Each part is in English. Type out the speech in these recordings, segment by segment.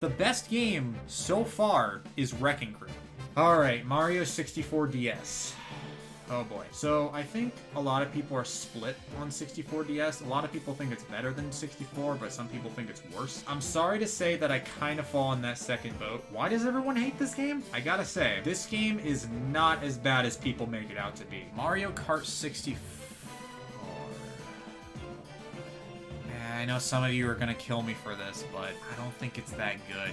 The best game so far is Wrecking Crew. Alright, Mario 64 DS. Oh boy. So I think a lot of people are split on 64 DS. A lot of people think it's better than 64, but some people think it's worse. I'm sorry to say that I kind of fall in that second boat. Why does everyone hate this game? I gotta say, this game is not as bad as people make it out to be. Mario Kart 64. I know some of you are gonna kill me for this, but I don't think it's that good.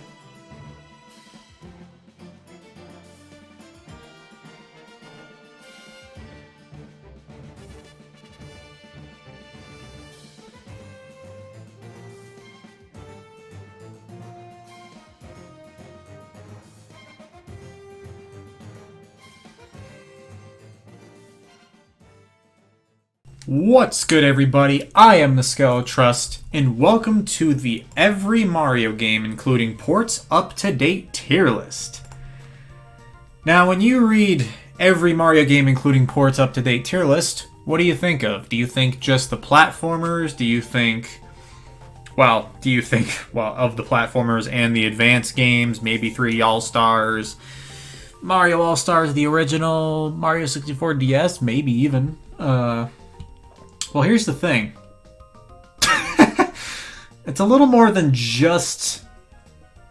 What's good, everybody? I am the Skeletrust, Trust, and welcome to the Every Mario Game, including ports up-to-date tier list. Now, when you read Every Mario Game, including ports up-to-date tier list, what do you think of? Do you think just the platformers? Do you think, of the platformers and the advanced games, maybe 3 All-Stars, Mario All-Stars, the original, Mario 64 DS, maybe even, Well, here's the thing. It's a little more than just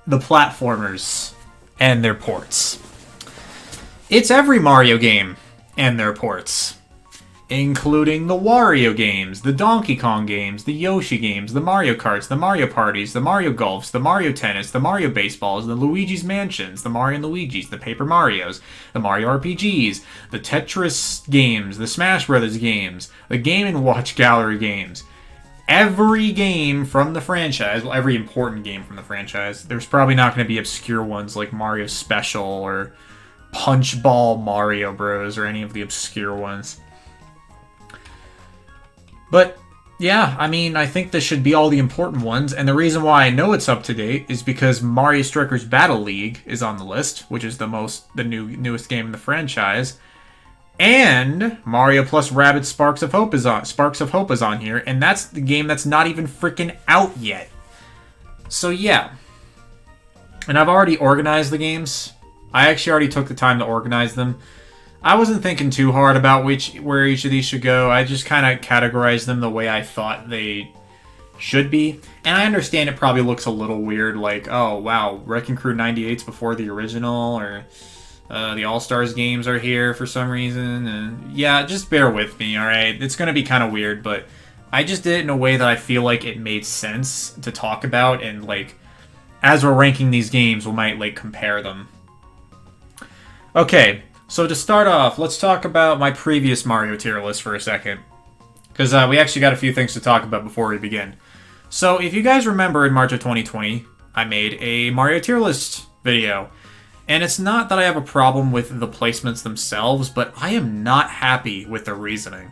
the platformers and their ports. It's every Mario game and their ports, including the Wario games, the Donkey Kong games, the Yoshi games, the Mario Karts, the Mario Parties, the Mario Golfs, the Mario Tennis, the Mario Baseballs, the Luigi's Mansions, the Mario and Luigi's, the Paper Marios, the Mario RPGs, the Tetris games, the Smash Brothers games, the Game & Watch Gallery games. Every game from the franchise, well, every important game from the franchise. There's probably not going to be obscure ones like Mario Special or Punchball Mario Bros. Or any of the obscure ones. But, yeah, I mean, I think this should be all the important ones, and the reason why I know it's up to date is because Mario Strikers Battle League is on the list, which is the newest game in the franchise, and Mario plus Rabbids Sparks of Hope is on here, and that's the game that's not even freaking out yet. So yeah, and I've already organized the games. I actually already took the time to organize them. I wasn't thinking too hard about where each of these should go. I just kind of categorized them the way I thought they should be. And I understand it probably looks a little weird, like, oh, wow, Wrecking Crew 98's before the original, or the All-Stars games are here for some reason. And yeah, just bear with me, alright? It's going to be kind of weird, but I just did it in a way that I feel like it made sense to talk about, and, like, as we're ranking these games, we might, like, compare them. Okay. So to start off, let's talk about my previous Mario tier list for a second. Because we actually got a few things to talk about before we begin. So if you guys remember, in March of 2020, I made a Mario tier list video. And it's not that I have a problem with the placements themselves, but I am not happy with the reasoning.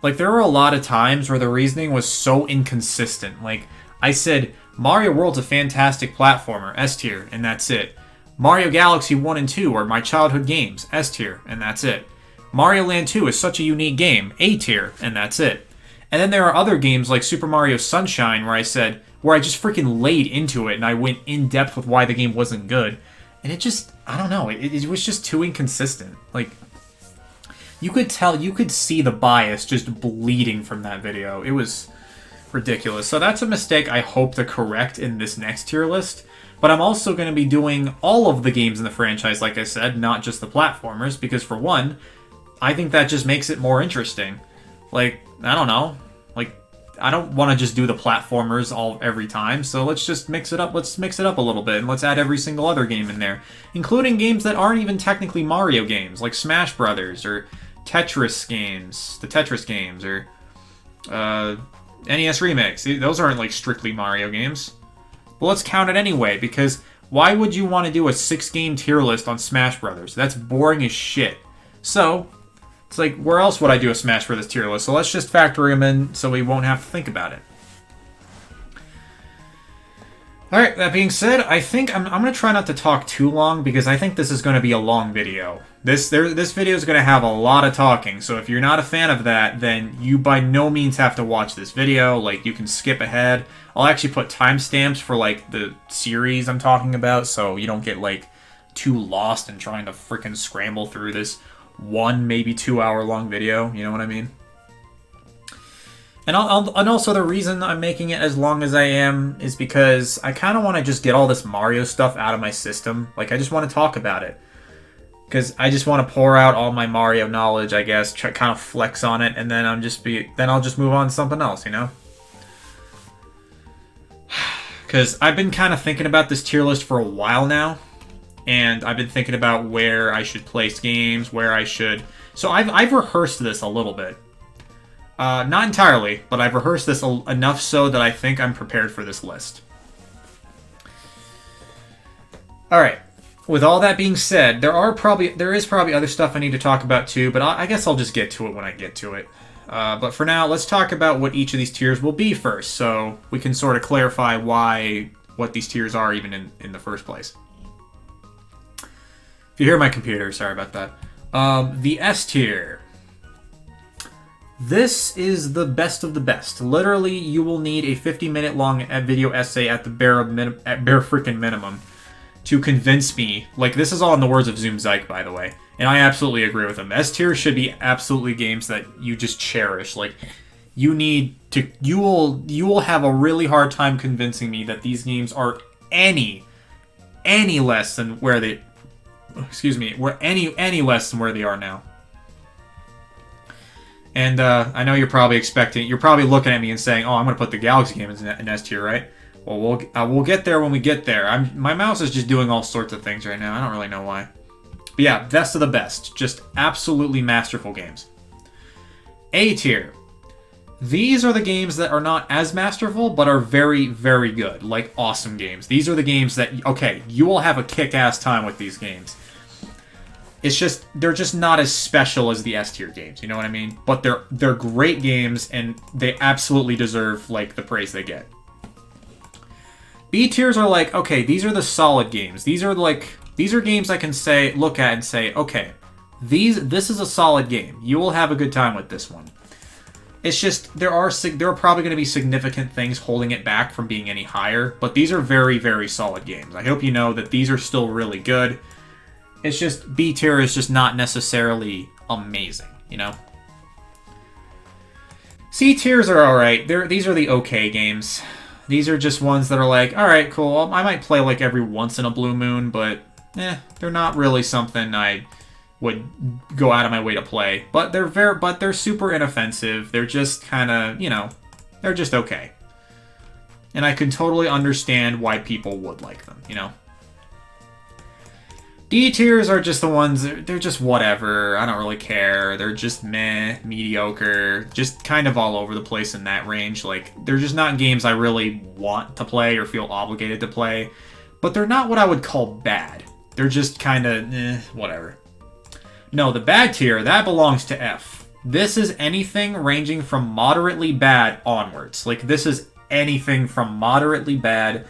Like, there were a lot of times where the reasoning was so inconsistent. Like, I said, Mario World's a fantastic platformer, S tier, and that's it. Mario Galaxy 1 and 2 are my childhood games, S tier, and that's it. Mario Land 2 is such a unique game, A tier, and that's it. And then there are other games like Super Mario Sunshine where I just freaking laid into it and I went in depth with why the game wasn't good. And it just, I don't know, it was just too inconsistent. Like, you could see the bias just bleeding from that video. It was ridiculous. So that's a mistake I hope to correct in this next tier list. But I'm also going to be doing all of the games in the franchise, like I said, not just the platformers, because for one, I think that just makes it more interesting. Like, I don't know. Like, I don't want to just do the platformers every time, so let's just mix it up. Let's mix it up a little bit, and let's add every single other game in there, including games that aren't even technically Mario games, like Smash Brothers, or Tetris games, the Tetris games, or NES Remix. Those aren't, like, strictly Mario games. Well, let's count it anyway, because why would you want to do a 6-game tier list on Smash Brothers? That's boring as shit. So, it's like, where else would I do a Smash Brothers tier list? So let's just factor them in so we won't have to think about it. Alright, that being said, I think I'm going to try not to talk too long because I think this is going to be a long video. This video is going to have a lot of talking, so if you're not a fan of that, then you by no means have to watch this video. Like, you can skip ahead. I'll actually put timestamps for, like, the series I'm talking about, so you don't get, like, too lost in trying to freaking scramble through this 1, maybe 2 hour long video, you know what I mean? And also the reason I'm making it as long as I am is because I kind of want to just get all this Mario stuff out of my system. Like, I just want to talk about it. Because I just want to pour out all my Mario knowledge, I guess, kind of flex on it, and then I'll just move on to something else, you know? Because I've been kind of thinking about this tier list for a while now, and I've been thinking about where I should place games, where I should... So I've rehearsed this a little bit. Not entirely, but I've rehearsed this enough so that I think I'm prepared for this list. Alright, with all that being said, there is probably other stuff I need to talk about too, but I guess I'll just get to it when I get to it. But for now, let's talk about what each of these tiers will be first, so we can sort of clarify what these tiers are even in the first place. If you hear my computer, sorry about that. The S tier. This is the best of the best. Literally, you will need a 50-minute long video essay at the bare freaking minimum to convince me. Like, this is all in the words of Zoom Zyke, by the way, and I absolutely agree with him. S tier should be absolutely games that you just cherish. Like, you will have a really hard time convincing me that these games are any less than where they, any less than where they are now. And I know you're probably looking at me and saying, "Oh, I'm going to put the Galaxy game in S tier, right?" Well, we'll get there when we get there. My mouse is just doing all sorts of things right now. I don't really know why. But yeah, best of the best. Just absolutely masterful games. A tier. These are the games that are not as masterful, but are very, very good. Like, awesome games. These are the games that, okay, you will have a kick-ass time with these games. It's just, they're just not as special as the S tier games, you know what I mean? But they're great games, and they absolutely deserve, like, the praise they get. B tiers are like, okay, these are the solid games. These are games I can look at and say, okay, this is a solid game. You will have a good time with this one. It's just, there are probably going to be significant things holding it back from being any higher, but these are very, very solid games. I hope you know that these are still really good. It's just, B tier is just not necessarily amazing, you know? C tiers are alright. These are the okay games. These are just ones that are like, alright, cool. I might play like every once in a blue moon, but they're not really something I would go out of my way to play. But they're super inoffensive. They're just kind of, you know, they're just okay. And I can totally understand why people would like them, you know? D tiers are just the ones, they're just whatever, I don't really care, they're just meh, mediocre, just kind of all over the place in that range. Like, they're just not games I really want to play or feel obligated to play, but they're not what I would call bad. They're just kind of, whatever. No, the bad tier, that belongs to F. This is anything ranging from moderately bad onwards. Like, this is anything from moderately bad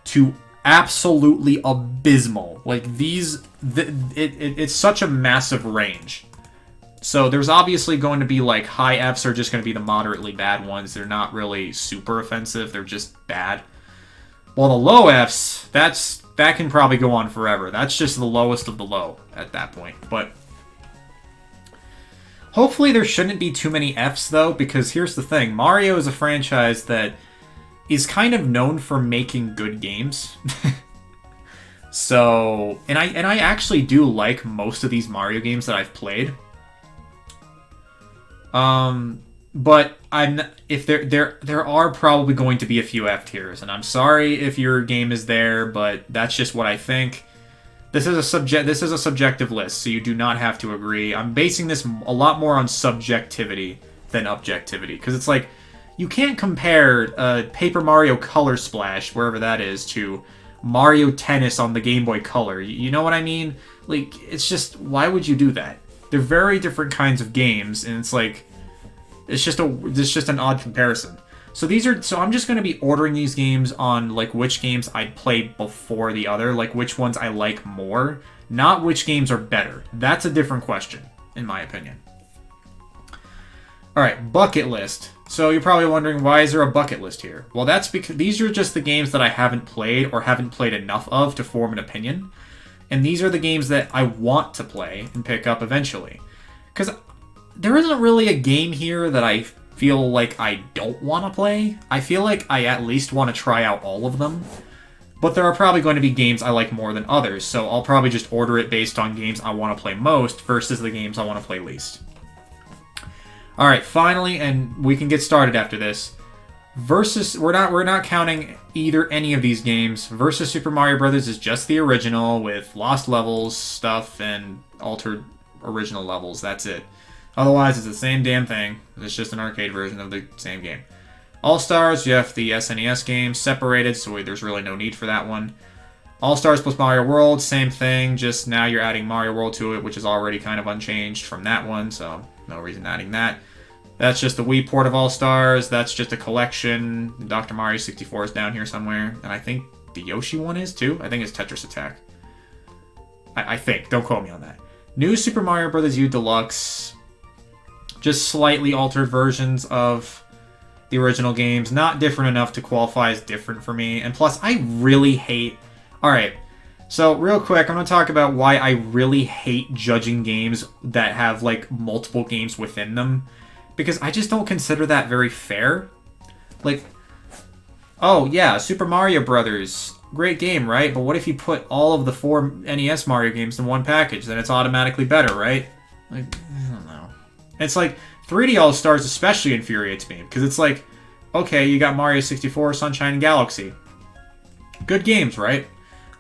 to absolutely abysmal. Like, it's such a massive range. So there's obviously going to be, like, high Fs are just going to be the moderately bad ones. They're not really super offensive. They're just bad. Well, the low Fs, that can probably go on forever. That's just the lowest of the low at that point. But hopefully there shouldn't be too many Fs, though, because here's the thing. Mario is a franchise that is kind of known for making good games. So, and I actually do like most of these Mario games that I've played. But there are probably going to be a few F tiers, and I'm sorry if your game is there, but that's just what I think. This is a subjective list, so you do not have to agree. I'm basing this a lot more on subjectivity than objectivity, because it's like, you can't compare Paper Mario Color Splash, wherever that is, to Mario Tennis on the Game Boy Color. You know what I mean? Like, it's just, why would you do that? They're very different kinds of games, and it's like, it's just an odd comparison. So I'm just going to be ordering these games on like which games I'd play before the other, like which ones I like more, not which games are better. That's a different question, in my opinion. All right, bucket list. So you're probably wondering, why is there a bucket list here? Well, that's because these are just the games that I haven't played or haven't played enough of to form an opinion. And these are the games that I want to play and pick up eventually. Because there isn't really a game here that I feel like I don't want to play. I feel like I at least want to try out all of them. But there are probably going to be games I like more than others, so I'll probably just order it based on games I want to play most versus the games I want to play least. Alright, finally, and we can get started after this. We're not counting any of these games. Versus Super Mario Brothers is just the original with lost levels, stuff, and altered original levels. That's it. Otherwise, it's the same damn thing. It's just an arcade version of the same game. All-Stars, you have the SNES game separated, so there's really no need for that one. All-Stars plus Mario World, same thing, just now you're adding Mario World to it, which is already kind of unchanged from that one, so no reason adding that. That's just the Wii port of All-Stars, that's just a collection. Dr. Mario 64 is down here somewhere, and I think the Yoshi one is too. I think it's Tetris Attack. I think, don't quote me on that. New Super Mario Bros. U Deluxe, just slightly altered versions of the original games, not different enough to qualify as different for me, and plus I really hate... Alright, so real quick, I'm going to talk about why I really hate judging games that have like multiple games within them. Because I just don't consider that very fair. Like, oh yeah, Super Mario Brothers, great game, right? But what if you put all of the 4 NES Mario games in one package? Then it's automatically better, right? Like, I don't know. It's like, 3D All-Stars especially infuriates me. Because it's like, okay, you got Mario 64, Sunshine and Galaxy. Good games, right?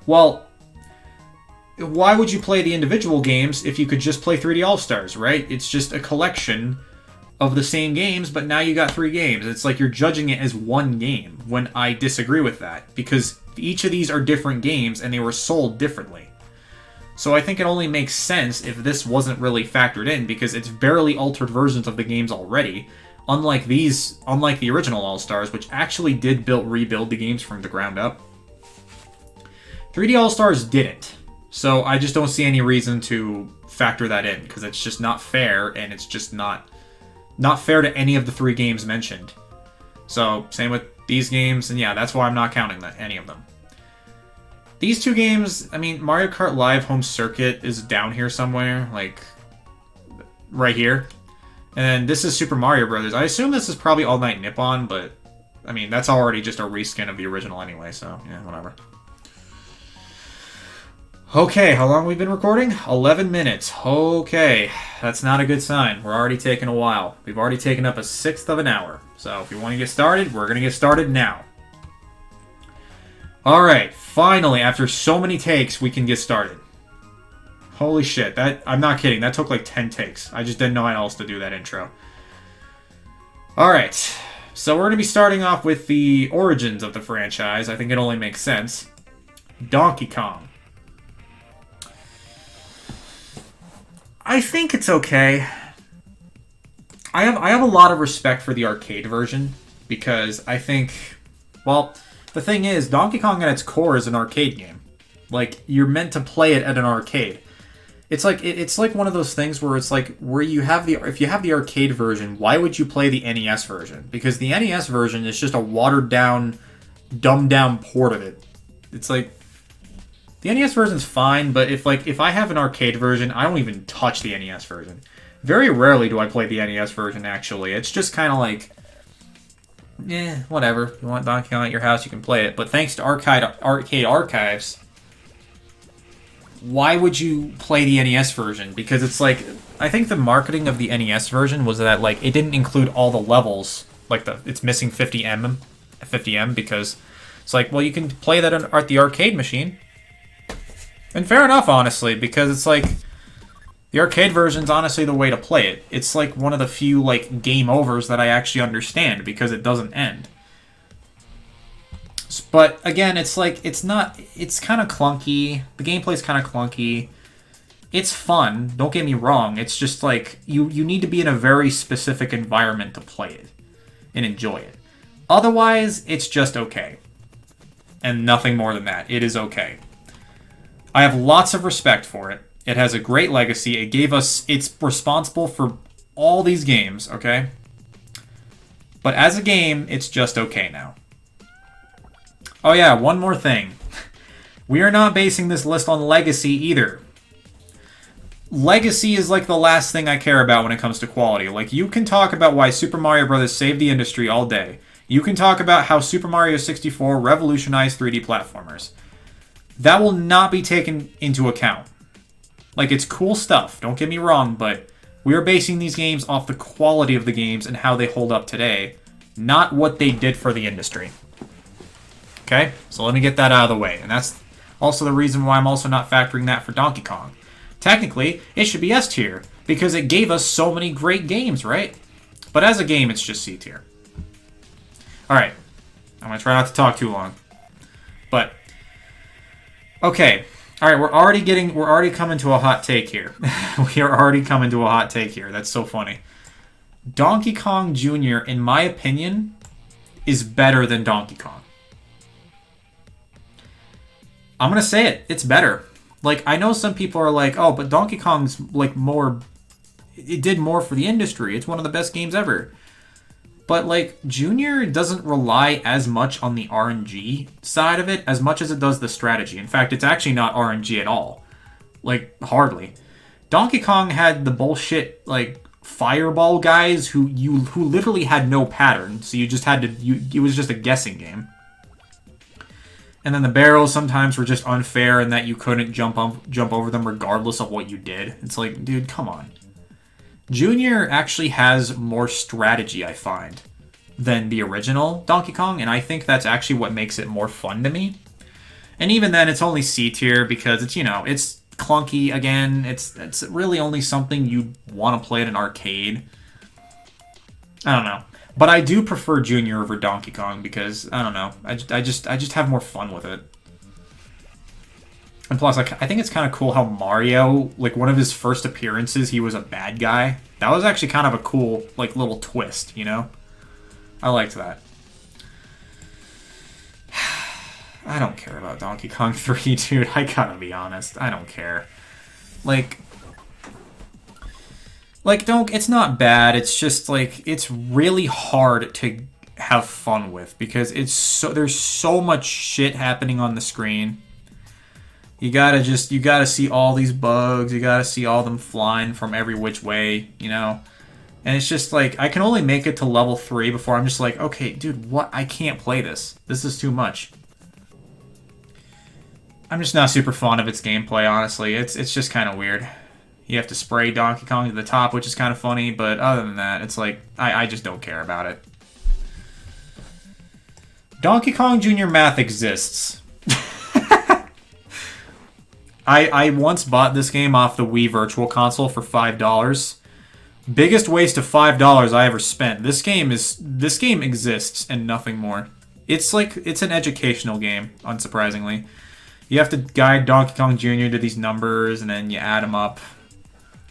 Well, why would you play the individual games if you could just play 3D All-Stars, right? It's just a collection of the same games, but now you got 3 games. It's like you're judging it as one game, when I disagree with that, because each of these are different games and they were sold differently. So I think it only makes sense if this wasn't really factored in, because it's barely altered versions of the games already, unlike the original All-Stars, which actually did rebuild the games from the ground up. 3D All-Stars didn't, so I just don't see any reason to factor that in, because it's just not fair, and it's just not fair to any of the 3 games mentioned. So, same with these games, and yeah, that's why I'm not counting any of them. These 2 games, I mean, Mario Kart Live Home Circuit is down here somewhere, like, right here. And this is Super Mario Brothers. I assume this is probably All Night Nippon, but, I mean, that's already just a reskin of the original anyway, so, yeah, whatever. Okay, how long have we been recording? 11 minutes. Okay, that's not a good sign. We're already taking a while. We've already taken up a 1/6 of an hour. So if you want to get started, we're going to get started now. Alright, finally, after so many takes, we can get started. Holy shit, I'm not kidding. That took like 10 takes. I just didn't know how else to do that intro. Alright, so we're going to be starting off with the origins of the franchise. I think it only makes sense. Donkey Kong. I think it's okay. I have a lot of respect for the arcade version, because I think, well, the thing is, Donkey Kong at its core is an arcade game. Like, you're meant to play it at an arcade. It's like one of those things where it's like, if you have the arcade version, why would you play the NES version? Because the NES version is just a watered down, dumbed down port of it. It's like, the NES version's fine, but if I have an arcade version, I don't even touch the NES version. Very rarely do I play the NES version, actually. It's just kind of like, whatever. If you want Donkey Kong at your house, you can play it. But thanks to Arcade Archives, why would you play the NES version? Because it's like, I think the marketing of the NES version was that like it didn't include all the levels. Like it's missing 50M, because it's like, well, you can play that at the arcade machine. And fair enough, honestly, because it's like, the arcade version's honestly the way to play it. It's like one of the few like game overs that I actually understand, because it doesn't end. But again, it's like, it's kind of clunky. The gameplay's kind of clunky. It's fun, don't get me wrong. It's just like, you need to be in a very specific environment to play it and enjoy it. Otherwise, it's just okay. And nothing more than that. It is okay. I have lots of respect for it. It has a great legacy. It gave us... It's responsible for all these games, okay? But as a game, it's just okay now. Oh yeah, one more thing. We are not basing this list on legacy either. Legacy is like the last thing I care about when it comes to quality. Like, you can talk about why Super Mario Bros. Saved the industry all day. You can talk about how Super Mario 64 revolutionized 3D platformers. That will not be taken into account. Like, it's cool stuff, don't get me wrong, but we are basing these games off the quality of the games and how they hold up today, not what they did for the industry. Okay? So let me get that out of the way. And that's also the reason why I'm also not factoring that for Donkey Kong. Technically, it should be S tier, because it gave us so many great games, right? But as a game, it's just C tier. Alright. I'm going to try not to talk too long. But, okay. Alright, we're already coming to a hot take here. We are already coming to a hot take here. That's so funny. Donkey Kong Jr., in my opinion, is better than Donkey Kong. I'm going to say it. It's better. Like, I know some people are like, oh, but Donkey Kong's, like, more... It did more for the industry. It's one of the best games ever. But, like, Junior doesn't rely as much on the RNG side of it as much as it does the strategy. In fact, it's actually not RNG at all. Like, hardly. Donkey Kong had the bullshit, like, fireball guys who literally had no pattern. So you just had to... it was just a guessing game. And then the barrels sometimes were just unfair in that you couldn't jump over them regardless of what you did. It's like, dude, come on. Junior actually has more strategy, I find, than the original Donkey Kong, and I think that's actually what makes it more fun to me. And even then, it's only C tier because it's, you know, it's clunky again. It's really only something you want to play at an arcade. I don't know. But I do prefer Junior over Donkey Kong because, I don't know, I just have more fun with it. And plus, like, I think it's kind of cool how Mario, like, one of his first appearances, he was a bad guy. That was actually kind of a cool, like, little twist, you know? I liked that. I don't care about Donkey Kong 3, dude. I gotta be honest. I don't care. Like, it's not bad. It's just, like, it's really hard to have fun with because there's so much shit happening on the screen. You gotta see all these bugs. You gotta see all them flying from every which way, you know? And it's just like, I can only make it to level 3 before I'm just like, okay, dude, what? I can't play this. This is too much. I'm just not super fond of its gameplay, honestly. It's just kind of weird. You have to spray Donkey Kong to the top, which is kind of funny, but other than that, it's like, I just don't care about it. Donkey Kong Jr. math exists. I once bought this game off the Wii Virtual Console for $5. Biggest waste of $5 I ever spent. This game exists and nothing more. It's an educational game, unsurprisingly. You have to guide Donkey Kong Jr. to these numbers and then you add them up.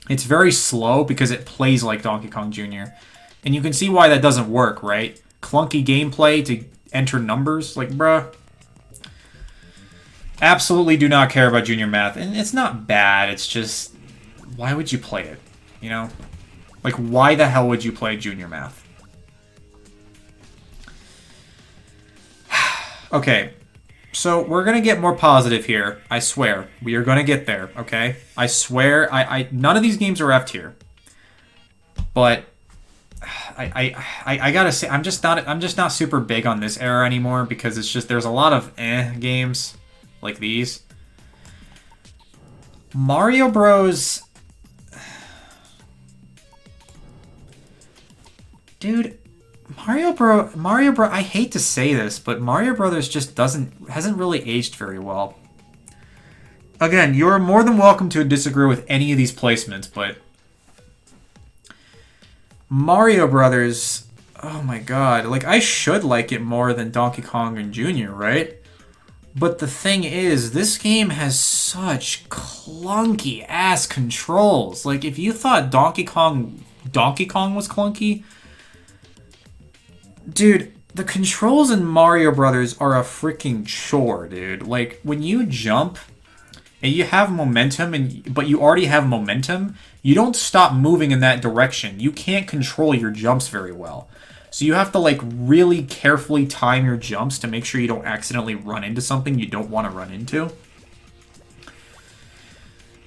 It's very slow because it plays like Donkey Kong Jr. And you can see why that doesn't work, right? Clunky gameplay to enter numbers, like, bruh. Absolutely do not care about Junior Math. And it's not bad, it's just... Why would you play it? You know? Like, why the hell would you play Junior Math? Okay. So, we're gonna get more positive here. I swear. We are gonna get there, okay? I swear. None of these games are F tier. But... I gotta say, I'm just not super big on this era anymore because it's just, there's a lot of games like these. Mario Bros. Dude, Mario Bro, I hate to say this, but Mario Brothers just hasn't really aged very well. Again, you're more than welcome to disagree with any of these placements, but Mario Brothers, oh my god, like, I should like it more than Donkey Kong and Jr., right? But the thing is, this game has such clunky-ass controls. Like, if you thought Donkey Kong was clunky, dude, the controls in Mario Brothers are a freaking chore, dude. Like, when you jump and you have momentum, but you already have momentum, you don't stop moving in that direction. You can't control your jumps very well. So you have to, like, really carefully time your jumps to make sure you don't accidentally run into something you don't want to run into.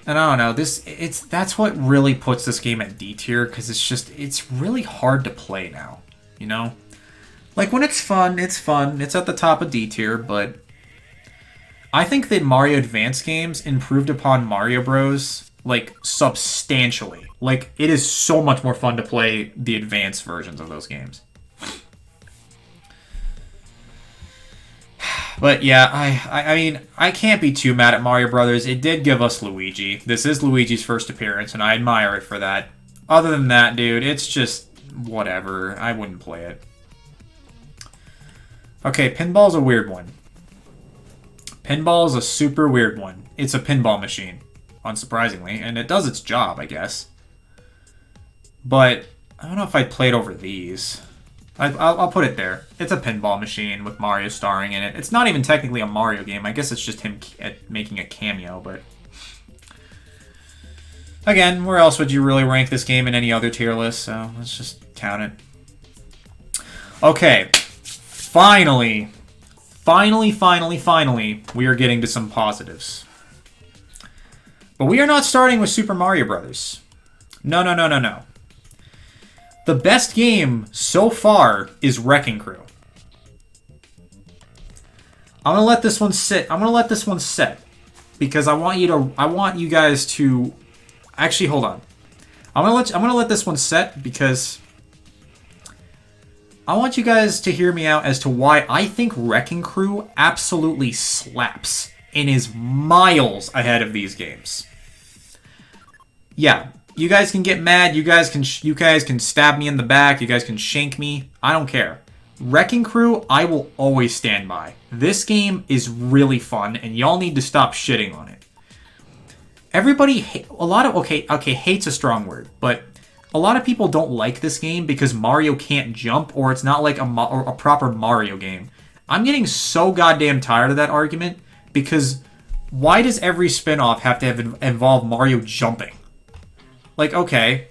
And I don't know, that's what really puts this game at D tier, because it's really hard to play now, you know? Like, when it's fun, it's fun. It's at the top of D tier, but I think that Mario Advance games improved upon Mario Bros. Like, substantially. Like, it is so much more fun to play the advanced versions of those games. But yeah, I mean, I can't be too mad at Mario Brothers. It did give us Luigi. This is Luigi's first appearance, and I admire it for that. Other than that, dude, it's just whatever. I wouldn't play it. Okay, pinball's a weird one. Pinball is a super weird one. It's a pinball machine, unsurprisingly, and it does its job, I guess. But I don't know if I'd play it over these. I'll put it there. It's a pinball machine with Mario starring in it. It's not even technically a Mario game. I guess it's just him making a cameo, but... Again, where else would you really rank this game in any other tier list? So let's just count it. Okay. Finally, we are getting to some positives. But we are not starting with Super Mario Brothers. No. The best game so far is Wrecking Crew. I'm gonna let this one sit. Because I want you guys to actually hold on. I'm gonna let this one set because I want you guys to hear me out as to why I think Wrecking Crew absolutely slaps and is miles ahead of these games. Yeah, you guys can get mad, you guys can stab me in the back, you guys can shank me, I don't care. Wrecking Crew, I will always stand by. This game is really fun, and y'all need to stop shitting on it. Everybody, okay, hate's a strong word, but a lot of people don't like this game because Mario can't jump, or it's not like a proper Mario game. I'm getting so goddamn tired of that argument, because why does every spin-off have to involve Mario jumping? Like, okay,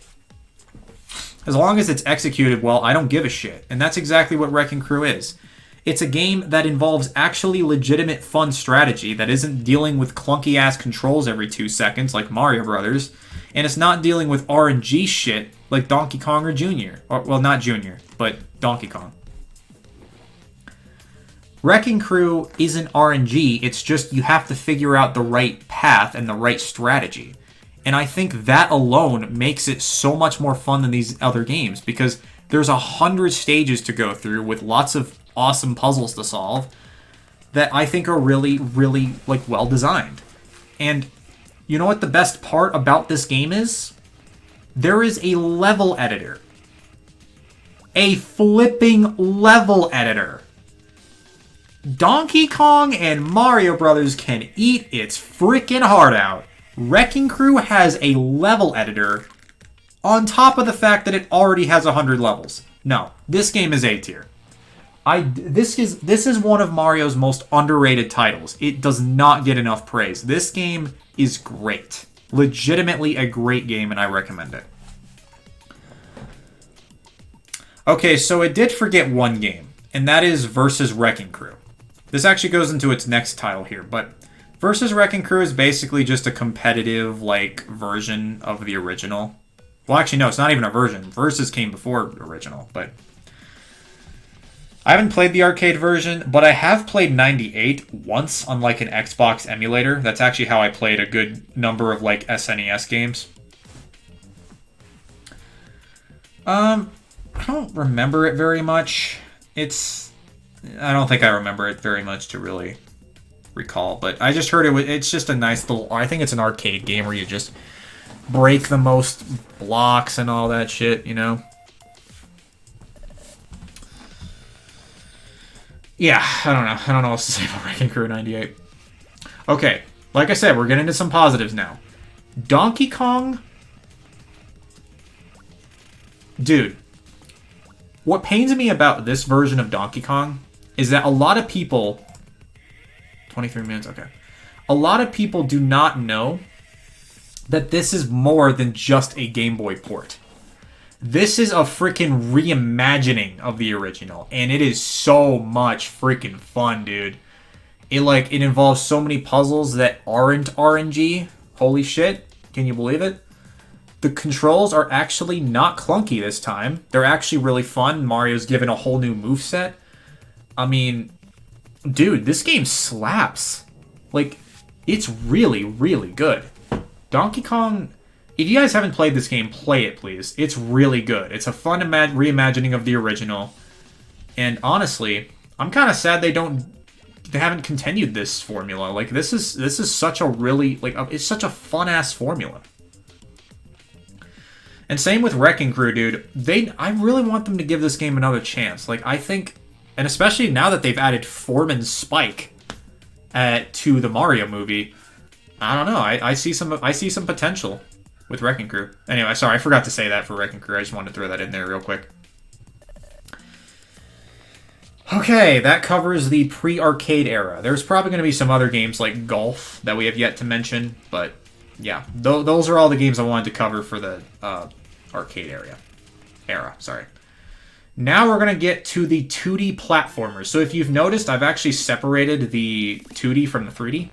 as long as it's executed well, I don't give a shit. And that's exactly what Wrecking Crew is. It's a game that involves actually legitimate fun strategy that isn't dealing with clunky-ass controls every 2 seconds like Mario Brothers, and it's not dealing with RNG shit like Donkey Kong or Junior. Or, well, not Junior, but Donkey Kong. Wrecking Crew isn't RNG, it's just you have to figure out the right path and the right strategy. And I think that alone makes it so much more fun than these other games, because there's 100 stages to go through with lots of awesome puzzles to solve that I think are really, really, like, well designed. And you know what the best part about this game is? There is a level editor. A flipping level editor. Donkey Kong and Mario Brothers can eat its freaking heart out. Wrecking Crew has a level editor on top of the fact that it already has 100 levels. No, this game is A tier. This is one of Mario's most underrated titles. It does not get enough praise. This game is great. Legitimately a great game, and I recommend it. Okay, so it did forget one game, and that is Versus Wrecking Crew. This actually goes into its next title here, but Versus Wrecking Crew is basically just a competitive, like, version of the original. Well, actually, no, it's not even a version. Versus came before original, but I haven't played the arcade version, but I have played 98 once on, like, an Xbox emulator. That's actually how I played a good number of, like, SNES games. I don't remember it very much. I don't think I remember it very much to really recall, but I just heard it's just a nice little, I think it's an arcade game where you just break the most blocks and all that shit, you know? Yeah, I don't know what to say about Wrecking Crew 98. Okay, like I said, we're getting into some positives now. Donkey Kong? Dude, what pains me about this version of Donkey Kong is that a lot of people... 23 minutes, okay. A lot of people do not know that this is more than just a Game Boy port. This is a freaking reimagining of the original, and it is so much freaking fun, dude. It involves so many puzzles that aren't RNG. Holy shit, can you believe it? The controls are actually not clunky this time. They're actually really fun. Mario's given a whole new moveset. I mean, dude, this game slaps. Like, it's really, really good. Donkey Kong... If you guys haven't played this game, play it, please. It's really good. It's a fun reimagining of the original. And honestly, I'm kind of sad they haven't continued this formula. Like, this is such a really... it's such a fun-ass formula. And same with Wrecking Crew, dude. I really want them to give this game another chance. Like, I think... And especially now that they've added Foreman's Spike to the Mario movie, I don't know. I see some potential with Wrecking Crew. Anyway, sorry, I forgot to say that for Wrecking Crew. I just wanted to throw that in there real quick. Okay, that covers the pre-arcade era. There's probably going to be some other games like Golf that we have yet to mention, but yeah, those are all the games I wanted to cover for the arcade era. Sorry. Now we're going to get to the 2D platformers. So if you've noticed, I've actually separated the 2D from the 3D,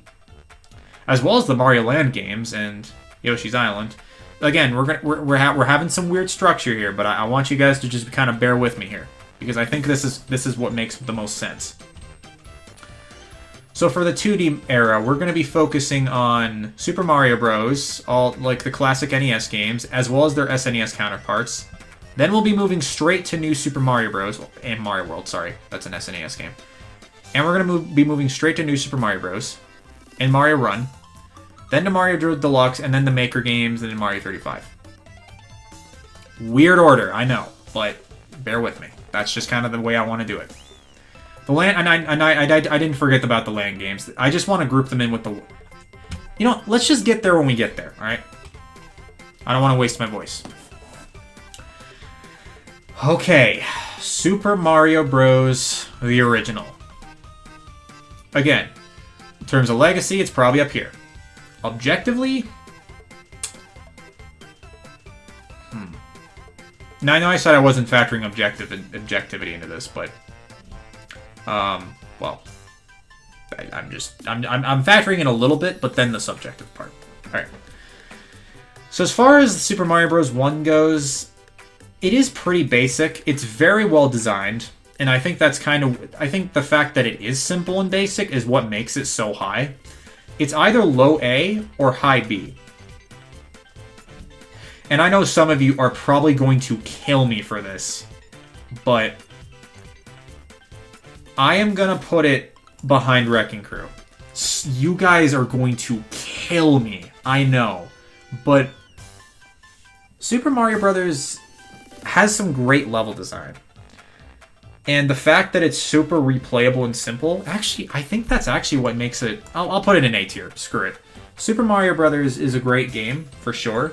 as well as the Mario Land games and Yoshi's Island. Again, we're having some weird structure here, but I want you guys to just kind of bear with me here, because I think this is what makes the most sense. So for the 2D era, we're going to be focusing on Super Mario Bros., all like the classic NES games, as well as their SNES counterparts. Then we'll be moving straight to New Super Mario Bros. And Mario World, sorry, that's an SNES game. And we're going to be moving straight to New Super Mario Bros. And Mario Run. Then to Mario Deluxe, and then the Maker games, and then Mario 35. Weird order, I know, but bear with me. That's just kind of the way I want to do it. The land, and I didn't forget about the land games. I just want to group them in with the... You know, let's just get there when we get there, alright? I don't want to waste my voice. Okay, Super Mario Bros. The original. Again, in terms of legacy, it's probably up here. Objectively... Now, I know I said I wasn't factoring objectivity into this, but... well... I'm factoring in a little bit, but then the subjective part. Alright. So as far as Super Mario Bros. 1 goes, it is pretty basic. It's very well designed, and I think that's kind of... I think the fact that it is simple and basic is what makes it so high. It's either low A or high B. And I know some of you are probably going to kill me for this, but I am going to put it behind Wrecking Crew. You guys are going to kill me, I know, but Super Mario Bros. Has some great level design. And the fact that it's super replayable and simple, actually, I think that's actually what makes it... I'll put it in A tier. Screw it. Super Mario Bros. Is a great game, for sure.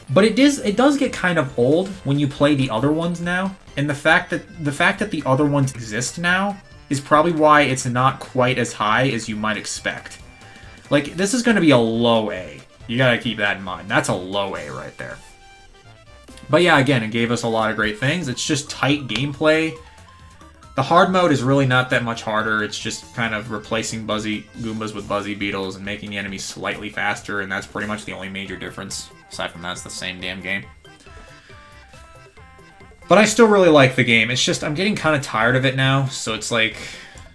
But it does get kind of old when you play the other ones now. And the fact that the other ones exist now is probably why it's not quite as high as you might expect. Like, this is going to be a low A. You gotta keep that in mind. That's a low A right there. But yeah, again, it gave us a lot of great things. It's just tight gameplay. The hard mode is really not that much harder. It's just kind of replacing Buzzy Goombas with Buzzy Beetles and making the enemies slightly faster, and that's pretty much the only major difference. Aside from that, it's the same damn game. But I still really like the game. It's just, I'm getting kind of tired of it now, so it's like,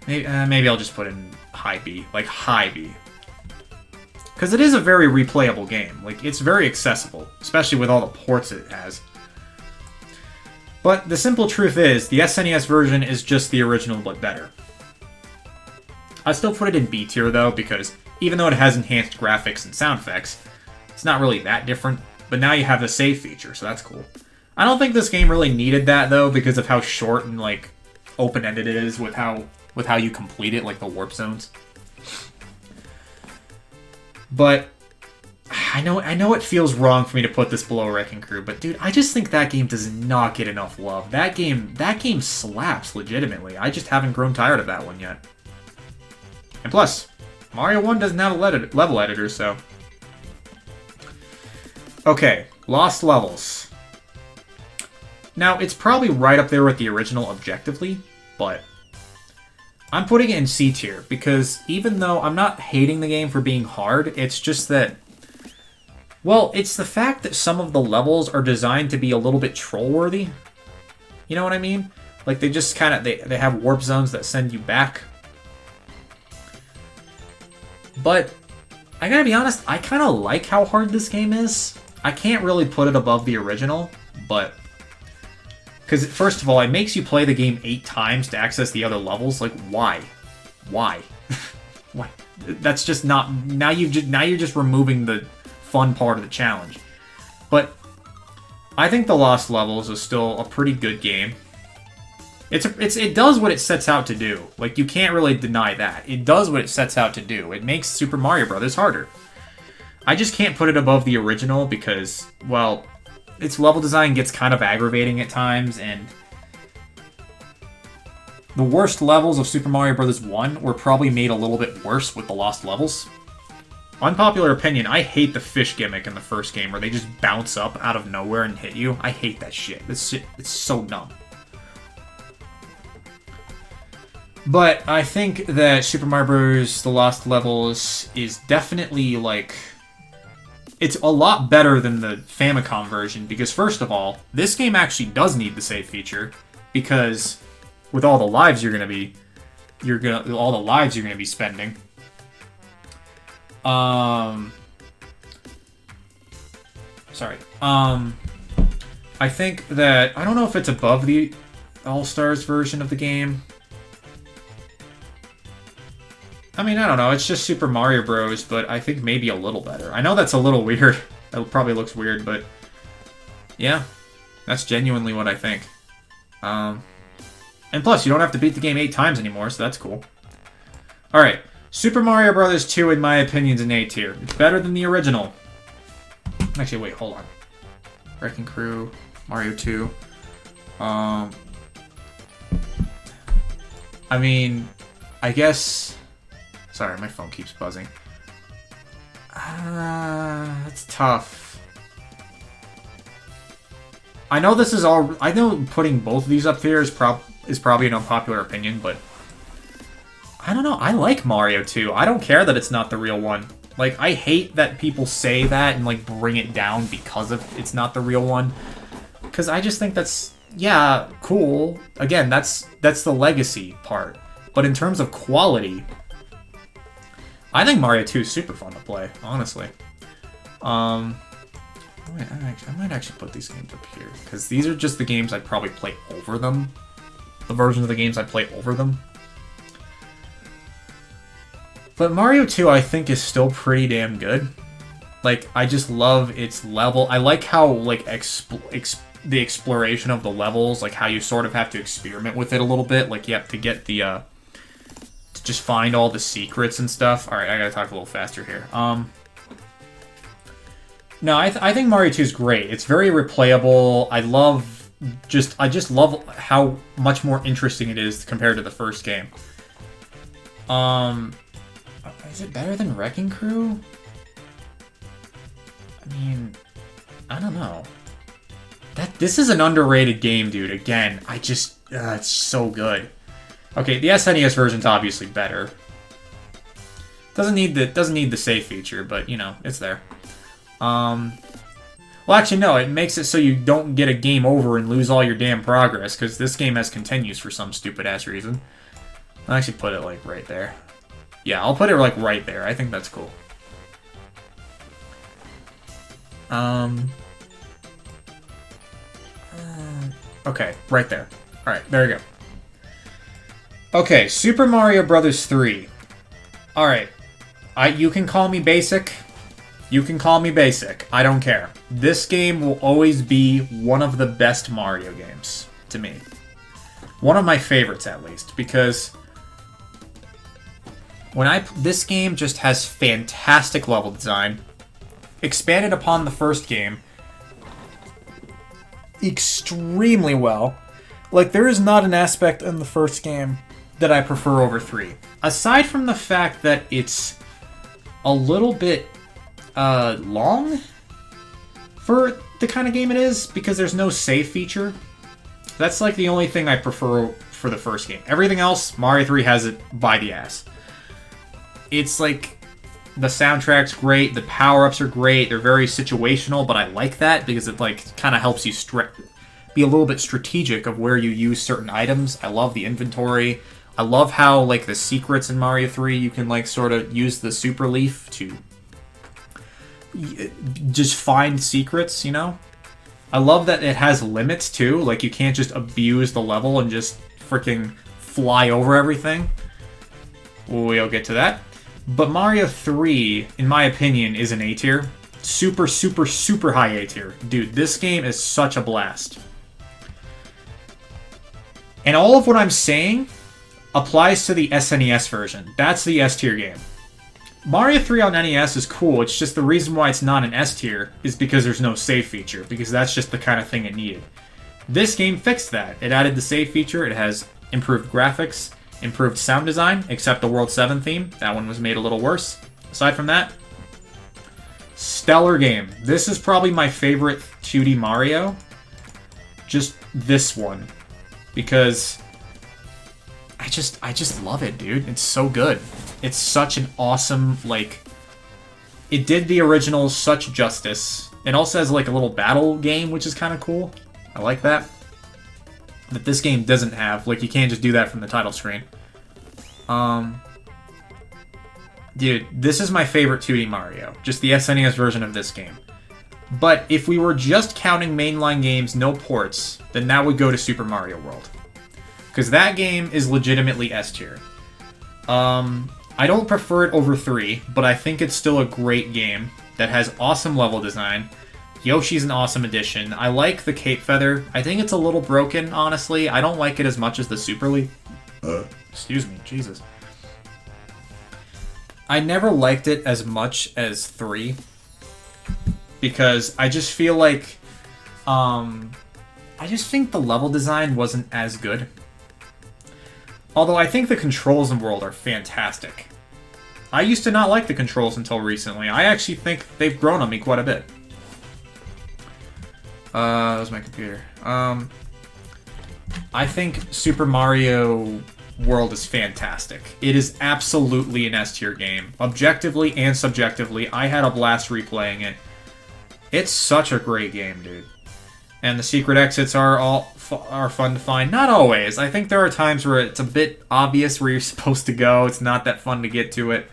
maybe I'll just put in high B. Like, high B. Because it is a very replayable game. Like, it's very accessible, especially with all the ports it has. But the simple truth is, the SNES version is just the original, but better. I still put it in B tier, though, because even though it has enhanced graphics and sound effects, it's not really that different. But now you have the save feature, so that's cool. I don't think this game really needed that, though, because of how short and, like, open-ended it is with how you complete it, like the warp zones. But I know it feels wrong for me to put this below Wrecking Crew, but dude, I just think that game does not get enough love. That game slaps legitimately. I just haven't grown tired of that one yet. And plus, Mario 1 doesn't have a level editor, so... Okay, Lost Levels. Now, it's probably right up there with the original objectively, but... I'm putting it in C tier, because even though I'm not hating the game for being hard, it's just that... Well, it's the fact that some of the levels are designed to be a little bit troll-worthy. You know what I mean? Like, they just kind of... They have warp zones that send you back. But, I gotta be honest, I kind of like how hard this game is. I can't really put it above the original, but... Because, first of all, it makes you play the game 8 times to access the other levels. Like, why? Why? Why? That's just not... Now you're just removing the fun part of the challenge. But, I think the Lost Levels is still a pretty good game. It does what it sets out to do. Like, you can't really deny that. It does what it sets out to do. It makes Super Mario Bros. Harder. I just can't put it above the original because, well, its level design gets kind of aggravating at times, and the worst levels of Super Mario Bros. 1 were probably made a little bit worse with the Lost Levels. Unpopular opinion, I hate the fish gimmick in the first game where they just bounce up out of nowhere and hit you. I hate that shit. This shit, it's so dumb. But I think that Super Mario Bros. The Lost Levels is definitely, like... It's a lot better than the Famicom version, because first of all, this game actually does need the save feature, because with all the lives you're gonna be spending. Sorry. I think that... I don't know if it's above the All-Stars version of the game. I mean, I don't know. It's just Super Mario Bros., but I think maybe a little better. I know that's a little weird. That probably looks weird, but... Yeah. That's genuinely what I think. And plus, you don't have to beat the game 8 times anymore, so that's cool. Alright. Super Mario Bros. 2, in my opinion, is an A tier. It's better than the original. Actually, wait, hold on. Wrecking Crew, Mario 2. I mean, I guess... Sorry, my phone keeps buzzing. That's tough. I know this is all... I know putting both of these up here is probably an unpopular opinion, but... I don't know. I like Mario 2. I don't care that it's not the real one. Like, I hate that people say that and, like, bring it down because of it's not the real one. Because I just think that's... Yeah, cool. Again, that's the legacy part. But in terms of quality... I think Mario 2 is super fun to play, honestly. I might actually put these games up here, because these are just the games I'd probably play over them. The versions of the games I'd play over them. But Mario 2, I think, is still pretty damn good. Like, I just love its level. I like how, like, the exploration of the levels, like, how you sort of have to experiment with it a little bit. Like, you have to get the, just find all the secrets and stuff. Alright, I gotta talk a little faster here. No, I think Mario 2 is great. It's very replayable. I just love how much more interesting it is compared to the first game. Is it better than Wrecking Crew? I mean, I don't know. This is an underrated game, dude. Again, it's so good. Okay, the SNES version's obviously better. Doesn't need the save feature, but you know, it's there. Well, actually, no. It makes it so you don't get a game over and lose all your damn progress, because this game has continues for some stupid ass reason. I'll actually put it like right there. Yeah, I'll put it like right there. I think that's cool. Okay, right there. All right, there we go. Okay, Super Mario Bros. 3. Alright. You can call me basic. You can call me basic. I don't care. This game will always be one of the best Mario games, to me. One of my favorites, at least, because... This game just has fantastic level design. expanded upon the first game extremely well. Like, there is not an aspect in the first game that I prefer over 3. Aside from the fact that it's a little bit long for the kind of game it is, because there's no save feature. That's like the only thing I prefer for the first game. Everything else, Mario 3 has it by the ass. It's like, the soundtrack's great, the power-ups are great, they're very situational, but I like that because it like kind of helps you be a little bit strategic of where you use certain items. I love the inventory. I love how like the secrets in Mario 3, you can like sort of use the super leaf to just find secrets, you know? I love that it has limits too, like you can't just abuse the level and just freaking fly over everything. We'll get to that. But Mario 3, in my opinion, is an A tier. Super, super, super high A tier. Dude, this game is such a blast. And all of what I'm saying applies to the SNES version. That's the S tier game. Mario 3 on NES is cool, it's just the reason why it's not an S tier is because there's no save feature, because that's just the kind of thing it needed. This game fixed that. It added the save feature, it has improved graphics, improved sound design, except the World 7 theme. That one was made a little worse. Aside from that, stellar game. This is probably my favorite 2D Mario. Just this one. Because I just love it, dude. It's so good. It's such an awesome, like... It did the original such justice. It also has like a little battle game, which is kind of cool. I like that. That this game doesn't have. Like, you can't just do that from the title screen. Dude, this is my favorite 2D Mario. Just the SNES version of this game. But if we were just counting mainline games, no ports, then that would go to Super Mario World. Because that game is legitimately S tier. I don't prefer it over 3, but I think it's still a great game that has awesome level design. Yoshi's an awesome addition. I like the Cape Feather. I think it's a little broken, honestly. I don't like it as much as the Super Leaf. Excuse me, Jesus. I never liked it as much as 3. Because I just feel like... I just think the level design wasn't as good. Although I think the controls in World are fantastic. I used to not like the controls until recently. I actually think they've grown on me quite a bit. That was my computer. I think Super Mario World is fantastic. It is absolutely an S-tier game. Objectively and subjectively, I had a blast replaying it. It's such a great game, dude. And the secret exits are fun to find. Not always. I think there are times where it's a bit obvious where you're supposed to go. It's not that fun to get to it.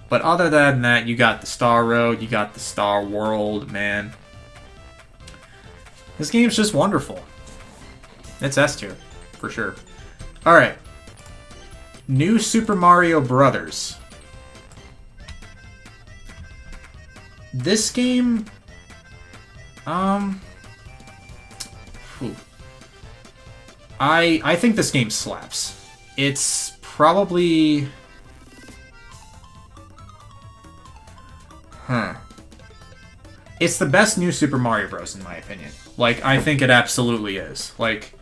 But other than that, you got the Star Road, you got the Star World, man. This game's just wonderful. It's S tier, for sure. Alright. New Super Mario Brothers. This game... I think this game slaps. It's probably... It's the best new Super Mario Bros. In my opinion. Like, I think it absolutely is. Like,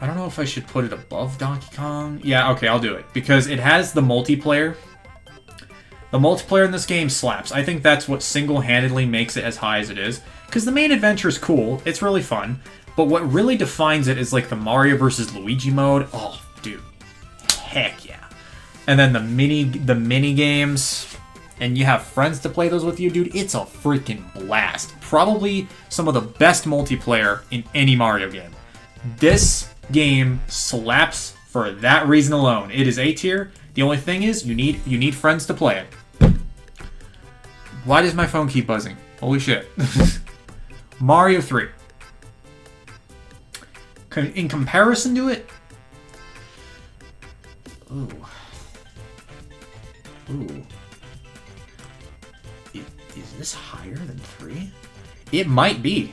I don't know if I should put it above Donkey Kong. Yeah, okay, I'll do it. Because it has the multiplayer. The multiplayer in this game slaps. I think that's what single-handedly makes it as high as it is. Because the main adventure is cool. It's really fun. But what really defines it is, like, the Mario vs. Luigi mode. Oh, dude. Heck yeah. And then the mini games... And you have friends to play those with you, dude, it's a freaking blast. Probably some of the best multiplayer in any Mario game. This game slaps for that reason alone. It is A tier. The only thing is, you need friends to play it. Why does my phone keep buzzing? Holy shit. Mario 3. In comparison to it... Ooh. Is this higher than 3? It might be.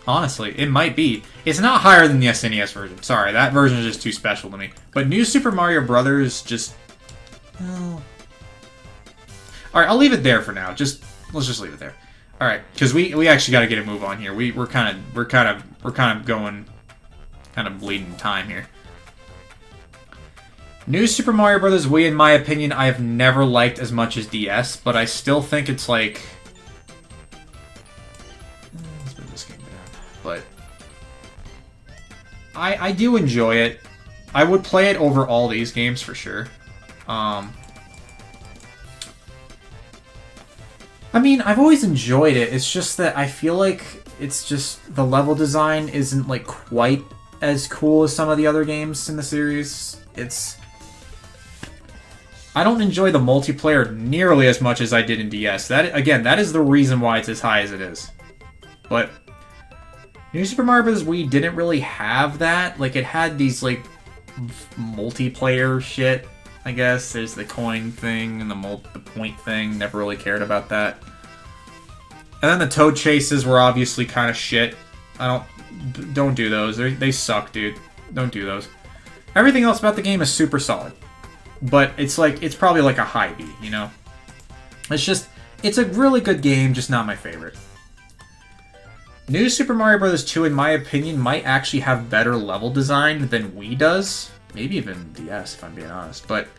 Honestly, it might be. It's not higher than the SNES version. Sorry, that version is just too special to me. But New Super Mario Brothers just... Well... Alright, I'll leave it there for now. Just just leave it there. All right, because we actually got to get a move on here. We're kind of going bleeding time here. New Super Mario Bros. Wii, in my opinion, I have never liked as much as DS, but I still think it's like. Let's move this game down. But I do enjoy it. I would play it over all these games for sure. I mean, I've always enjoyed it. It's just that I feel like it's just the level design isn't like quite as cool as some of the other games in the series. I don't enjoy the multiplayer nearly as much as I did in DS. That is the reason why it's as high as it is. But New Super Mario Bros. Wii didn't really have that. Like, it had these like multiplayer shit. I guess there's the coin thing and the point thing. Never really cared about that. And then the Toad chases were obviously kind of shit. Don't do those. They suck, dude. Don't do those. Everything else about the game is super solid, but it's probably like a high B, you know. It's a really good game, just not my favorite. New Super Mario Bros. 2, in my opinion, might actually have better level design than Wii does. Maybe even DS, if I'm being honest. But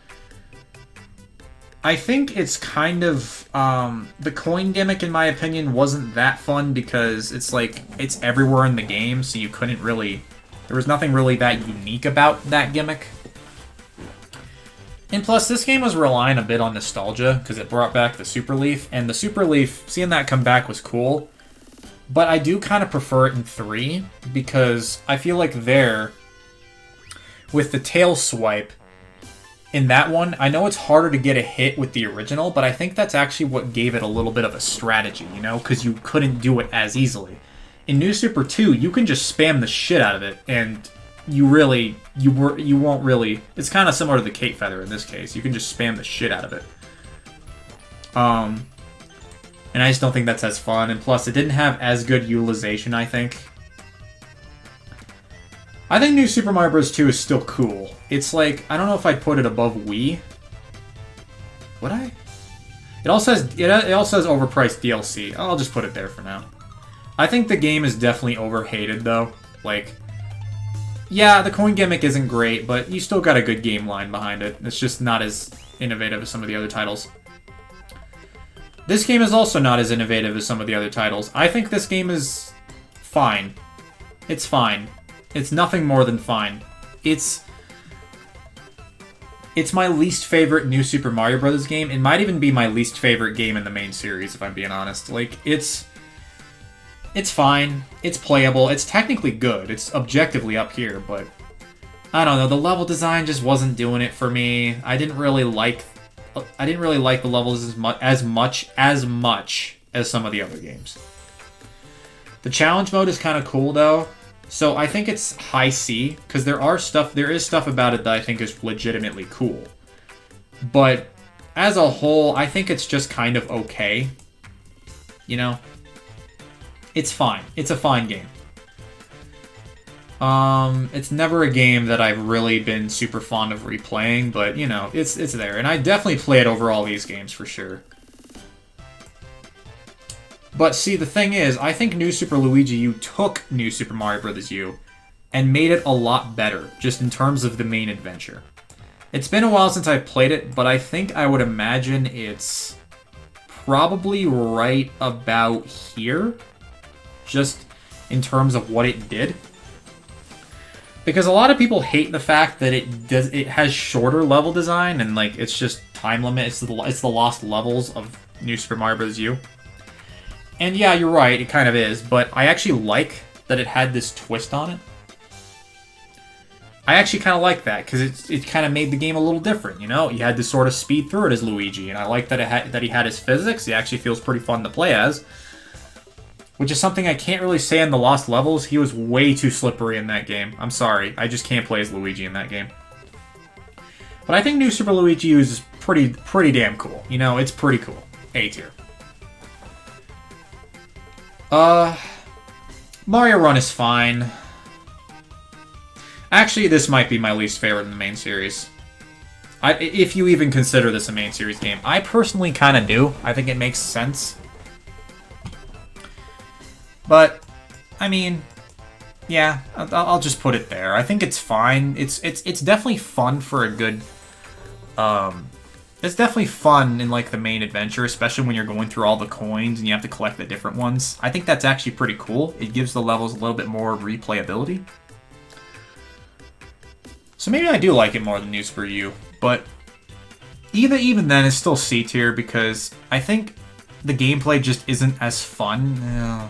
I think it's kind of... the coin gimmick, in my opinion, wasn't that fun because it's everywhere in the game, so you couldn't really... There was nothing really that unique about that gimmick. And plus, this game was relying a bit on nostalgia because it brought back the Super Leaf. And the Super Leaf, seeing that come back was cool. But I do kind of prefer it in 3 because I feel like with the tail swipe, in that one, I know it's harder to get a hit with the original, but I think that's actually what gave it a little bit of a strategy, you know, because you couldn't do it as easily. In New Super 2, you can just spam the shit out of it, and you won't really... It's kind of similar to the Cape Feather in this case. You can just spam the shit out of it. And I just don't think that's as fun, and plus, it didn't have as good utilization, I think. I think New Super Mario Bros. 2 is still cool. It's like, I don't know if I'd put it above Wii. Would I? It also has overpriced DLC. I'll just put it there for now. I think the game is definitely overhated, though. Like, yeah, the coin gimmick isn't great, but you still got a good game line behind it. It's just not as innovative as some of the other titles. This game is also not as innovative as some of the other titles. I think this game is fine. It's fine. It's nothing more than fine. It's my least favorite New Super Mario Bros. Game. It might even be my least favorite game in the main series, if I'm being honest. Like, it's fine. It's playable. It's technically good. It's objectively up here, but I don't know. The level design just wasn't doing it for me. I didn't really like the levels as much as some of the other games. The challenge mode is kind of cool, though. So I think it's high C, because there is stuff about it that I think is legitimately cool. But as a whole, I think it's just kind of okay. You know? It's fine. It's a fine game. It's never a game that I've really been super fond of replaying, but, you know, it's there. And I definitely play it over all these games for sure. But see, the thing is, I think New Super Luigi U took New Super Mario Bros. U and made it a lot better, just in terms of the main adventure. It's been a while since I've played it, but I think I would imagine it's probably right about here, just in terms of what it did. Because a lot of people hate the fact that it has shorter level design, and like it's just time limit. It's the lost levels of New Super Mario Bros. U. And yeah, you're right, it kind of is, but I actually like that it had this twist on it. I actually kind of like that, because it kind of made the game a little different, you know? You had to sort of speed through it as Luigi, and I like that he had his physics. He actually feels pretty fun to play as. Which is something I can't really say in the Lost Levels. He was way too slippery in that game. I'm sorry, I just can't play as Luigi in that game. But I think New Super Luigi U is pretty damn cool. You know, it's pretty cool. A tier. Mario Run is fine. Actually, this might be my least favorite in the main series. If you even consider this a main series game. I personally kind of do. I think it makes sense. But, I mean, yeah, I'll just put it there. I think it's fine. It's definitely fun for a good... It's definitely fun in, like, the main adventure, especially when you're going through all the coins and you have to collect the different ones. I think that's actually pretty cool. It gives the levels a little bit more replayability. So maybe I do like it more than New Super U, but even then, it's still C tier because I think the gameplay just isn't as fun.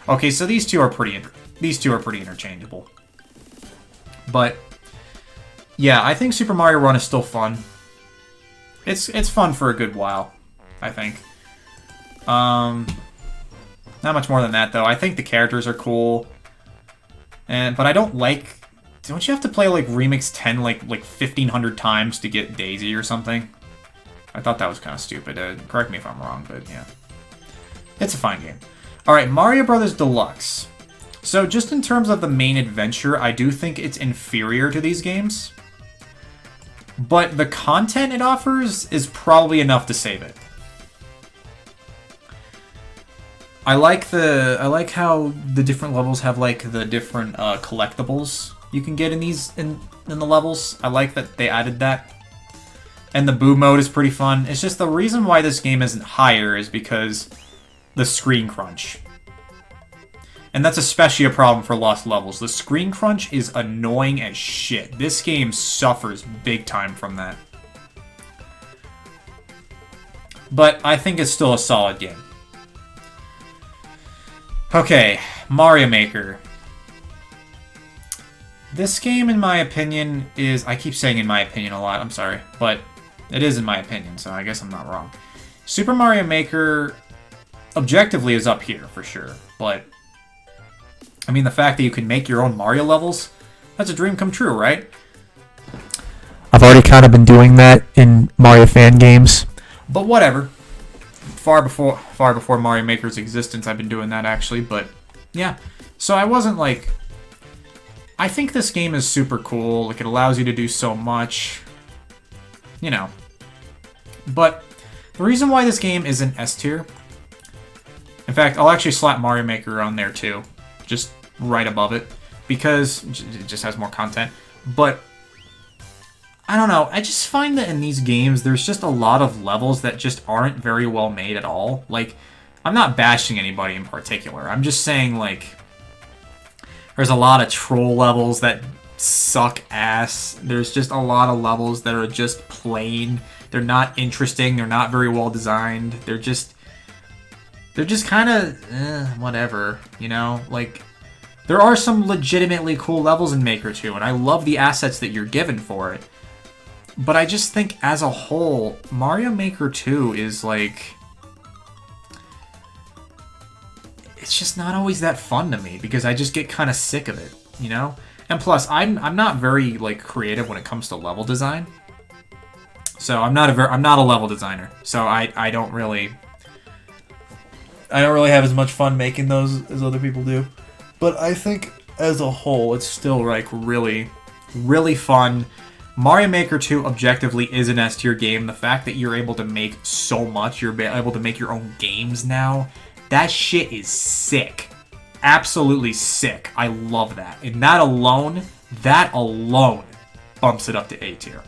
Okay, so these two are pretty interchangeable. But yeah, I think Super Mario Run is still fun. It's fun for a good while, I think. Not much more than that though. I think the characters are cool, but I don't like. Don't you have to play like Remix 10 like 1,500 times to get Daisy or something? I thought that was kind of stupid. Correct me if I'm wrong, but yeah, it's a fine game. All right, Mario Brothers Deluxe. So just in terms of the main adventure, I do think it's inferior to these games. But the content it offers is probably enough to save it. I like how the different levels have like the different collectibles you can get in these in the levels. I like that they added that. And the Boo mode is pretty fun. It's just the reason why this game isn't higher is because the screen crunch. And that's especially a problem for Lost Levels. The screen crunch is annoying as shit. This game suffers big time from that. But I think it's still a solid game. Okay, Mario Maker. This game, in my opinion, is... I keep saying in my opinion a lot, I'm sorry. But it is in my opinion, so I guess I'm not wrong. Super Mario Maker, objectively, is up here, for sure. But... I mean, the fact that you can make your own Mario levels, that's a dream come true, right? I've already kind of been doing that in Mario fan games. But whatever. Far before Mario Maker's existence, I've been doing that, actually. But, yeah. So I wasn't, like... I think this game is super cool. Like, it allows you to do so much. You know. But the reason why this game isn't S tier... In fact, I'll actually slap Mario Maker on there, too. Just right above it, because it just has more content. But I don't know, I just find that in these games there's just a lot of levels that just aren't very well made at all. Like, I'm not bashing anybody in particular, I'm just saying, like, there's a lot of troll levels that suck ass. There's just a lot of levels that are just plain. They're not interesting, they're not very well designed, they're just kind of, whatever, you know? Like, there are some legitimately cool levels in Maker 2, and I love the assets that you're given for it. But I just think, as a whole, Mario Maker 2 is, like... It's just not always that fun to me, because I just get kind of sick of it, you know? And plus, I'm not very, like, creative when it comes to level design. So, I'm not a level designer, so I don't really have as much fun making those as other people do. But I think, as a whole, it's still, like, really, really fun. Mario Maker 2, objectively, is an S-tier game. The fact that you're able to make so much, you're able to make your own games now, that shit is sick. Absolutely sick. I love that. And that alone bumps it up to A-tier.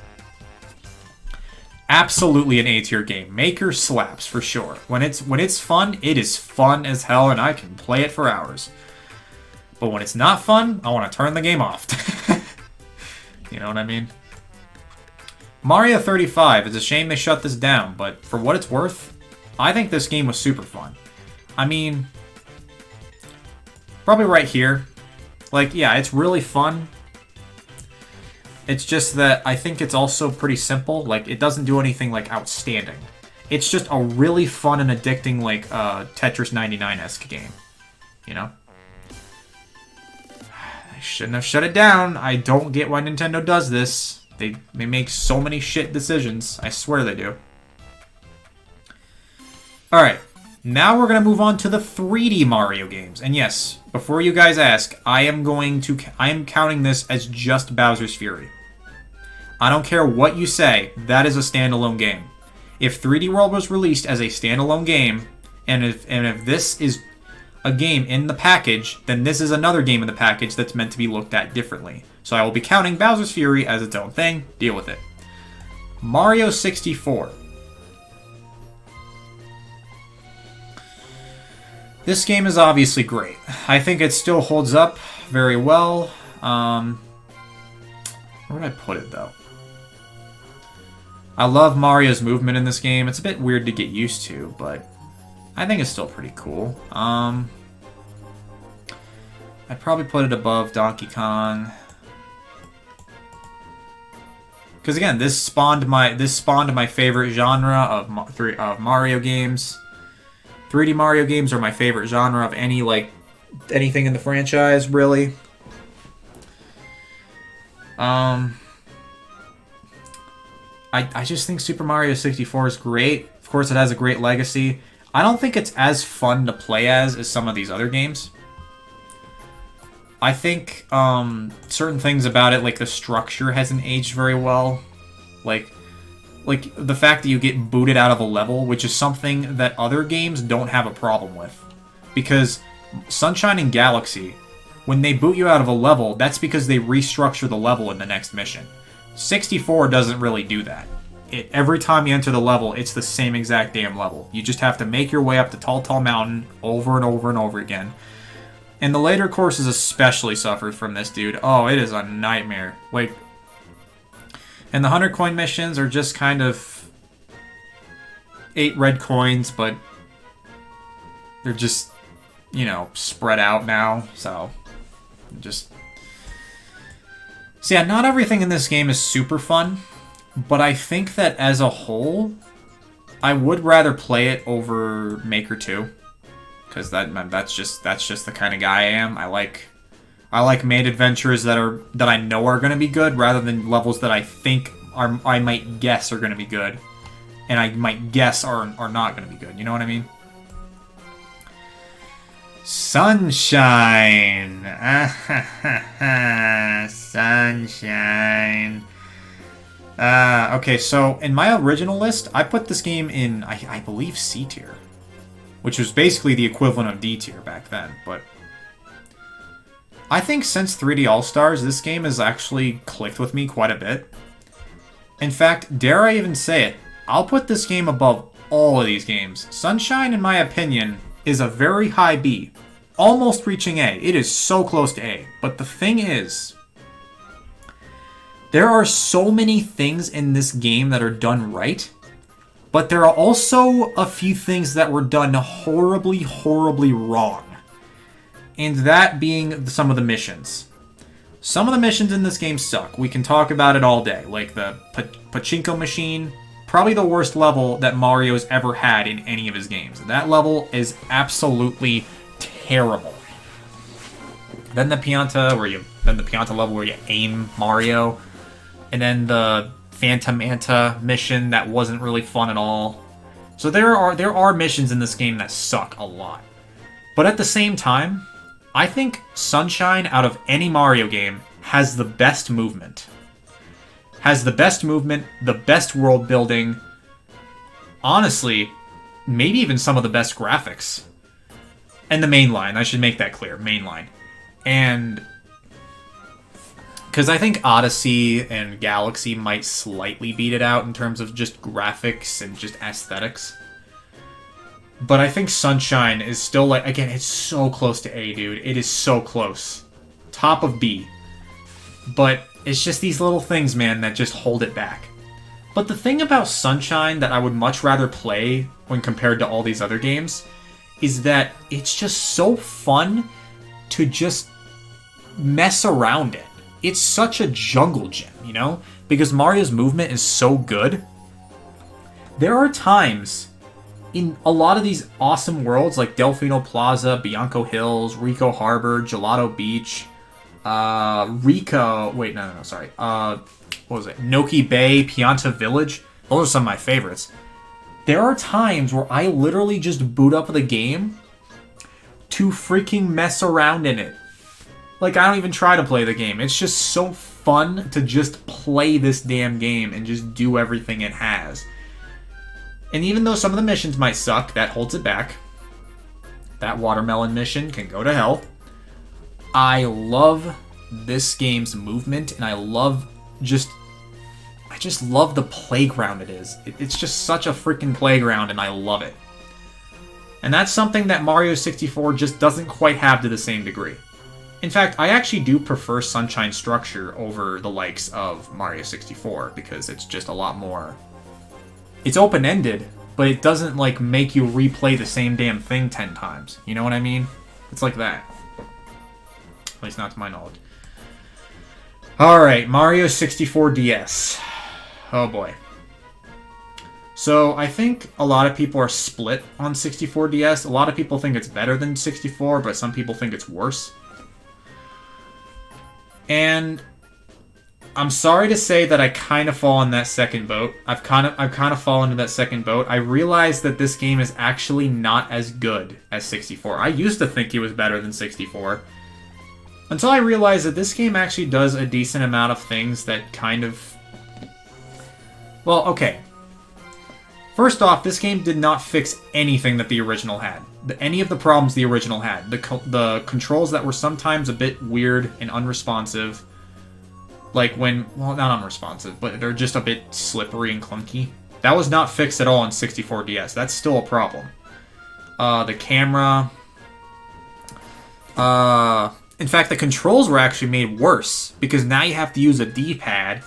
Absolutely an A-tier game. Maker slaps, for sure. When it's fun, it is fun as hell, and I can play it for hours. But when it's not fun, I want to turn the game off. You know what I mean? Mario 35, it's a shame they shut this down, but for what it's worth, I think this game was super fun. I mean, probably right here. Like, yeah, it's really fun. It's just that I think it's also pretty simple. Like, it doesn't do anything, like, outstanding. It's just a really fun and addicting, like, Tetris 99-esque game. You know? I shouldn't have shut it down. I don't get why Nintendo does this. They make so many shit decisions. I swear they do. Alright. Now we're going to move on to the 3D Mario games. And yes, before you guys ask, I am counting this as just Bowser's Fury. I don't care what you say, that is a standalone game. If 3D World was released as a standalone game, and if this is a game in the package, then this is another game in the package that's meant to be looked at differently. So I will be counting Bowser's Fury as its own thing. Deal with it. Mario 64. This game is obviously great. I think it still holds up very well. Where would I put it, though? I love Mario's movement in this game. It's a bit weird to get used to, but I think it's still pretty cool. I'd probably put it above Donkey Kong. Because again, this spawned my favorite genre of Mario games. 3D Mario games are my favorite genre of anything in the franchise, really. I just think Super Mario 64 is great. Of course, it has a great legacy. I don't think it's as fun to play as some of these other games. I think certain things about it, like the structure, hasn't aged very well. Like the fact that you get booted out of a level, which is something that other games don't have a problem with. Because Sunshine and Galaxy, when they boot you out of a level, that's because they restructure the level in the next mission. 64 doesn't really do that. Every time you enter the level, it's the same exact damn level. You just have to make your way up the tall mountain over and over and over again. And the later courses especially suffered from this, dude. Oh, it is a nightmare. And the 100 coin missions are just kind of 8 red coins, but they're just, spread out now. So yeah, not everything in this game is super fun, but I think that as a whole, I would rather play it over Maker 2, because that's just the kind of guy I am. I like main adventures that I know are going to be good, rather than levels that I think I might guess are going to be good, and I might guess are not going to be good. You know what I mean? Sunshine. Sunshine. Okay, so in my original list, I put this game in, I believe, C tier, which was basically the equivalent of D tier back then, but I think since 3D All-Stars, this game has actually clicked with me quite a bit. In fact, dare I even say it, I'll put this game above all of these games. Sunshine, in my opinion, is a very high B, almost reaching A. It is so close to A. But the thing is, there are so many things in this game that are done right, but there are also a few things that were done horribly, horribly wrong. And that being some of the missions. Some of the missions in this game suck. We can talk about it all day. Like the Pachinko machine, probably the worst level that Mario's ever had in any of his games. That level is absolutely terrible. Then the Pianta level where you aim Mario, and then the Phantom Manta mission that wasn't really fun at all. So there are missions in this game that suck a lot. But at the same time, I think Sunshine, out of any Mario game, has the best movement. The best world building. Honestly, maybe even some of the best graphics. And the mainline, I should make that clear, mainline. And because I think Odyssey and Galaxy might slightly beat it out in terms of just graphics and just aesthetics. But I think Sunshine is still, again, it's so close to A, dude. It is so close. Top of B. But it's just these little things, man, that just hold it back. But the thing about Sunshine that I would much rather play when compared to all these other games is that it's just so fun to just mess around in. It's such a jungle gym, Because Mario's movement is so good. There are times in a lot of these awesome worlds, like Delfino Plaza, Bianco Hills, Rico Harbor, Gelato Beach, Noki Bay, Pianta Village. Those are some of my favorites. There are times where I literally just boot up the game to freaking mess around in it. I don't even try to play the game. It's just so fun to just play this damn game and just do everything it has. And even though some of the missions might suck, that holds it back. That watermelon mission can go to hell. I love this game's movement, and I just love the playground it is. It's just such a freaking playground, and I love it. And that's something that Mario 64 just doesn't quite have to the same degree. In fact, I actually do prefer Sunshine Structure over the likes of Mario 64, because it's just a lot more... It's open-ended, but it doesn't, like, make you replay the same damn thing 10 times. You know what I mean? It's like that. At least not to my knowledge. Alright, Mario 64 DS. Oh boy. So, I think a lot of people are split on 64 DS. A lot of people think it's better than 64, but some people think it's worse. And I'm sorry to say that I kind of fall in that second boat. I've kind of fallen into that second boat. I realized that this game is actually not as good as 64. I used to think it was better than 64. Until I realized that this game actually does a decent amount of things that kind of... Well, okay. First off, this game did not fix anything that the original had. Any of the problems the original had. The controls that were sometimes a bit weird and unresponsive. Like when... Well, not unresponsive, but they're just a bit slippery and clunky. That was not fixed at all in 64 DS. That's still a problem. The camera... In fact, the controls were actually made worse, because now you have to use a D-pad.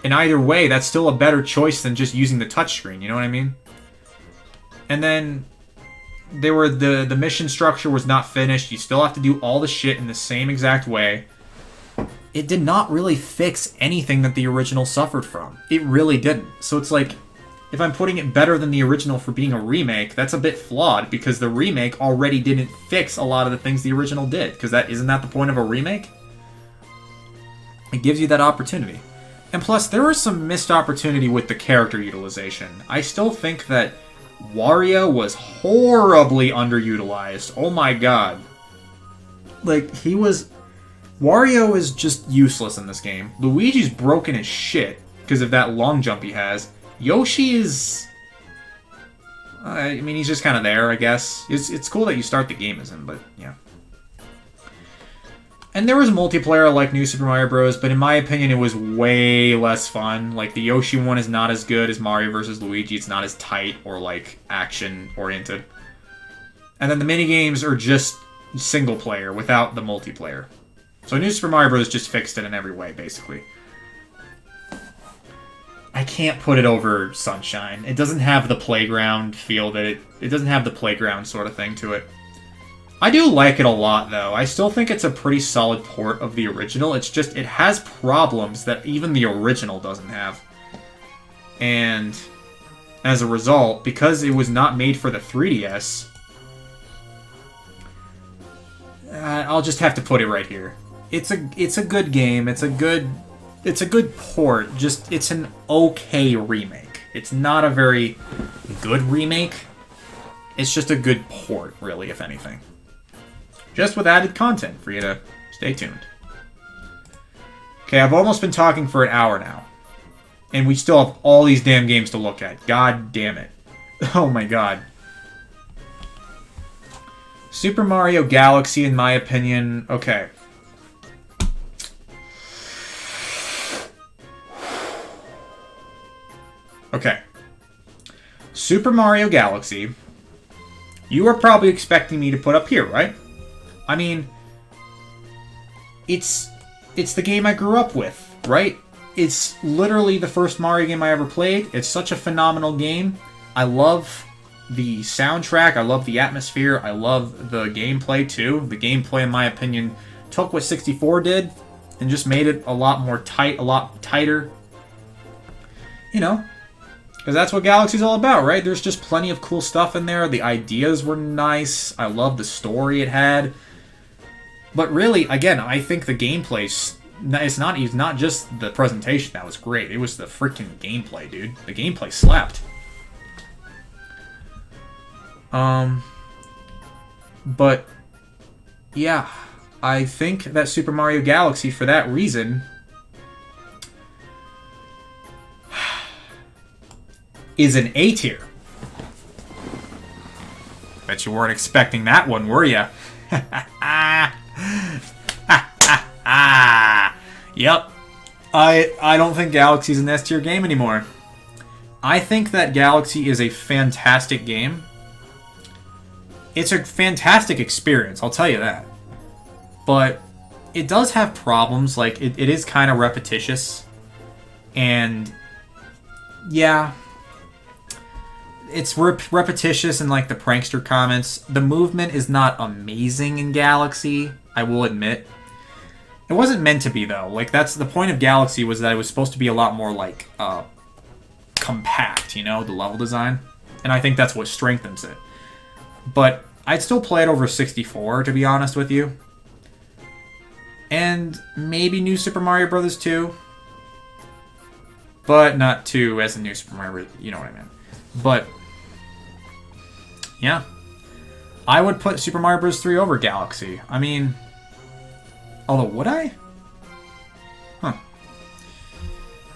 And either way, that's still a better choice than just using the touchscreen, you know what I mean? And then, the mission structure was not finished. You still have to do all the shit in the same exact way. It did not really fix anything that the original suffered from. It really didn't. So it's like, if I'm putting it better than the original for being a remake, that's a bit flawed, because the remake already didn't fix a lot of the things the original did. Because isn't that the point of a remake? It gives you that opportunity. And plus, there was some missed opportunity with the character utilization. I still think that Wario was horribly underutilized. Oh my god. Like, Wario is just useless in this game. Luigi's broken as shit because of that long jump he has. Yoshi is... I mean, he's just kind of there, I guess. It's cool that you start the game as him, but yeah. And there was multiplayer like New Super Mario Bros., but in my opinion, it was way less fun. Like, the Yoshi one is not as good as Mario vs. Luigi. It's not as tight or, like, action-oriented. And then the minigames are just single-player without the multiplayer. So New Super Mario Bros. Just fixed it in every way, basically. I can't put it over Sunshine. It doesn't have the playground feel that it doesn't have the playground sort of thing to it. I do like it a lot, though. I still think it's a pretty solid port of the original. It's just, it has problems that even the original doesn't have. And as a result, because it was not made for the 3DS, I'll just have to put it right here. It's a good game. It's a good port. Just, it's an okay remake. It's not a very good remake. It's just a good port, really, if anything. Just with added content for you to stay tuned. Okay, I've almost been talking for an hour now. And we still have all these damn games to look at. God damn it. Oh my god. Super Mario Galaxy, in my opinion... Okay. Okay. Super Mario Galaxy, you are probably expecting me to put up here, right? I mean, it's the game I grew up with, right? It's literally the first Mario game I ever played. It's such a phenomenal game. I love the soundtrack. I love the atmosphere. I love the gameplay, too. The gameplay, in my opinion, took what 64 did and just made it a lot more tight, a lot tighter. You know, because that's what Galaxy's all about, right? There's just plenty of cool stuff in there. The ideas were nice. I love the story it had. But really, again, I think the gameplay, it's not just the presentation that was great. It was the freaking gameplay, dude. The gameplay slapped. But, yeah, I think that Super Mario Galaxy, for that reason, is an A tier. Bet you weren't expecting that one, were you? Yep. I don't think Galaxy's an S tier game anymore. I think that Galaxy is a fantastic game. It's a fantastic experience, I'll tell you that. But it does have problems, like it is kind of repetitious. And yeah, it's repetitious in like the prankster comments. The movement is not amazing in Galaxy, I will admit. It wasn't meant to be though. Like that's the point of Galaxy, was that it was supposed to be a lot more like compact, you know, the level design. And I think that's what strengthens it. But I'd still play it over 64, to be honest with you. And maybe New Super Mario Bros. 2. But not 2 as in New Super Mario Bros., you know what I mean. But, yeah. I would put Super Mario Bros. 3 over Galaxy. I mean, although, would I? Huh.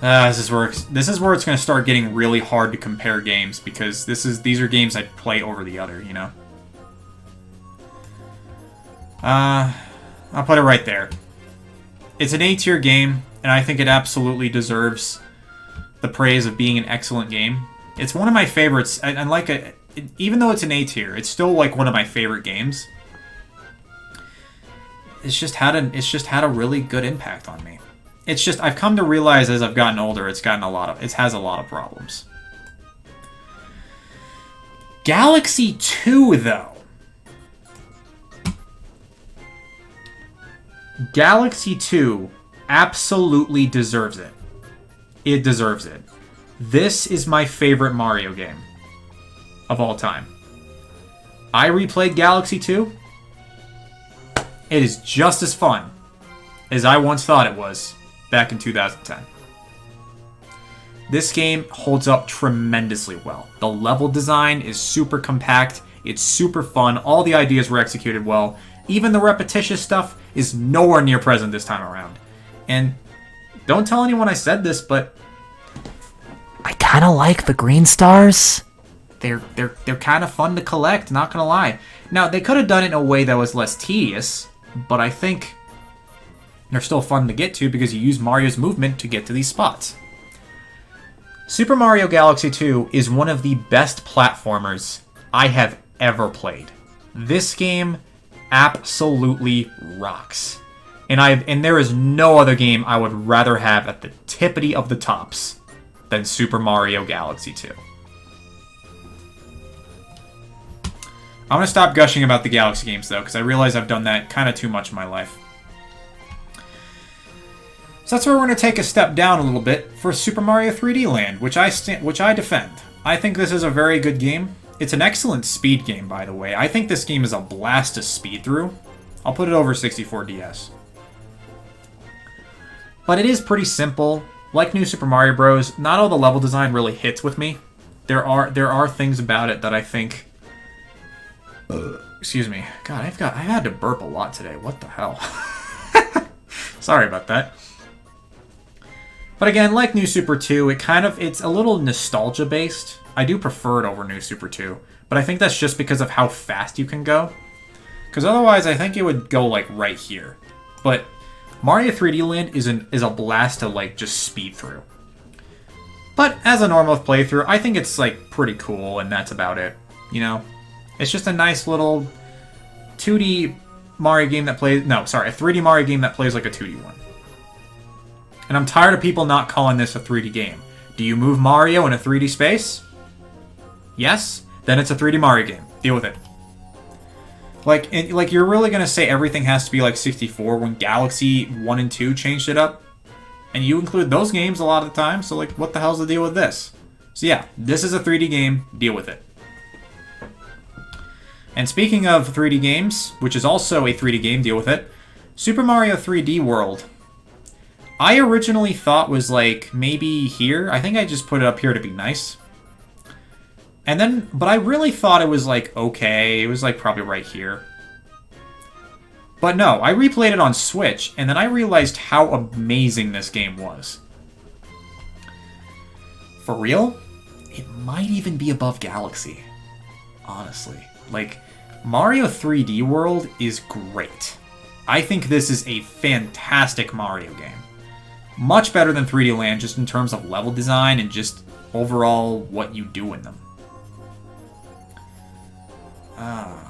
This is where it's going to start getting really hard to compare games, because these are games I'd play over the other, you know? I'll put it right there. It's an A-tier game, and I think it absolutely deserves the praise of being an excellent game. It's one of my favorites, and like even though it's an A-tier, it's still like one of my favorite games. It's just had a really good impact on me. It's just I've come to realize as I've gotten older, it has a lot of problems. Galaxy 2 though. Galaxy 2 absolutely deserves it. It deserves it. This is my favorite Mario game of all time. I replayed Galaxy 2. It is just as fun as I once thought it was back in 2010. This game holds up tremendously well. The level design is super compact. It's super fun. All the ideas were executed well. Even the repetitious stuff is nowhere near present this time around. And don't tell anyone I said this, but I kind of like the green stars. They're kind of fun to collect, not gonna lie. Now, they could have done it in a way that was less tedious, but I think they're still fun to get to because you use Mario's movement to get to these spots. Super Mario Galaxy 2 is one of the best platformers I have ever played. This game absolutely rocks. And there is no other game I would rather have at the tippity of the tops than Super Mario Galaxy 2. I'm going to stop gushing about the Galaxy games, though, because I realize I've done that kind of too much in my life. So that's where we're going to take a step down a little bit for Super Mario 3D Land, which I defend. I think this is a very good game. It's an excellent speed game, by the way. I think this game is a blast to speed through. I'll put it over 64DS. But it is pretty simple. Like New Super Mario Bros., not all the level design really hits with me. There are things about it that I think... excuse me. God, I've had to burp a lot today. What the hell? Sorry about that. But again, like New Super 2, it's a little nostalgia-based. I do prefer it over New Super 2, but I think that's just because of how fast you can go. Because otherwise, I think it would go, like, right here. But Mario 3D Land is a blast to, like, just speed through. But as a normal playthrough, I think it's, like, pretty cool, and that's about it. You know? It's just a nice little 2D Mario game that plays... No, sorry, a 3D Mario game that plays like a 2D one. And I'm tired of people not calling this a 3D game. Do you move Mario in a 3D space? Yes? Then it's a 3D Mario game. Deal with it. Like you're really going to say everything has to be like 64 when Galaxy 1 and 2 changed it up? And you include those games a lot of the time, so like, what the hell's the deal with this? So yeah, this is a 3D game. Deal with it. And speaking of 3D games, which is also a 3D game, deal with it, Super Mario 3D World. I originally thought was like maybe here. I think I just put it up here to be nice. And then, but I really thought it was like okay. It was like probably right here. But no, I replayed it on Switch, and then I realized how amazing this game was. For real? It might even be above Galaxy. Honestly. Like, Mario 3D World is great. I think this is a fantastic Mario game. Much better than 3D Land just in terms of level design and just overall what you do in them.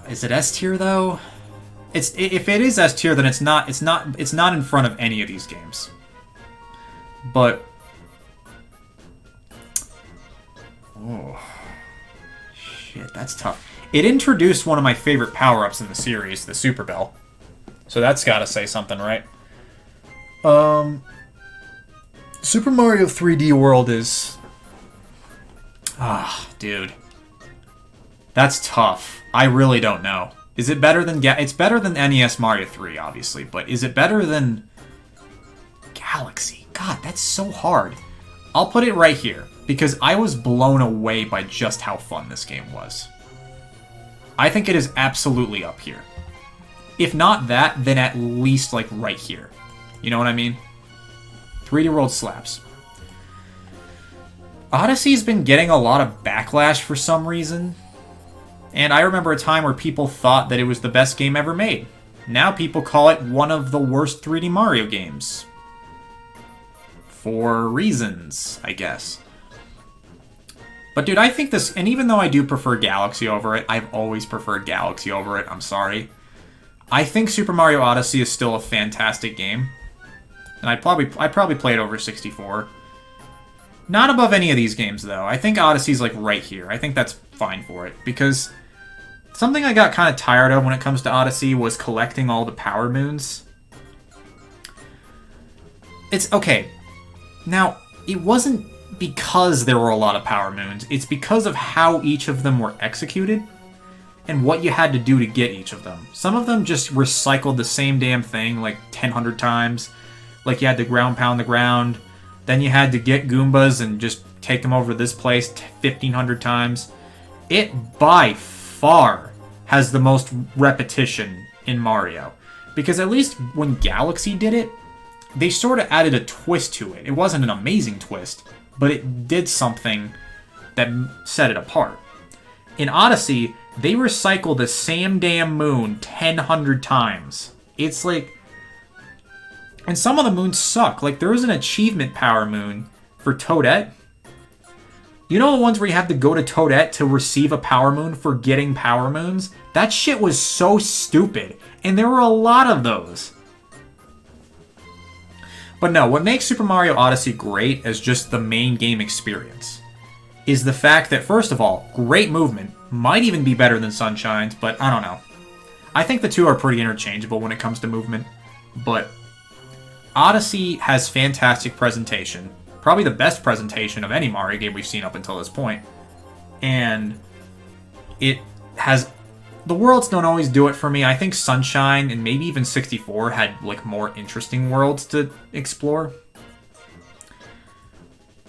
Is it S tier though? If it is S tier, then it's not in front of any of these games. But oh shit, that's tough. It introduced one of my favorite power-ups in the series, the Super Bell. So that's gotta say something, right? Super Mario 3D World is... dude. That's tough. I really don't know. Is it better than... It's better than NES Mario 3, obviously, but is it better than... Galaxy? God, that's so hard. I'll put it right here, because I was blown away by just how fun this game was. I think it is absolutely up here. If not that, then at least, like, right here. You know what I mean? 3D World slaps. Odyssey's been getting a lot of backlash for some reason. And I remember a time where people thought that it was the best game ever made. Now people call it one of the worst 3D Mario games. For reasons, I guess. But dude, I think this, and even though I do prefer Galaxy over it, I've always preferred Galaxy over it, I'm sorry. I think Super Mario Odyssey is still a fantastic game. And I'd probably play it over 64. Not above any of these games, though. I think Odyssey's, like, right here. I think that's fine for it. Because something I got kind of tired of when it comes to Odyssey was collecting all the power moons. It's, okay. Now, it wasn't because there were a lot of power moons. It's because of how each of them were executed and what you had to do to get each of them. Some of them just recycled the same damn thing, like 1,000 times. Like, you had to ground pound the ground. Then you had to get Goombas and just take them over to this place 1,500 times. It, by far, has the most repetition in Mario. Because at least when Galaxy did it, they sort of added a twist to it. It wasn't an amazing twist, but it did something that set it apart. In Odyssey, they recycle the same damn moon 1,000 times. It's like... And some of the moons suck. Like, there is an achievement power moon for Toadette. You know the ones where you have to go to Toadette to receive a power moon for getting power moons? That shit was so stupid. And there were a lot of those. But no, what makes Super Mario Odyssey great as just the main game experience is the fact that, first of all, great movement. Might even be better than Sunshine's, but I don't know. I think the two are pretty interchangeable when it comes to movement. But Odyssey has fantastic presentation. Probably the best presentation of any Mario game we've seen up until this point. And it has... The worlds don't always do it for me. I think Sunshine and maybe even 64 had like more interesting worlds to explore.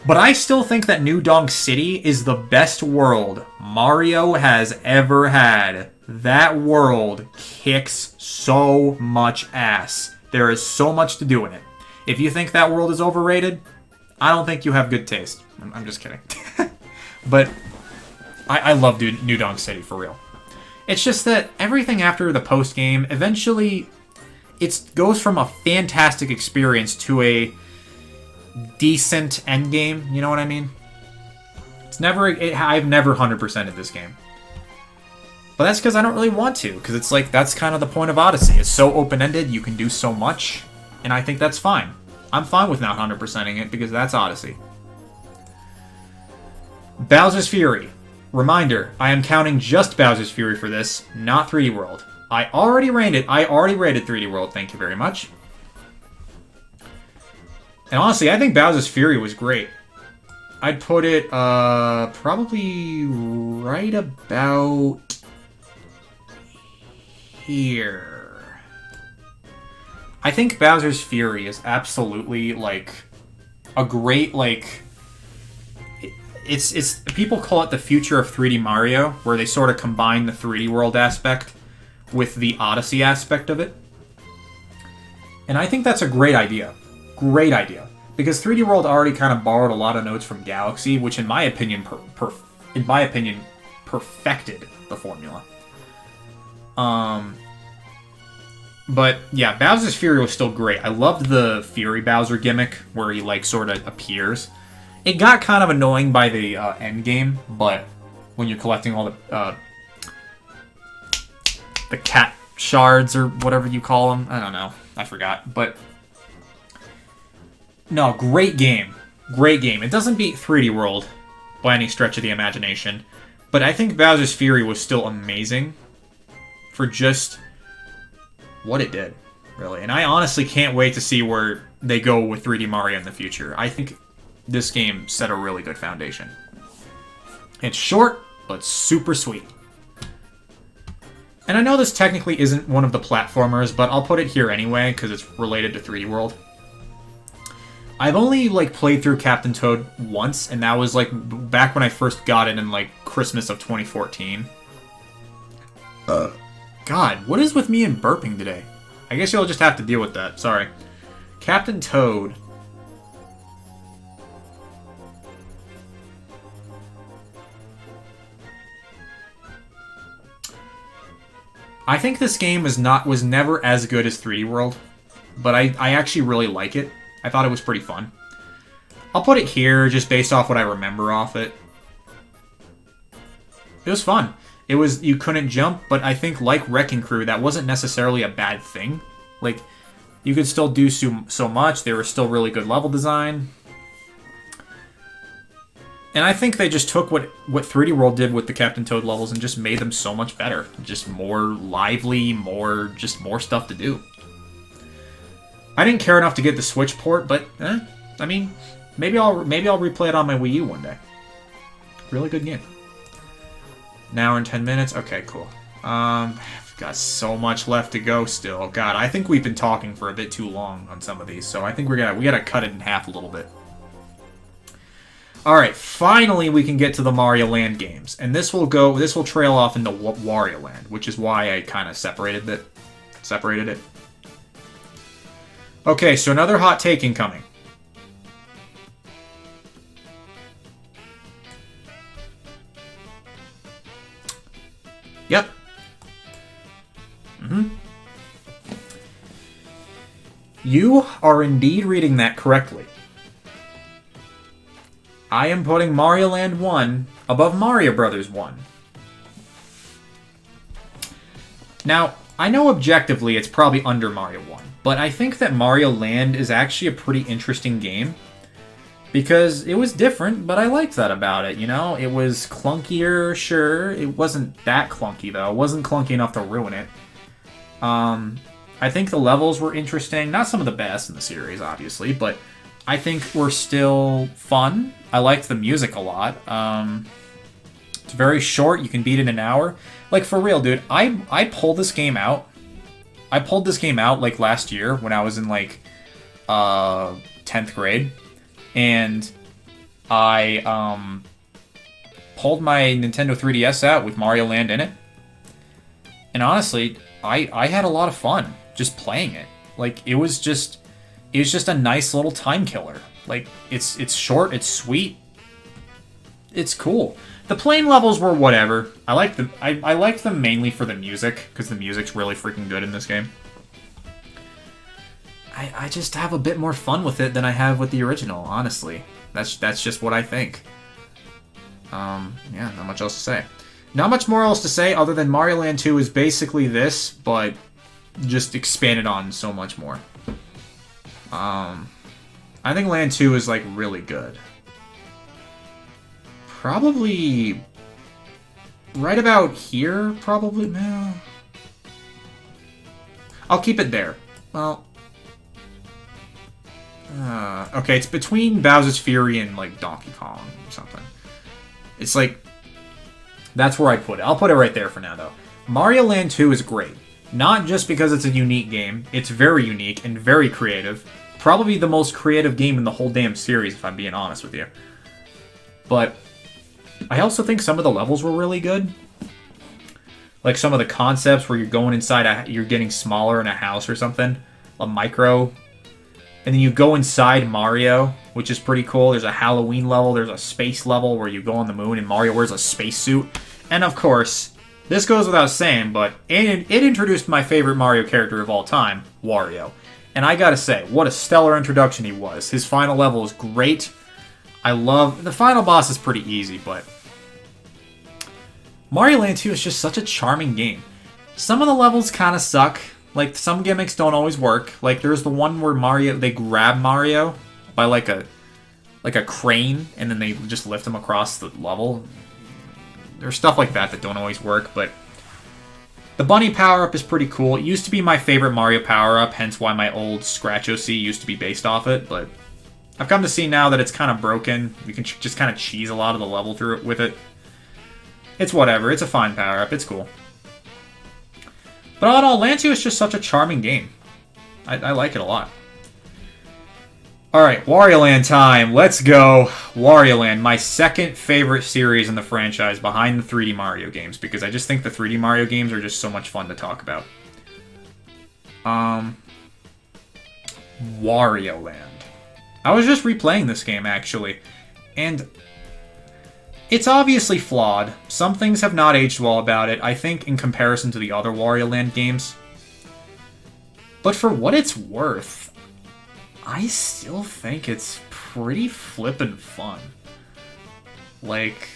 But I still think that New Donk City is the best world Mario has ever had. That world kicks so much ass. There is so much to do in it. If you think that world is overrated, I don't think you have good taste. I'm just kidding. But I love New Donk City, for real. It's just that everything after the post-game, eventually, it goes from a fantastic experience to a decent endgame. You know what I mean? I've never 100%ed this game. But that's because I don't really want to, because it's like, that's kind of the point of Odyssey. It's so open-ended, you can do so much, and I think that's fine. I'm fine with not 100%ing it, because that's Odyssey. Bowser's Fury. Reminder, I am counting just Bowser's Fury for this, not 3D World. I already rated 3D World, thank you very much. And honestly, I think Bowser's Fury was great. I'd put it, probably right about here. I think Bowser's Fury is absolutely, like, a great, like... It's people call it the future of 3D Mario, where they sort of combine the 3D World aspect with the Odyssey aspect of it. And I think that's a great idea. Great idea. Because 3D World already kind of borrowed a lot of notes from Galaxy, which in my opinion perfected the formula. But yeah, Bowser's Fury was still great. I loved the Fury Bowser gimmick where he like sort of appears. It got kind of annoying by the end game, but when you're collecting all the cat shards or whatever you call them, I don't know, I forgot. But no, great game, great game. It doesn't beat 3D World by any stretch of the imagination, but I think Bowser's Fury was still amazing for just what it did, really. And I honestly can't wait to see where they go with 3D Mario in the future. I think this game set a really good foundation. It's short, but super sweet. And I know this technically isn't one of the platformers, but I'll put it here anyway, because it's related to 3D World. I've only, like, played through Captain Toad once, and that was, like, back when I first got it in, like, Christmas of 2014. God, what is with me and burping today? I guess you'll just have to deal with that. Sorry. Captain Toad. I think this game was never as good as 3D World, but I actually really like it. I thought it was pretty fun. I'll put it here just based off what I remember off it. It was fun. It was, you couldn't jump, but I think like Wrecking Crew, that wasn't necessarily a bad thing. Like, you could still do so much. They were still really good level design. And I think they just took what 3D World did with the Captain Toad levels and just made them so much better. Just more lively, more stuff to do. I didn't care enough to get the Switch port, but I mean, maybe I'll replay it on my Wii U one day. Really good game. An hour and 10 minutes. Okay, cool. I've got so much left to go still. God, I think we've been talking for a bit too long on some of these, so I think we gotta cut it in half a little bit. All right, finally we can get to the Mario Land games, and this will trail off into Wario Land, which is why I kind of separated it. Okay, so another hot take incoming. Yep. You are indeed reading that correctly. I am putting Mario Land 1 above Mario Brothers 1. Now, I know objectively it's probably under Mario 1, but I think that Mario Land is actually a pretty interesting game. Because it was different, but I liked that about it, you know? It was clunkier, sure. It wasn't that clunky, though. It wasn't clunky enough to ruin it. I think the levels were interesting. Not some of the best in the series, obviously, but I think were still fun. I liked the music a lot. It's very short. You can beat it in an hour. Like, for real, dude, I pulled this game out. I pulled this game out, like, last year when I was in, like, 10th grade. And I pulled my Nintendo 3DS out with Mario Land in it. And honestly, I had a lot of fun just playing it. Like, it was just a nice little time killer. Like, it's short, it's sweet, it's cool. The plane levels were whatever. I liked them mainly for the music, because the music's really freaking good in this game. I just have a bit more fun with it than I have with the original, honestly. That's just what I think. Yeah, not much else to say. Not much more else to say other than Mario Land 2 is basically this, but just expanded on so much more. I think Land 2 is, like, really good. Probably right about here, probably. No. I'll keep it there. Well... okay, it's between Bowser's Fury and, like, Donkey Kong or something. It's like... That's where I put it. I'll put it right there for now, though. Mario Land 2 is great. Not just because it's a unique game. It's very unique and very creative. Probably the most creative game in the whole damn series, if I'm being honest with you. But I also think some of the levels were really good. Like some of the concepts where you're going inside, you're getting smaller in a house or something. A micro... And then you go inside Mario, which is pretty cool. There's a Halloween level. There's a space level where you go on the moon and Mario wears a spacesuit. And of course, This goes without saying, but it introduced my favorite Mario character of all time, Wario. And I gotta say, what a stellar introduction he was. His final level is great. I love... The final boss is pretty easy, but... Mario Land 2 is just such a charming game. Some of the levels kind of suck. Like, some gimmicks don't always work. Like, there's the one where they grab Mario by, like a crane, and then they just lift him across the level. There's stuff like that don't always work, but... The bunny power-up is pretty cool. It used to be my favorite Mario power-up, hence why my old Scratch OC used to be based off it, but... I've come to see now that it's kind of broken. You can just kind of cheese a lot of the level through it with it. It's whatever. It's a fine power-up. It's cool. But all in all, Land 2 is just such a charming game. I like it a lot. Alright, Wario Land time. Let's go. Wario Land, my second favorite series in the franchise behind the 3D Mario games, because I just think the 3D Mario games are just so much fun to talk about. Wario Land. I was just replaying this game, actually, and it's obviously flawed. Some things have not aged well about it, I think, in comparison to the other Wario Land games. But for what it's worth, I still think it's pretty flippin' fun. Like,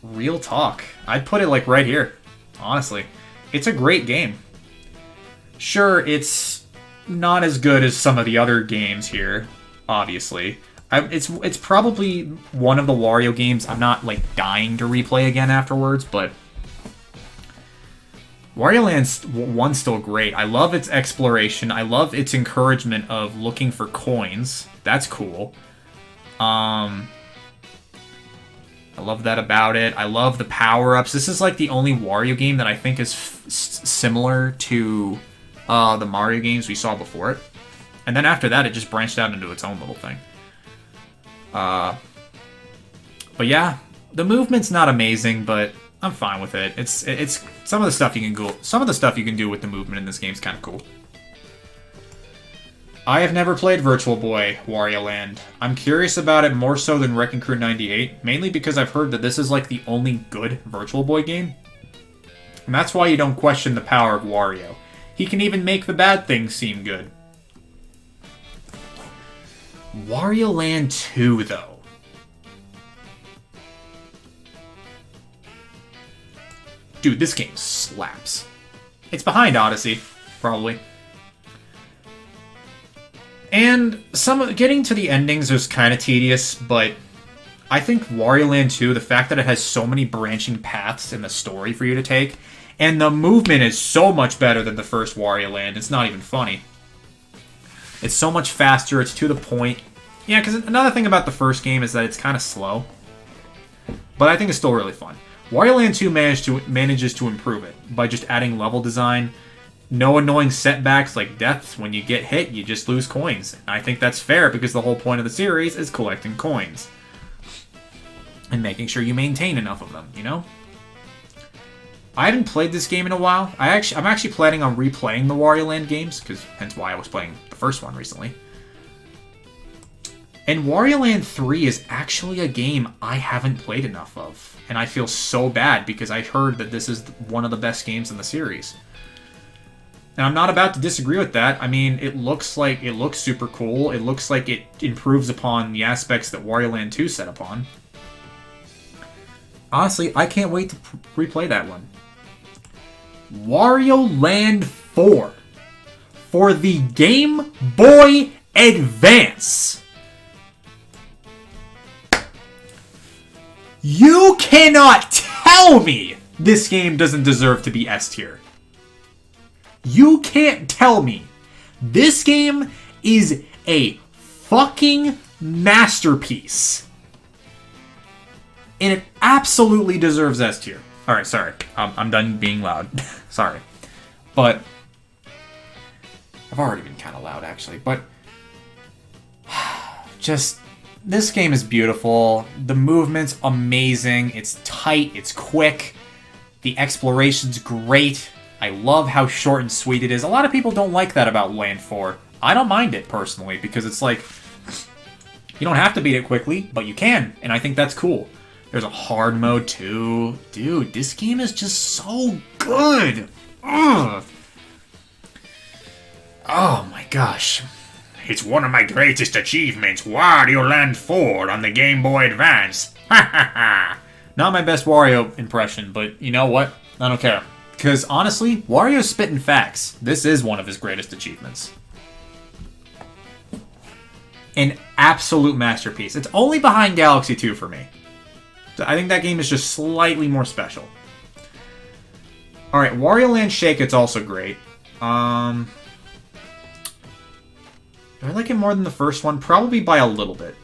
real talk. I'd put it, like, right here, honestly. It's a great game. Sure, it's not as good as some of the other games here, obviously. It's probably one of the Wario games I'm not, like, dying to replay again afterwards, but Wario Land 1's still great. I love its exploration. I love its encouragement of looking for coins. That's cool. I love that about it. I love the power-ups. This is, like, the only Wario game that I think is similar to the Mario games we saw before it. And then after that, it just branched out into its own little thing. But yeah, the movement's not amazing, but I'm fine with it. It's some of the stuff you can do with the movement in this game is kind of cool. I have never played Virtual Boy Wario Land. I'm curious about it more so than Wrecking Crew 98, mainly because I've heard that this is like the only good Virtual Boy game. And that's why you don't question the power of Wario. He can even make the bad things seem good. Wario Land 2, though. Dude, this game slaps. It's behind Odyssey, probably. And getting to the endings was kind of tedious, but I think Wario Land 2, the fact that it has so many branching paths in the story for you to take, and the movement is so much better than the first Wario Land, it's not even funny. It's so much faster, it's to the point. Yeah, because another thing about the first game is that it's kind of slow. But I think it's still really fun. Wario Land 2 manages to improve it by just adding level design. No annoying setbacks like deaths. When you get hit, you just lose coins. I think that's fair because the whole point of the series is collecting coins. And making sure you maintain enough of them, you know? I haven't played this game in a while. I'm actually planning on replaying the Wario Land games, hence why I was playing the first one recently. And Wario Land 3 is actually a game I haven't played enough of. And I feel so bad because I heard that this is one of the best games in the series. And I'm not about to disagree with that. I mean, it looks super cool. It looks like it improves upon the aspects that Wario Land 2 set upon. Honestly, I can't wait to replay that one. Wario Land 4 for the Game Boy Advance. You cannot tell me this game doesn't deserve to be S tier. You can't tell me. This game is a fucking masterpiece. And it absolutely deserves S tier. Alright, sorry. I'm done being loud. Sorry. But I've already been kind of loud, actually. But just, this game is beautiful. The movement's amazing. It's tight. It's quick. The exploration's great. I love how short and sweet it is. A lot of people don't like that about Land 4. I don't mind it, personally, because it's like, you don't have to beat it quickly, but you can, and I think that's cool. There's a hard mode too. Dude, this game is just so good. Ugh. Oh my gosh. It's one of my greatest achievements, Wario Land 4 on the Game Boy Advance. Ha ha ha. Not my best Wario impression, but you know what? I don't care. Because honestly, Wario's spitting facts. This is one of his greatest achievements. An absolute masterpiece. It's only behind Galaxy 2 for me. I think that game is just slightly more special. Alright, Wario Land Shake, it's also great. Do I like it more than the first one? Probably by a little bit.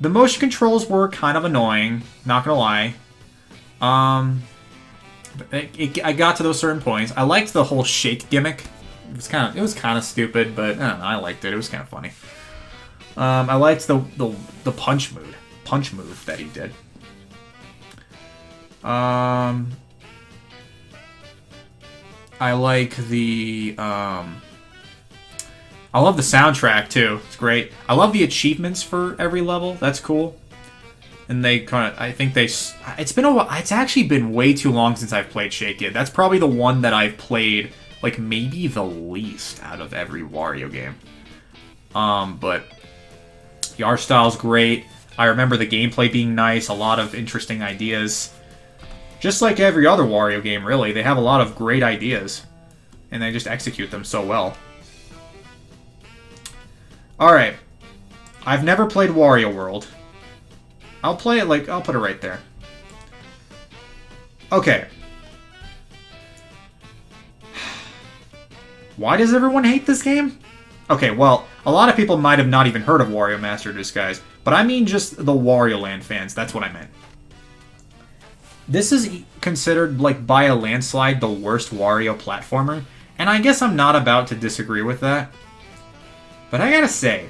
The motion controls were kind of annoying, not gonna lie. I got to those certain points. I liked the whole shake gimmick. It was kind of stupid, but I don't know, I liked it. It was kind of funny. I liked the punch move that he did. I like the I love the soundtrack too. It's great. I love the achievements for every level. That's cool. And they kind of, I think they, it's been a while. It's actually been way too long since I've played Shake It. That's probably the one that I've played like maybe the least out of every Wario game. But the art style's great. I remember the gameplay being nice. A lot of interesting ideas. Just like every other Wario game, really. They have a lot of great ideas. And they just execute them so well. Alright. I've never played Wario World. I'll play it like... I'll put it right there. Okay. Why does everyone hate this game? Okay, well, a lot of people might have not even heard of Wario Master Disguise, but I mean just the Wario Land fans. That's what I meant. This is considered, like, by a landslide, the worst Wario platformer, and I guess I'm not about to disagree with that. But I gotta say,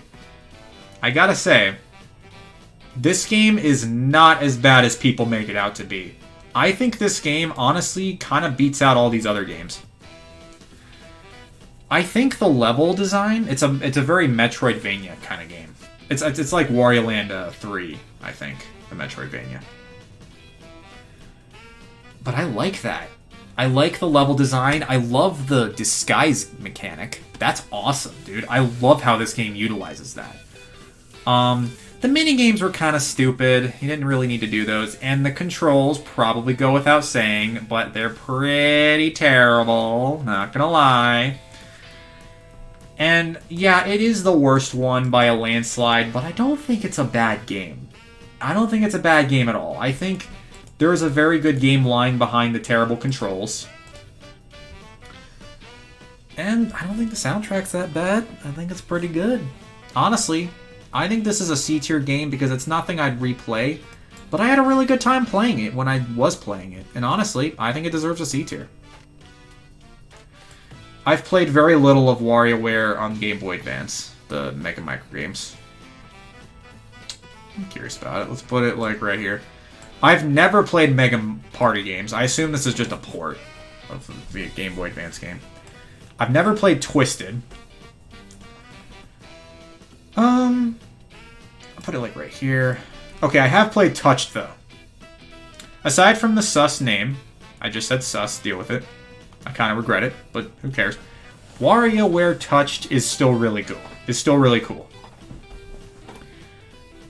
this game is not as bad as people make it out to be. I think this game, honestly, kind of beats out all these other games. I think the level design, it's a very Metroidvania kind of game. It's like Wario Land 3, I think, the Metroidvania. But I like that. I like the level design. I love the disguise mechanic. That's awesome, dude. I love how this game utilizes that. The minigames were kind of stupid. You didn't really need to do those. And the controls probably go without saying, but they're pretty terrible. Not gonna lie. And yeah, it is the worst one by a landslide, but I don't think it's a bad game. I don't think it's a bad game at all. I think there is a very good game lying behind the terrible controls. And I don't think the soundtrack's that bad. I think it's pretty good. Honestly, I think this is a C-tier game because it's nothing I'd replay, but I had a really good time playing it when I was playing it. And honestly, I think it deserves a C-tier. I've played very little of WarioWare on Game Boy Advance, the Mega Micro games. I'm curious about it. Let's put it like right here. I've never played Mega Party games. I assume this is just a port of the Game Boy Advance game. I've never played Twisted. I'll put it like right here. Okay, I have played Touched though. Aside from the sus name, I just said sus, deal with it. I kind of regret it, but who cares? WarioWare Touched is still really cool. It's still really cool.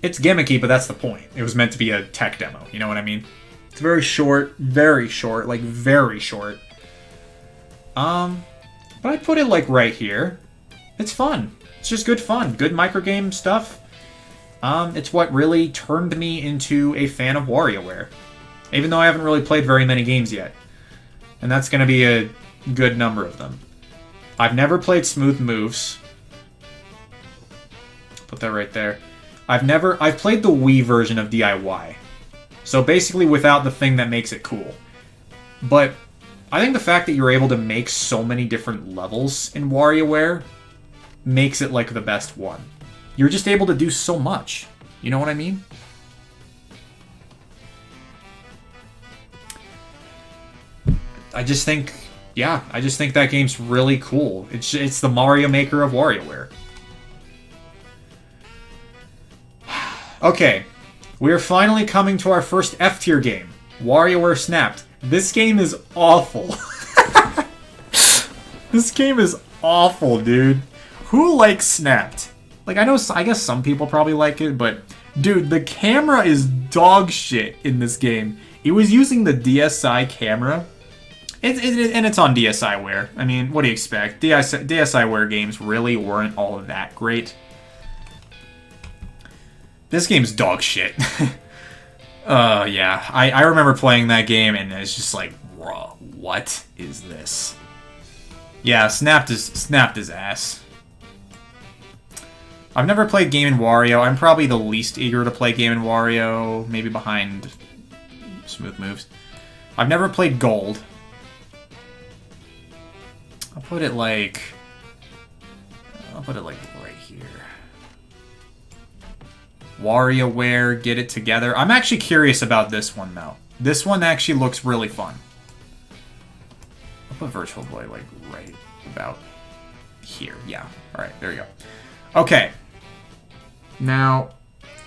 It's gimmicky, but that's the point. It was meant to be a tech demo, you know what I mean? It's very short, like very short. But I put it like right here. It's fun. It's just good fun. Good microgame stuff. It's what really turned me into a fan of WarioWare. Even though I haven't really played very many games yet. And that's going to be a good number of them. I've never played Smooth Moves. Put that right there. I've played the Wii version of DIY. So basically without the thing that makes it cool. But I think the fact that you're able to make so many different levels in WarioWare makes it like the best one. You're just able to do so much. You know what I mean? I just think that game's really cool. It's the Mario Maker of WarioWare. Okay, We are finally coming to our first F-tier game, WarioWare Snapped. This game is awful. This game is awful, dude. Who likes Snapped? Like, I guess some people probably like it, but dude, the camera is dog shit in this game. It was using the DSi camera. And it's on DSiWare. I mean, what do you expect? DSiWare games really weren't all that great. This game's dog shit. Yeah. I remember playing that game and it's just like, bro, what is this? Yeah, Snapped is ass. I've never played Game & Wario. I'm probably the least eager to play Game & Wario, maybe behind Smooth Moves. I've never played Gold. I'll put it like right here. WarioWare, Get It Together. I'm actually curious about this one though. This one actually looks really fun. I'll put Virtual Boy like right about here. Yeah. All right, there you go. Okay. Now,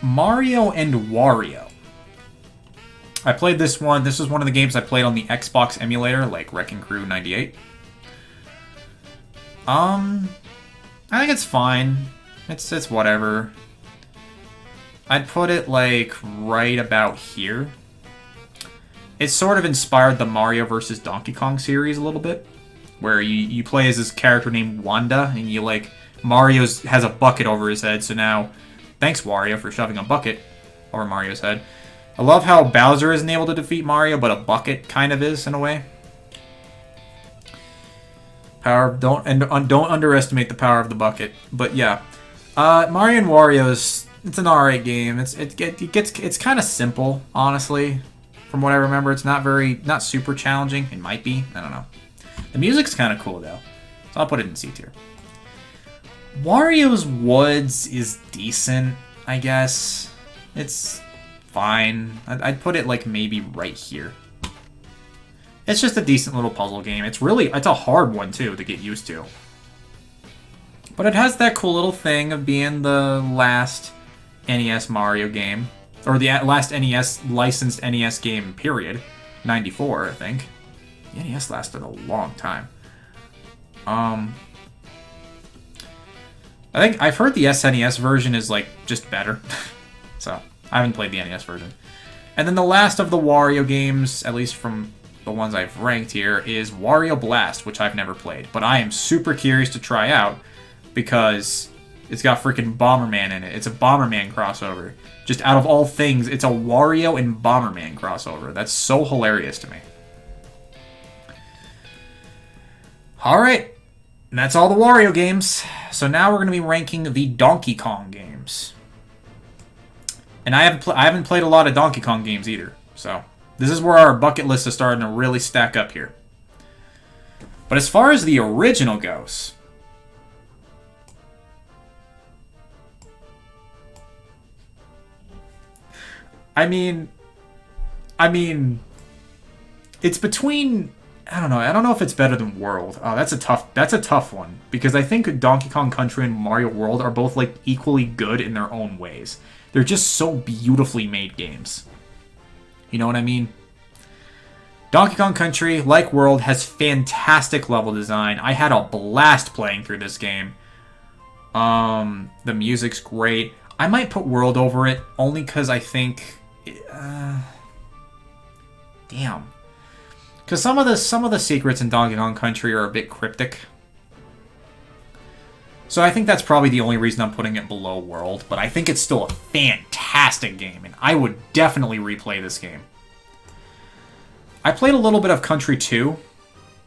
Mario and Wario. I played this one. This was one of the games I played on the Xbox emulator, like Wrecking Crew 98. I think it's fine. It's whatever. I'd put it like right about here. It sort of inspired the Mario vs. Donkey Kong series a little bit, where you play as this character named Wanda, and you like Mario has a bucket over his head. So now, thanks Wario for shoving a bucket over Mario's head. I love how Bowser isn't able to defeat Mario, but a bucket kind of is in a way. Don't underestimate the power of the bucket. But yeah, Mario and Wario it's an alright game. It's kind of simple, honestly. From what I remember, it's not super challenging. It might be. I don't know. The music's kind of cool though, so I'll put it in C tier. Wario's Woods is decent, I guess. It's fine. I'd put it like maybe right here. It's just a decent little puzzle game. It's a hard one too to get used to. But it has that cool little thing of being the last NES Mario game. Or the last NES licensed NES game, period. 94, I think. The NES lasted a long time. I think I've heard the SNES version is like just better. So I haven't played the NES version. And then the last of the Wario games, at least from the ones I've ranked here, is Wario Blast, which I've never played. But I am super curious to try out because it's got freaking Bomberman in it. It's a Bomberman crossover. Just out of all things, it's a Wario and Bomberman crossover. That's so hilarious to me. Alright, and that's all the Wario games. So now we're going to be ranking the Donkey Kong games. And I haven't played a lot of Donkey Kong games either. So this is where our bucket list is starting to really stack up here. But as far as the original goes, I mean, it's between, I don't know if it's better than World. Oh, that's a tough one because I think Donkey Kong Country and Mario World are both like equally good in their own ways. They're just so beautifully made games. You know what I mean? Donkey Kong Country, like World, has fantastic level design. I had a blast playing through this game. The music's great. I might put World over it only because I think, damn, because some of the secrets in Donkey Kong Country are a bit cryptic. So I think that's probably the only reason I'm putting it below World, but I think it's still a fantastic game, and I would definitely replay this game. I played a little bit of Country 2,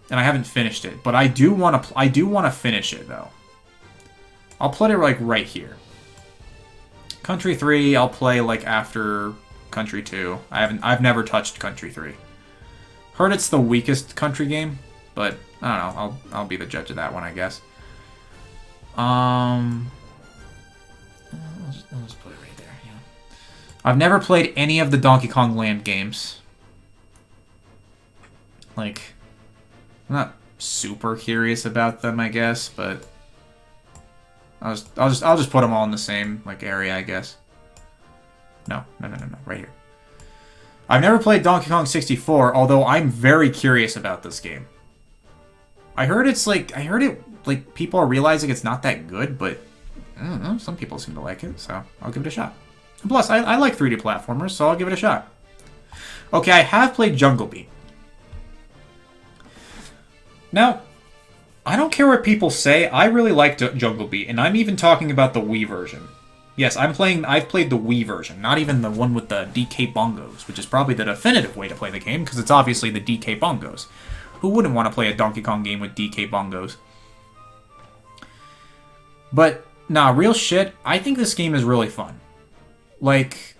and I haven't finished it, but I do want to finish it though. I'll put it like right here. Country 3, I'll play like after Country 2. I've never touched Country 3. Heard it's the weakest country game, but I don't know. I'll be the judge of that one, I guess. I'll just put it right there. Yeah. I've never played any of the Donkey Kong Land games. Like, I'm not super curious about them, I guess, but I'll just put them all in the same like area, I guess. No. Right here. I've never played Donkey Kong 64, although I'm very curious about this game. I heard people are realizing it's not that good, but I don't know, some people seem to like it, so I'll give it a shot. And plus, I like 3D platformers, so I'll give it a shot. Okay, I have played Jungle Beat. Now, I don't care what people say, I really like Jungle Beat, and I'm even talking about the Wii version. Yes, I've played the Wii version, not even the one with the DK bongos, which is probably the definitive way to play the game, because it's obviously the DK bongos. Who wouldn't want to play a Donkey Kong game with DK bongos? But, nah, real shit, I think this game is really fun. Like,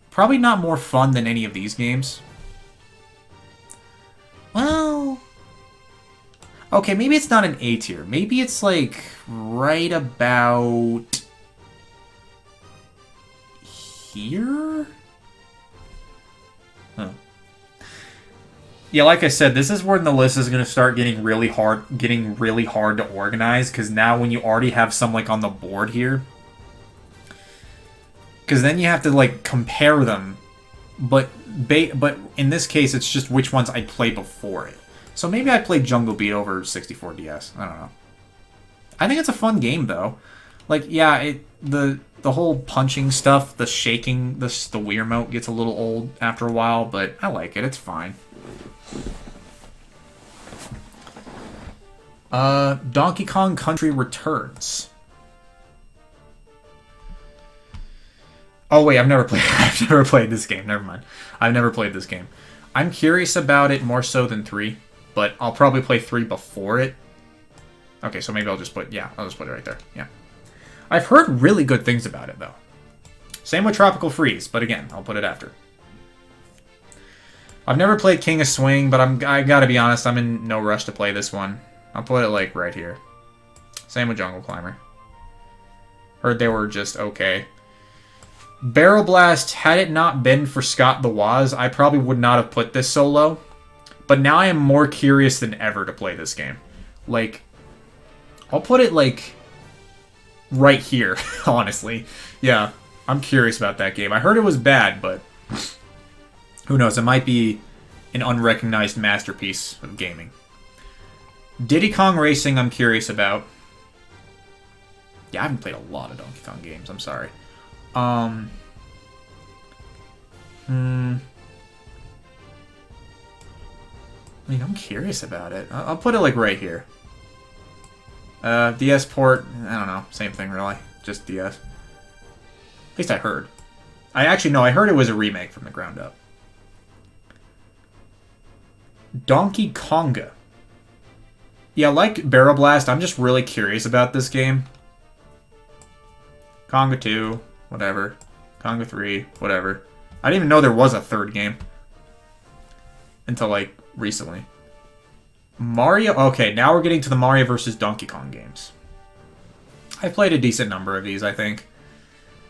probably not more fun than any of these games. Well... Okay, maybe it's not an A tier. Maybe it's, like, right about... here? Huh. Yeah, like I said, this is where the list is going to start getting really hard to organize, because now when you already have some, like, on the board here, because then you have to, like, compare them, but in this case, it's just which ones I'd play before it. So maybe I'd play Jungle Beat over 64 DS. I don't know. I think it's a fun game, though. Like, yeah, the whole punching stuff, the shaking, the Wii remote gets a little old after a while, but I like it. It's fine. Donkey Kong Country Returns. Oh wait, I've never played this game. Never mind. I've never played this game. I'm curious about it more so than 3, but I'll probably play 3 before it. Okay, so maybe I'll just put it right there. Yeah. I've heard really good things about it, though. Same with Tropical Freeze, but again, I'll put it after. I've never played King of Swing, but I gotta be honest, I'm in no rush to play this one. I'll put it, like, right here. Same with Jungle Climber. Heard they were just okay. Barrel Blast, had it not been for Scott the Woz, I probably would not have put this so low. But now I am more curious than ever to play this game. Like, I'll put it, like... right here, honestly. Yeah, I'm curious about that game. I heard it was bad, but who knows? It might be an unrecognized masterpiece of gaming. Diddy Kong Racing, I'm curious about. Yeah, I haven't played a lot of Donkey Kong games. I'm sorry. I mean, I'm curious about it. I'll put it, like, right here. DS port, I don't know, same thing really, just DS. At least I heard. I heard it was a remake from the ground up. Donkey Konga. Yeah, like Barrel Blast, I'm just really curious about this game. Konga 2, whatever. Konga 3, whatever. I didn't even know there was a third game. Until, like, recently. Mario... Okay, now we're getting to the Mario vs. Donkey Kong games. I've played a decent number of these, I think.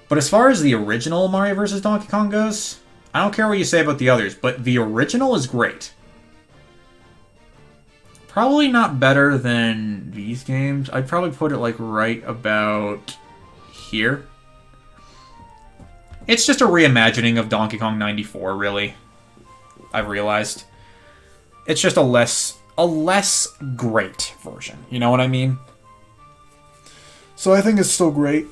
But as far as the original Mario vs. Donkey Kong goes, I don't care what you say about the others, but the original is great. Probably not better than these games. I'd probably put it, like, right about here. It's just a reimagining of Donkey Kong 94, really. I've realized. It's just a less great version. You know what I mean? So I think it's still great.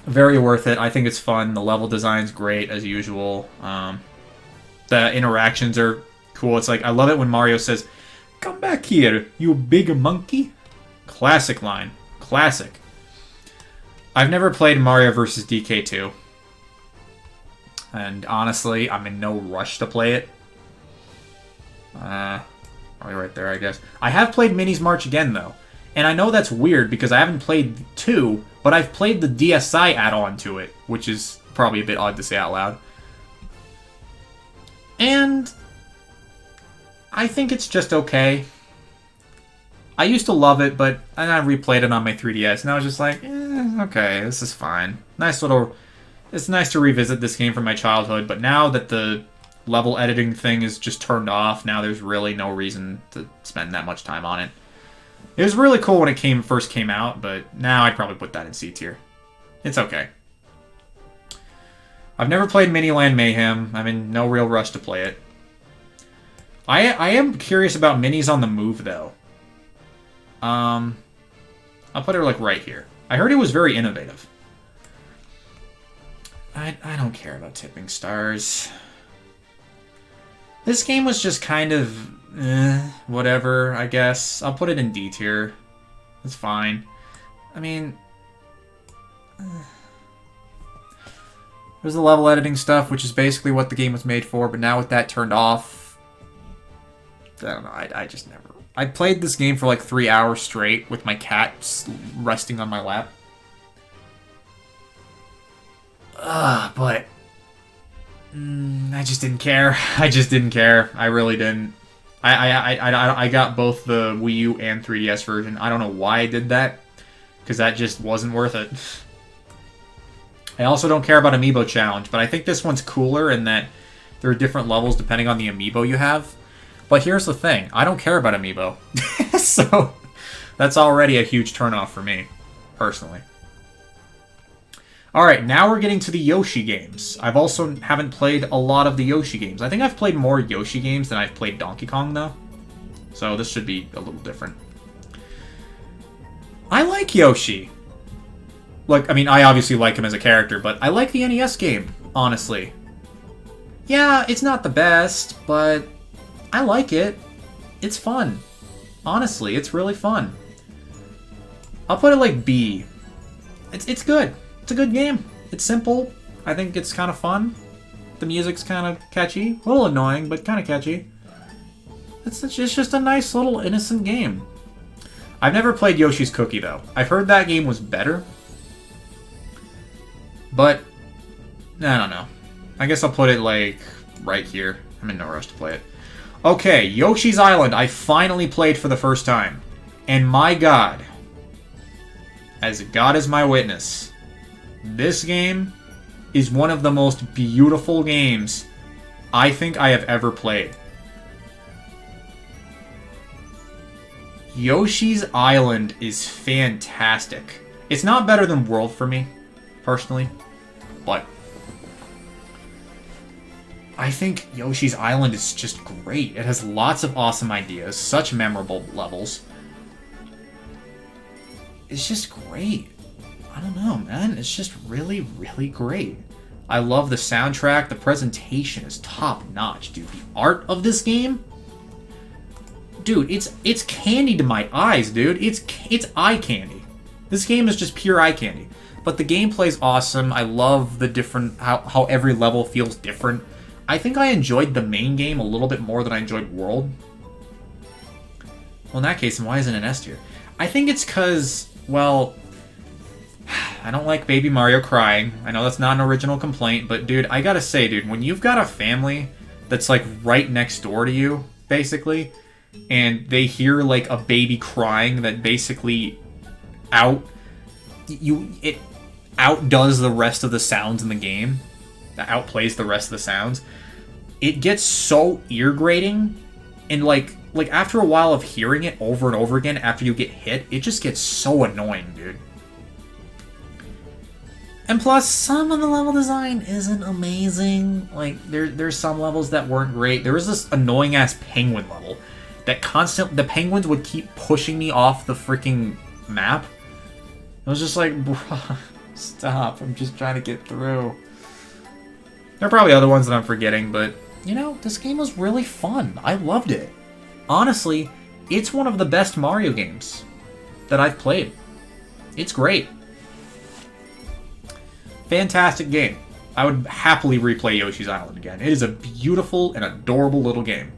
Very worth it. I think it's fun. The level design's great, as usual. The interactions are cool. It's like, I love it when Mario says, "Come back here, you big monkey." Classic line. Classic. I've never played Mario vs. DK2. And honestly, I'm in no rush to play it. Probably right there, I guess. I have played Mini's March Again, though. And I know that's weird because I haven't played 2, but I've played the DSi add-on to it, which is probably a bit odd to say out loud. And I think it's just okay. I used to love it, but I replayed it on my 3DS, and I was just like, okay, this is fine. It's nice to revisit this game from my childhood, but now that the level editing thing is just turned off, now there's really no reason to spend that much time on it. It was really cool when it first came out, but now I'd probably put that in C tier. It's okay. I've never played Miniland Mayhem. I'm in no real rush to play it. I am curious about Minis on the Move, though. I'll put her, like, right here. I heard it was very innovative. I don't care about tipping stars. This game was just kind of... whatever, I guess. I'll put it in D tier. It's fine. I mean... there's the level editing stuff, which is basically what the game was made for, but now with that turned off... I don't know, I just never... I played this game for like 3 hours straight with my cat resting on my lap. But... I just didn't care. I just didn't care. I really didn't. I got both the Wii U and 3DS version. I don't know why I did that, because that just wasn't worth it. I also don't care about Amiibo Challenge, but I think this one's cooler in that there are different levels depending on the Amiibo you have. But here's the thing, I don't care about Amiibo. So, that's already a huge turnoff for me, personally. Alright, now we're getting to the Yoshi games. I've also haven't played a lot of the Yoshi games. I think I've played more Yoshi games than I've played Donkey Kong, though. So this should be a little different. I like Yoshi. Like, I mean, I obviously like him as a character, but I like the NES game, honestly. Yeah, it's not the best, but I like it. It's fun. Honestly, it's really fun. I'll put it like B. It's good. It's a good game. It's simple. I think it's kind of fun. The music's kind of catchy. A little annoying, but kind of catchy. It's just a nice little innocent game. I've never played Yoshi's Cookie, though. I've heard that game was better. But, I don't know. I guess I'll put it, like, right here. I'm in no rush to play it. Okay, Yoshi's Island I finally played for the first time. And my god, as God is my witness, this game is one of the most beautiful games I think I have ever played. Yoshi's Island is fantastic. It's not better than World for me, personally, but I think Yoshi's Island is just great. It has lots of awesome ideas, such memorable levels. It's just great. I don't know, man. It's just really, really great. I love the soundtrack. The presentation is top-notch, dude. The art of this game, dude, it's candy to my eyes, dude. It's eye candy. This game is just pure eye candy. But the gameplay's awesome. I love the different how every level feels different. I think I enjoyed the main game a little bit more than I enjoyed World. Well, in that case, then why isn't it an S tier? I think it's because, well, I don't like Baby Mario crying. I know that's not an original complaint, but dude, I gotta say, dude, when you've got a family that's like right next door to you, basically, and they hear like a baby crying that basically it outdoes the rest of the sounds in the game, that outplays the rest of the sounds, it gets so ear grating, and like after a while of hearing it over and over again after you get hit, it just gets so annoying, dude. And plus, some of the level design isn't amazing. Like, there's some levels that weren't great. There was this annoying-ass penguin level that the penguins would keep pushing me off the freaking map. I was just like, bruh, stop. I'm just trying to get through. There are probably other ones that I'm forgetting, but, you know, this game was really fun. I loved it. Honestly, it's one of the best Mario games that I've played. It's great. Fantastic game. I would happily replay Yoshi's Island again. It is a beautiful and adorable little game.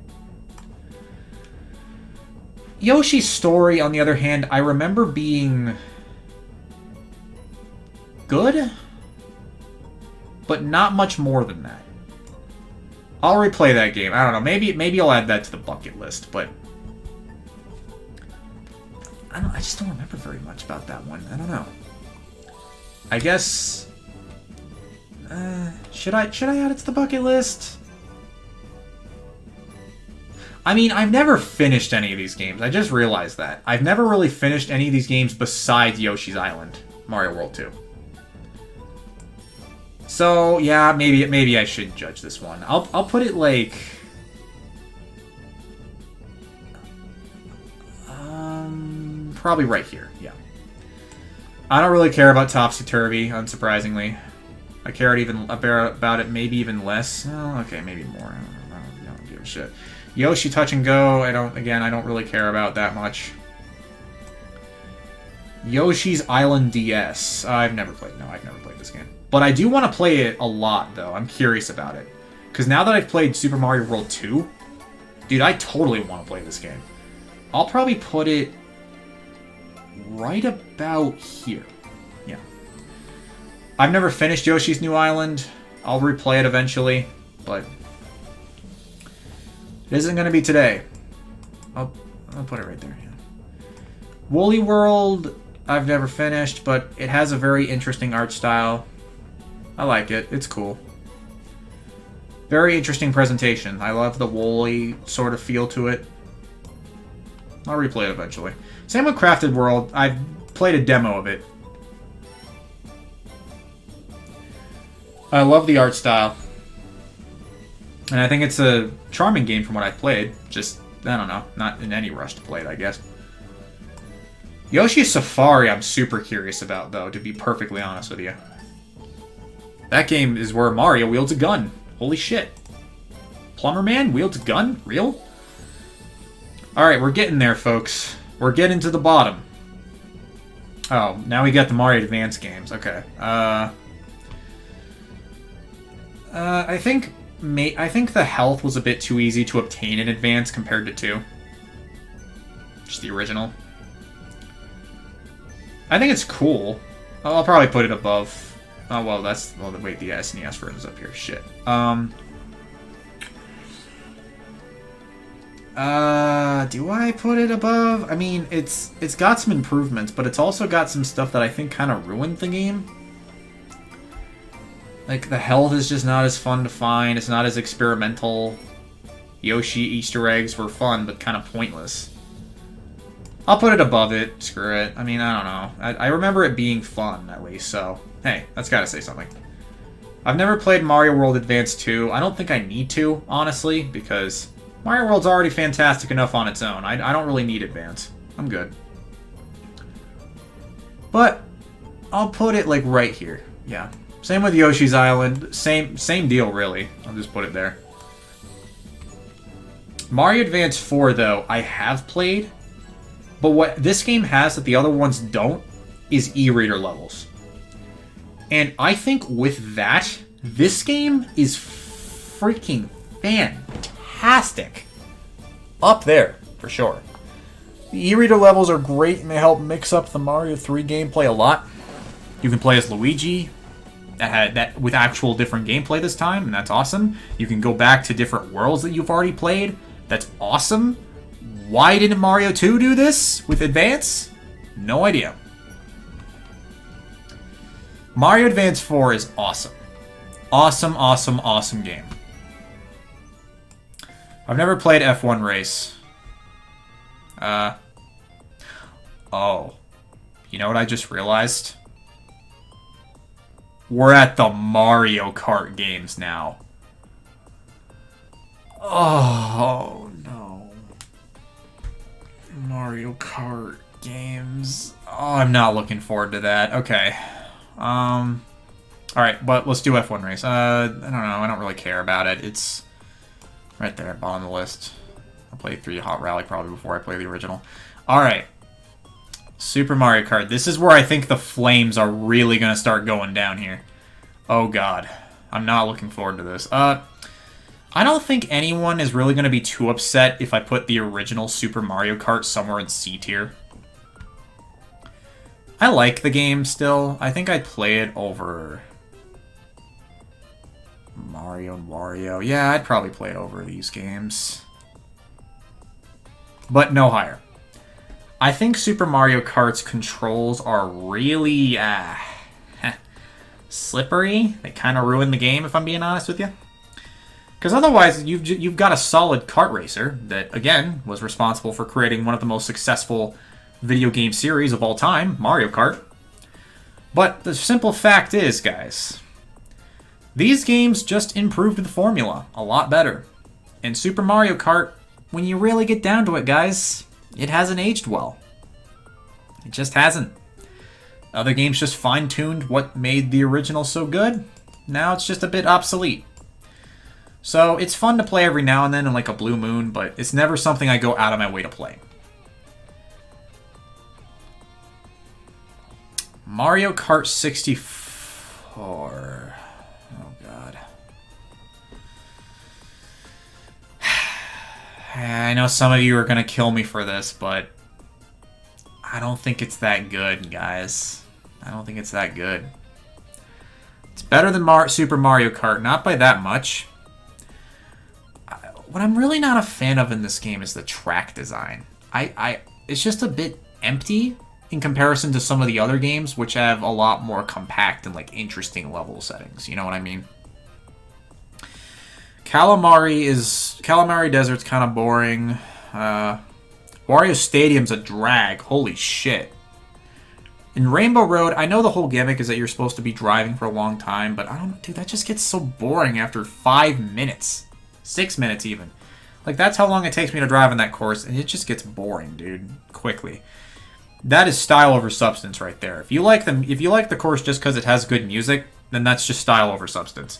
Yoshi's Story, on the other hand, I remember being good, but not much more than that. I'll replay that game. I don't know. Maybe I'll add that to the bucket list, but I just don't remember very much about that one. I don't know. I guess should I add it to the bucket list? I mean, I've never finished any of these games. I just realized that. I've never really finished any of these games besides Yoshi's Island, Mario World 2. So yeah, maybe I should judge this one. I'll put it like probably right here. Yeah. I don't really care about Topsy Turvy, unsurprisingly. I care even about it, maybe even less. Oh, okay, maybe more. I don't give a shit. Yoshi Touch and Go. I don't really care about that much. Yoshi's Island DS. I've never played this game. But I do want to play it a lot, though. I'm curious about it. Because now that I've played Super Mario World 2, dude, I totally want to play this game. I'll probably put it right about here. Yeah. I've never finished Yoshi's New Island. I'll replay it eventually, but it isn't going to be today. I'll put it right there. Yeah. Woolly World, I've never finished, but it has a very interesting art style. I like it. It's cool. Very interesting presentation. I love the woolly sort of feel to it. I'll replay it eventually. Same with Crafted World. I've played a demo of it. I love the art style. And I think it's a charming game from what I've played. Just, I don't know, not in any rush to play it, I guess. Yoshi's Safari I'm super curious about, though, to be perfectly honest with you. That game is where Mario wields a gun. Holy shit. Plumber Man wields a gun? Real? Alright, we're getting there, folks. We're getting to the bottom. Oh, now we got the Mario Advance games. Okay. I think the health was a bit too easy to obtain in Advance compared to 2. Just the original. I think it's cool. I'll probably put it above. Oh, well, wait, the SNES version is up here. Shit. Do I put it above? I mean, it's got some improvements, but it's also got some stuff that I think kind of ruined the game. Like, the health is just not as fun to find. It's not as experimental. Yoshi Easter eggs were fun, but kind of pointless. I'll put it above it. Screw it. I mean, I don't know. I remember it being fun, at least, so... Hey, that's gotta say something. I've never played Mario World Advance 2. I don't think I need to, honestly, because Mario World's already fantastic enough on its own. I don't really need Advance. I'm good. But I'll put it, like, right here. Yeah. Same with Yoshi's Island. Same deal, really. I'll just put it there. Mario Advance 4, though, I have played. But what this game has that the other ones don't is e-reader levels. And I think with that, this game is freaking fantastic. Up there, for sure. The e-reader levels are great, and they help mix up the Mario 3 gameplay a lot. You can play as Luigi, that with actual different gameplay this time, and that's awesome. You can go back to different worlds that you've already played. That's awesome. Why didn't Mario 2 do this with Advance? No idea. Mario Advance 4 is awesome. Awesome, awesome, awesome game. I've never played F1 Race. Oh. You know what I just realized? We're at the Mario Kart games now. Oh, no. Mario Kart games. Oh, I'm not looking forward to that. Okay. Alright, but let's do F1 Race. I don't know. I don't really care about it. It's right there, bottom of the list. I'll play 3 Hot Rally probably before I play the original. Alright. Super Mario Kart. This is where I think the flames are really going to start going down here. Oh, God. I'm not looking forward to this. I don't think anyone is really going to be too upset if I put the original Super Mario Kart somewhere in C tier. I like the game still. I think I'd play it over Mario and Wario. Yeah, I'd probably play it over these games. But no higher. I think Super Mario Kart's controls are really slippery. They kind of ruin the game, if I'm being honest with you. Because otherwise, you've got a solid kart racer that, again, was responsible for creating one of the most successful video game series of all time, Mario Kart. But the simple fact is, guys, These games just improved the formula a lot better. And Super Mario Kart, when you really get down to it, guys, it hasn't aged well. It just hasn't. Other games just fine-tuned what made the original so good. Now it's just a bit obsolete. So it's fun to play every now and then in like a blue moon, but it's never something I go out of my way to play. Mario Kart 64. Oh, God. I know some of you are going to kill me for this, but I don't think it's that good, guys. I don't think it's that good. It's better than Super Mario Kart, not by that much. What I'm really not a fan of in this game is the track design. It's just a bit empty in comparison to some of the other games, which have a lot more compact and like interesting level settings. You know what I mean? Calamari Desert's kind of boring. Wario Stadium's a drag. Holy shit. In Rainbow Road, I know the whole gimmick is that you're supposed to be driving for a long time, but I don't know, dude, that just gets so boring after 5 minutes. 6 minutes even. Like, that's how long it takes me to drive on that course, and it just gets boring, dude, quickly. That is style over substance right there. If you like the course just because it has good music, then that's just style over substance.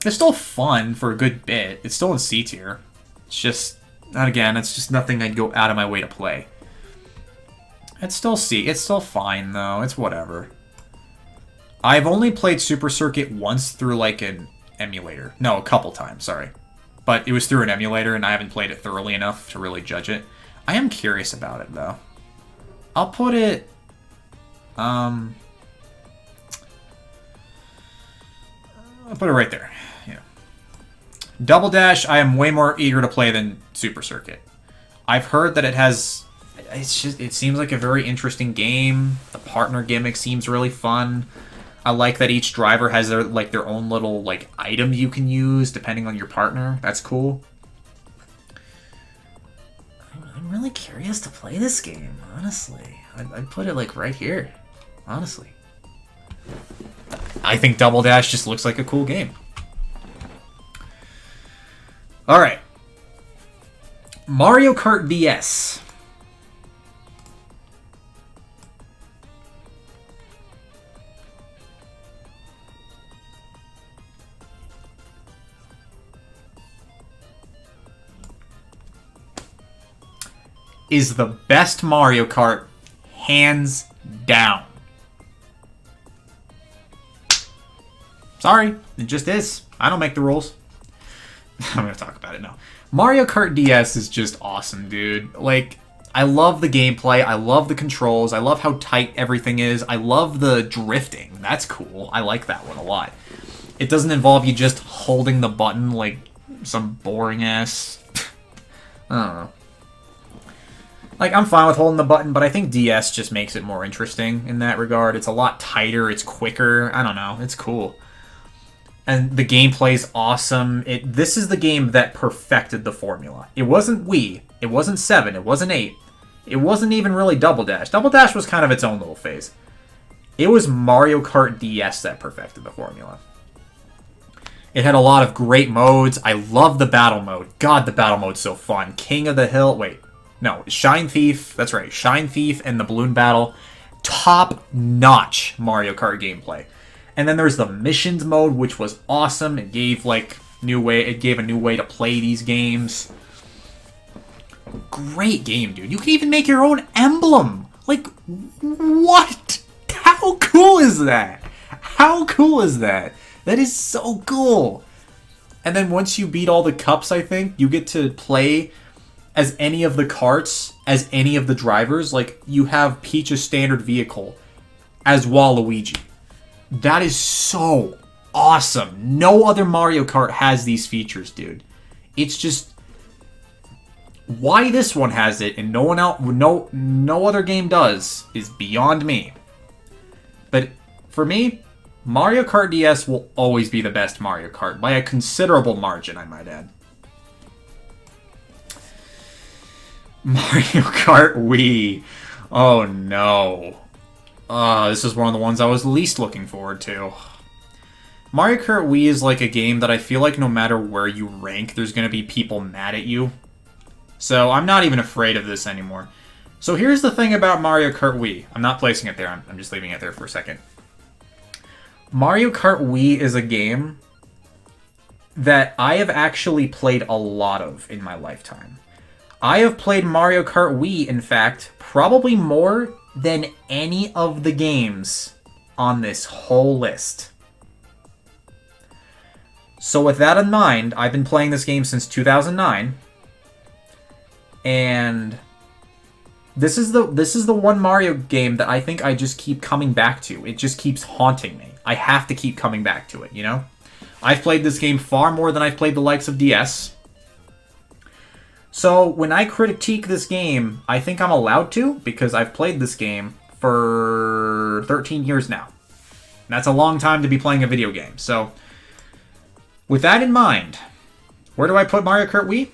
It's still fun for a good bit. It's still in C tier. It's just, again, it's just nothing I'd go out of my way to play. It's still C. It's still fine, though. It's whatever. I've only played Super Circuit once through, like, an emulator. No, a couple times, sorry. But it was through an emulator, and I haven't played it thoroughly enough to really judge it. I am curious about it, though. I'll put it... I'll put it right there. Yeah. Double Dash, I am way more eager to play than Super Circuit. I've heard that it has... it seems like a very interesting game. The partner gimmick seems really fun. I like that each driver has their own little item you can use depending on your partner. That's cool. I'm really curious to play this game, honestly. I'd put it right here, honestly. I think Double Dash just looks like a cool game. Alright. Mario Kart DS. Is the best Mario Kart, hands down. Sorry, it just is. I don't make the rules. I'm going to talk about it now. Mario Kart DS is just awesome, dude. I love the gameplay. I love the controls. I love how tight everything is. I love the drifting. That's cool. I like that one a lot. It doesn't involve you just holding the button like some boring ass... I don't know. I'm fine with holding the button, but I think DS just makes it more interesting in that regard. It's a lot tighter, it's quicker, I don't know, it's cool. And the gameplay's awesome. This is the game that perfected the formula. It wasn't Wii, it wasn't 7, it wasn't 8, it wasn't even really Double Dash. Double Dash was kind of its own little phase. It was Mario Kart DS that perfected the formula. It had a lot of great modes. I love the battle mode. God, the battle mode's so fun. King of the Hill, wait. No, Shine Thief, that's right, Shine Thief and the Balloon Battle, top-notch Mario Kart gameplay. And then there's the Missions mode, which was awesome. It gave a new way to play these games. Great game, dude. You can even make your own emblem. What? How cool is that? How cool is that? That is so cool. And then once you beat all the cups, I think, you get to play as any of the karts, as any of the drivers. You have Peach's standard vehicle as Waluigi. That is so awesome. No other Mario Kart has these features, dude. It's just... why this one has it and no one else, no other game does is beyond me. But for me, Mario Kart DS will always be the best Mario Kart by a considerable margin, I might add. Mario Kart Wii. Oh no. This is one of the ones I was least looking forward to. Mario Kart Wii is like a game that I feel like no matter where you rank, there's going to be people mad at you. So I'm not even afraid of this anymore. So here's the thing about Mario Kart Wii. I'm not placing it there. I'm just leaving it there for a second. Mario Kart Wii is a game that I have actually played a lot of in my lifetime. I have played Mario Kart Wii, in fact, probably more than any of the games on this whole list. So with that in mind, I've been playing this game since 2009, and this is the one Mario game that I think I just keep coming back to. It just keeps haunting me. I have to keep coming back to it, you know? I've played this game far more than I've played the likes of DS. So when I critique this game, I think I'm allowed to, because I've played this game for 13 years now. That's a long time to be playing a video game. So with that in mind, where do I put Mario Kart Wii?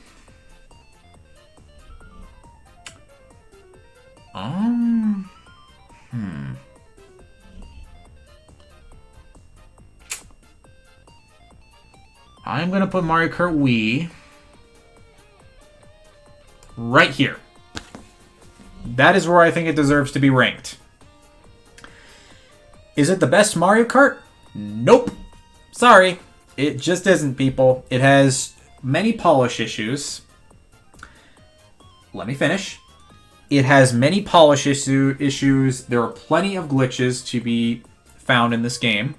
I'm going to put Mario Kart Wii right here. That is where I think it deserves to be ranked. Is it the best Mario Kart? Nope. Sorry. It just isn't, people. It has many polish issues. Let me finish. It has many polish issues. There are plenty of glitches to be found in this game.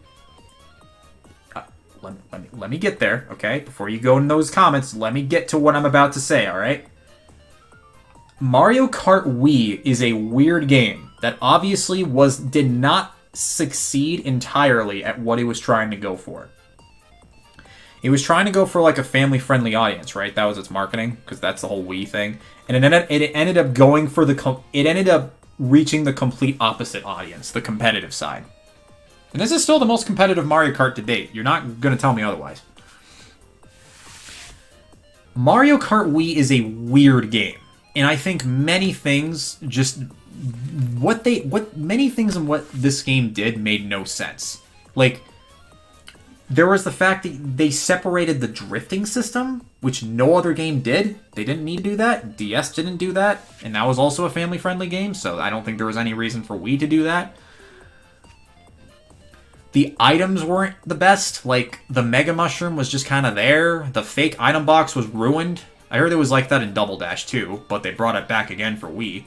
Let me get there, okay? Before you go in those comments, let me get to what I'm about to say, alright? Mario Kart Wii is a weird game that obviously did not succeed entirely at what it was trying to go for. It was trying to go for like a family-friendly audience, right? That was its marketing, because that's the whole Wii thing. And it ended up going for it ended up reaching the complete opposite audience, the competitive side. And this is still the most competitive Mario Kart to date. You're not going to tell me otherwise. Mario Kart Wii is a weird game. And I think many things just... many things in what this game did made no sense. Like, there was the fact that they separated the drifting system, which no other game did. They didn't need to do that. DS didn't do that. And that was also a family-friendly game, so I don't think there was any reason for Wii to do that. The items weren't the best. Like, the Mega Mushroom was just kind of there. The fake item box was ruined. I heard it was like that in Double Dash too, but they brought it back again for Wii.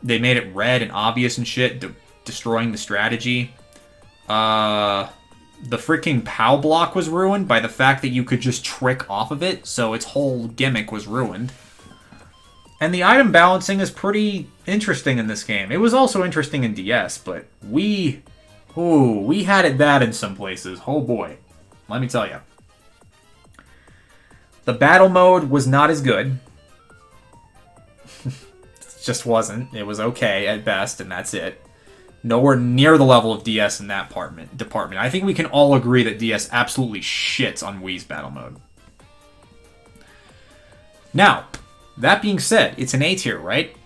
They made it red and obvious and shit, destroying the strategy. The freaking POW block was ruined by the fact that you could just trick off of it, so its whole gimmick was ruined. And the item balancing is pretty interesting in this game. It was also interesting in DS, but we had it bad in some places. Oh boy, let me tell you. The battle mode was not as good. It just wasn't. It was okay at best, and that's it. Nowhere near the level of DS in that department. I think we can all agree that DS absolutely shits on Wii's battle mode. Now, that being said, it's an A tier, right?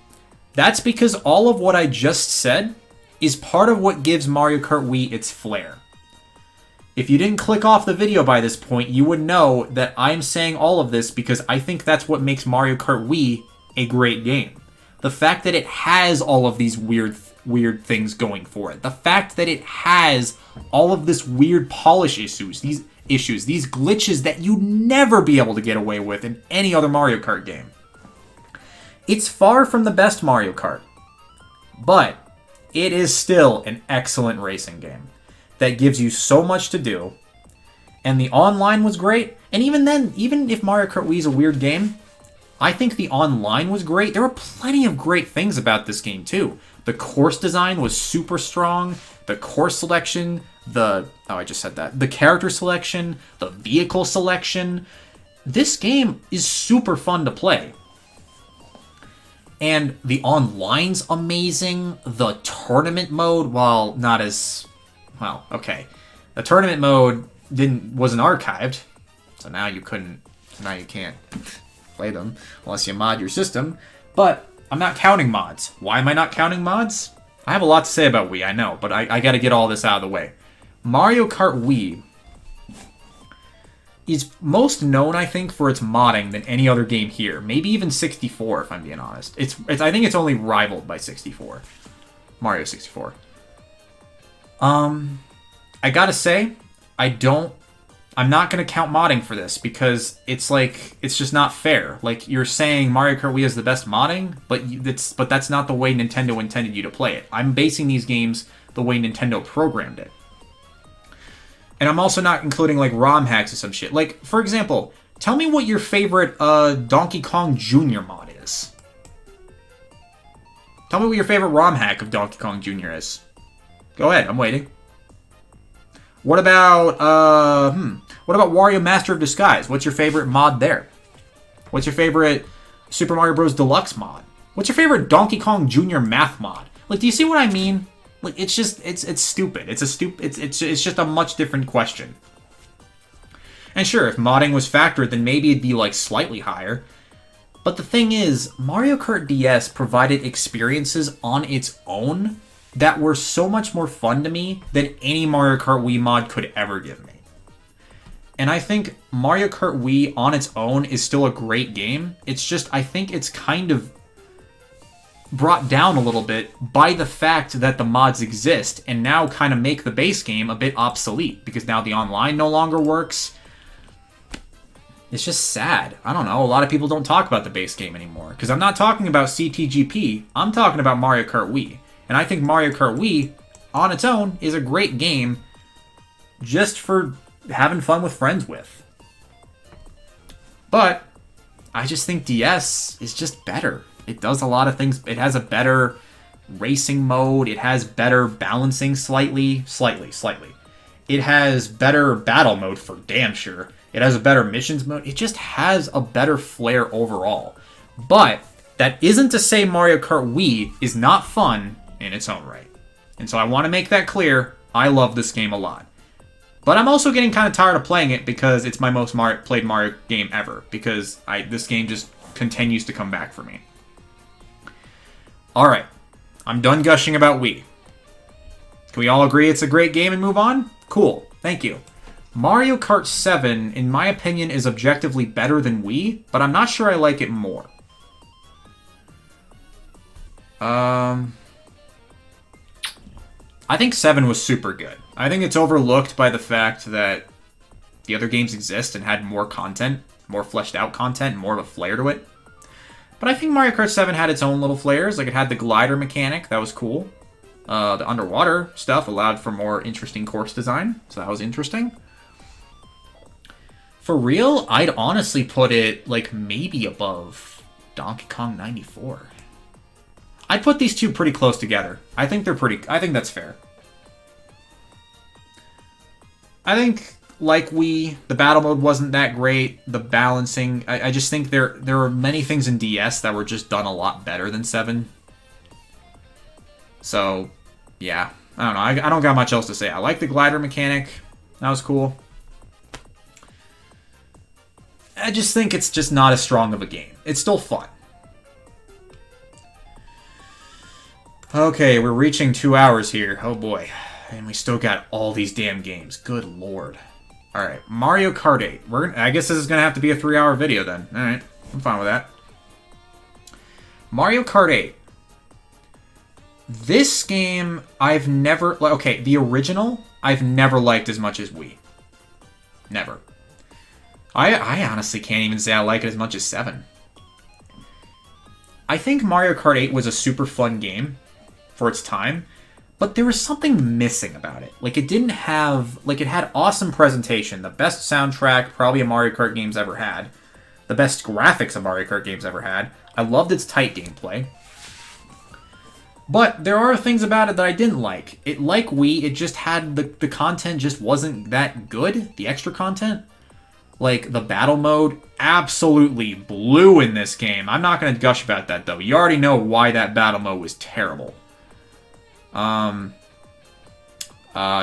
That's because all of what I just said is part of what gives Mario Kart Wii its flair. If you didn't click off the video by this point, you would know that I'm saying all of this because I think that's what makes Mario Kart Wii a great game. The fact that it has all of these weird things going for it. The fact that it has all of this weird polish issues, these glitches that you'd never be able to get away with in any other Mario Kart game. It's far from the best Mario Kart, but it is still an excellent racing game that gives you so much to do, and the online was great. And even then, even if Mario Kart Wii is a weird game, I think the online was great. There were plenty of great things about this game too. The course design was super strong. The course selection, the character selection, the vehicle selection. This game is super fun to play. And the online's amazing. The tournament mode, while not as... Well, okay. The tournament mode wasn't archived, so now you can't play them unless you mod your system. But I'm not counting mods. Why am I not counting mods? I have a lot to say about Wii, I know, but I gotta get all this out of the way. Mario Kart Wii is most known, I think, for its modding than any other game here. Maybe even 64, if I'm being honest. I think it's only rivaled by 64. Mario 64. I gotta say, I'm not gonna count modding for this because it's just not fair. Like, you're saying Mario Kart Wii is the best modding, but that's not the way Nintendo intended you to play it. I'm basing these games the way Nintendo programmed it. And I'm also not including, like, ROM hacks or some shit. Like, for example, tell me what your favorite Donkey Kong Jr. mod is. Tell me what your favorite ROM hack of Donkey Kong Jr. is. Go ahead, I'm waiting. What about Wario Master of Disguise? What's your favorite mod there? What's your favorite Super Mario Bros. Deluxe mod? What's your favorite Donkey Kong Jr. math mod? Like, do you see what I mean? Like, it's stupid. It's just a much different question. And sure, if modding was factored, then maybe it'd be, like, slightly higher. But the thing is, Mario Kart DS provided experiences on its own that were so much more fun to me than any Mario Kart Wii mod could ever give me. And I think Mario Kart Wii on its own is still a great game. It's just, I think it's kind of brought down a little bit by the fact that the mods exist and now kind of make the base game a bit obsolete because now the online no longer works. It's just sad. I don't know. A lot of people don't talk about the base game anymore because I'm not talking about CTGP. I'm talking about Mario Kart Wii. And I think Mario Kart Wii, on its own, is a great game just for having fun with friends with. But I just think DS is just better. It does a lot of things. It has a better racing mode. It has better balancing slightly. It has better battle mode for damn sure. It has a better missions mode. It just has a better flair overall. But that isn't to say Mario Kart Wii is not fun in its own right. And so I want to make that clear. I love this game a lot. But I'm also getting kind of tired of playing it because it's my most played Mario game ever. Because this game just continues to come back for me. Alright. I'm done gushing about Wii. Can we all agree it's a great game and move on? Cool. Thank you. Mario Kart 7, in my opinion, is objectively better than Wii, but I'm not sure I like it more. I think 7 was super good. I think it's overlooked by the fact that the other games exist and had more content, more fleshed out content, more of a flair to it. But I think Mario Kart 7 had its own little flares. Like, it had the glider mechanic. That was cool. The underwater stuff allowed for more interesting course design. So that was interesting. For real, I'd honestly put it, like, maybe above Donkey Kong 94. I'd put these two pretty close together. I think that's fair. I think, like the battle mode wasn't that great. The balancing, I just think there were many things in DS that were just done a lot better than 7. So, yeah. I don't know. I don't got much else to say. I like the glider mechanic. That was cool. I just think it's just not as strong of a game. It's still fun. Okay, we're reaching 2 hours here. Oh boy. And we still got all these damn games. Good lord. Alright, Mario Kart 8. I guess this is going to have to be a 3-hour video then. Alright, I'm fine with that. Mario Kart 8. This game, I've never... Okay, the original, I've never liked as much as Wii. Never. I honestly can't even say I like it as much as 7. I think Mario Kart 8 was a super fun game for its time, but there was something missing about it. Like, it didn't have... Like, it had awesome presentation, the best soundtrack probably a Mario Kart game's ever had, the best graphics a Mario Kart game's ever had. I loved its tight gameplay. But there are things about it that I didn't like. Like Wii, it just had... The content just wasn't that good, the extra content. Like, the battle mode absolutely blew in this game. I'm not going to gush about that, though. You already know why that battle mode was terrible.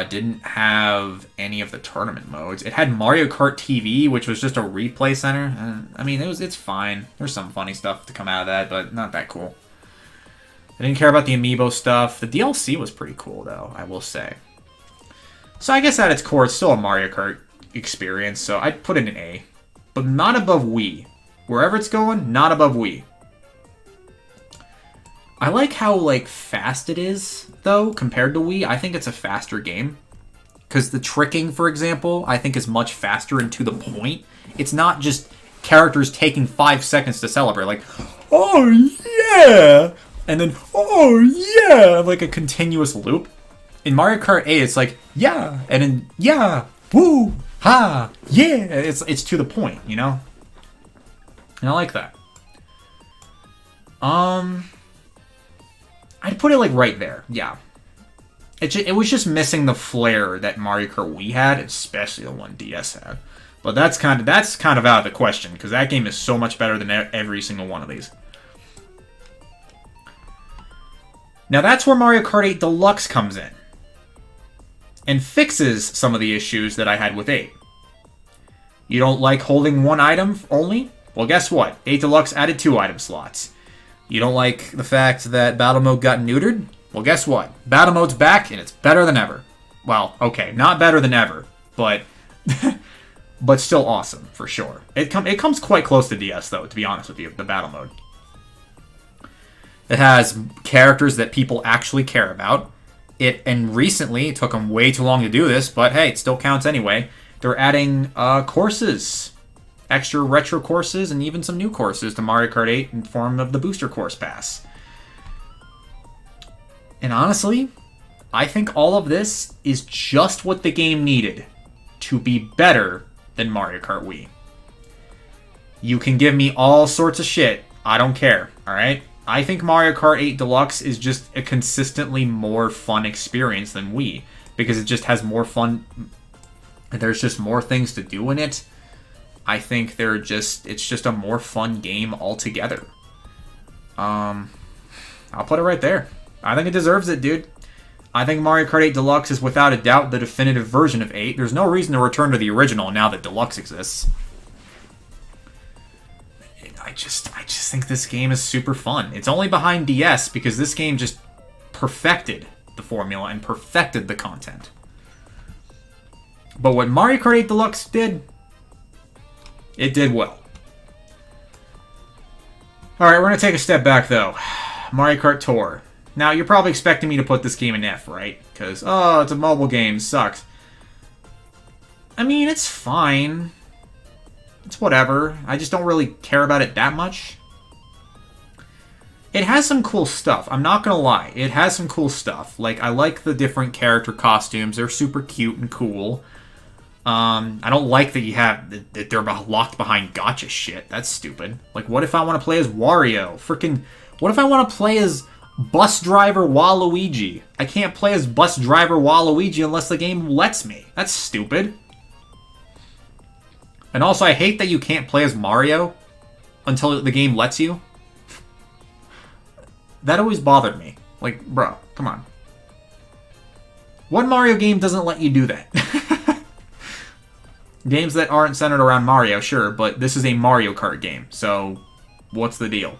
Didn't have any of the tournament modes. It had Mario Kart TV, which was just a replay center. I mean, it's fine. There's some funny stuff to come out of that, but not that cool. I didn't care about the amiibo stuff. The DLC was pretty cool, though, I will say. So I guess at its core, it's still a Mario Kart experience, so I'd put it an A. But not above Wii. Wherever it's going, not above Wii. I like how, like, fast it is, though, compared to Wii. I think it's a faster game. Because the tricking, for example, I think is much faster and to the point. It's not just characters taking 5 seconds to celebrate. Like, oh, yeah! And then, oh, yeah! Like a continuous loop. In Mario Kart 8, it's like, yeah! And then, yeah! Woo! Ha! Yeah! It's to the point, you know? And I like that. I'd put it, like, right there. Yeah. It was just missing the flair that Mario Kart Wii had, especially the one DS had. But that's kind of out of the question, because that game is so much better than every single one of these. Now that's where Mario Kart 8 Deluxe comes in. And fixes some of the issues that I had with 8. You don't like holding one item only? Well, guess what? 8 Deluxe added 2 item slots. You don't like the fact that Battle Mode got neutered? Well, guess what? Battle Mode's back, and it's better than ever. Well, okay, not better than ever, but but still awesome, for sure. It comes quite close to DS, though, to be honest with you, the Battle Mode. It has characters that people actually care about. And recently, it took them way too long to do this, but hey, it still counts anyway. They're adding courses. Extra retro courses, and even some new courses to Mario Kart 8 in form of the Booster Course Pass. And honestly, I think all of this is just what the game needed to be better than Mario Kart Wii. You can give me all sorts of shit. I don't care, alright? I think Mario Kart 8 Deluxe is just a consistently more fun experience than Wii. Because it just has more fun. There's just more things to do in it. I think it's just a more fun game altogether. I'll put it right there. I think it deserves it, dude. I think Mario Kart 8 Deluxe is without a doubt the definitive version of 8. There's no reason to return to the original now that Deluxe exists. I just think this game is super fun. It's only behind DS because this game just perfected the formula and perfected the content. But what Mario Kart 8 Deluxe did, it did well. Alright, we're going to take a step back, though. Mario Kart Tour. Now, you're probably expecting me to put this game in F, right? Because, oh, it's a mobile game, sucks. I mean, it's fine. It's whatever. I just don't really care about it that much. It has some cool stuff. I'm not going to lie. It has some cool stuff. Like, I like the different character costumes. They're super cute and cool. I don't like that they're locked behind gotcha shit. That's stupid. Like, what if I want to play as Wario? What if I want to play as Bus Driver Waluigi? I can't play as Bus Driver Waluigi unless the game lets me. That's stupid. And also, I hate that you can't play as Mario until the game lets you. That always bothered me. Like, bro, come on. What Mario game doesn't let you do that? Games that aren't centered around Mario, sure, but this is a Mario Kart game, so what's the deal?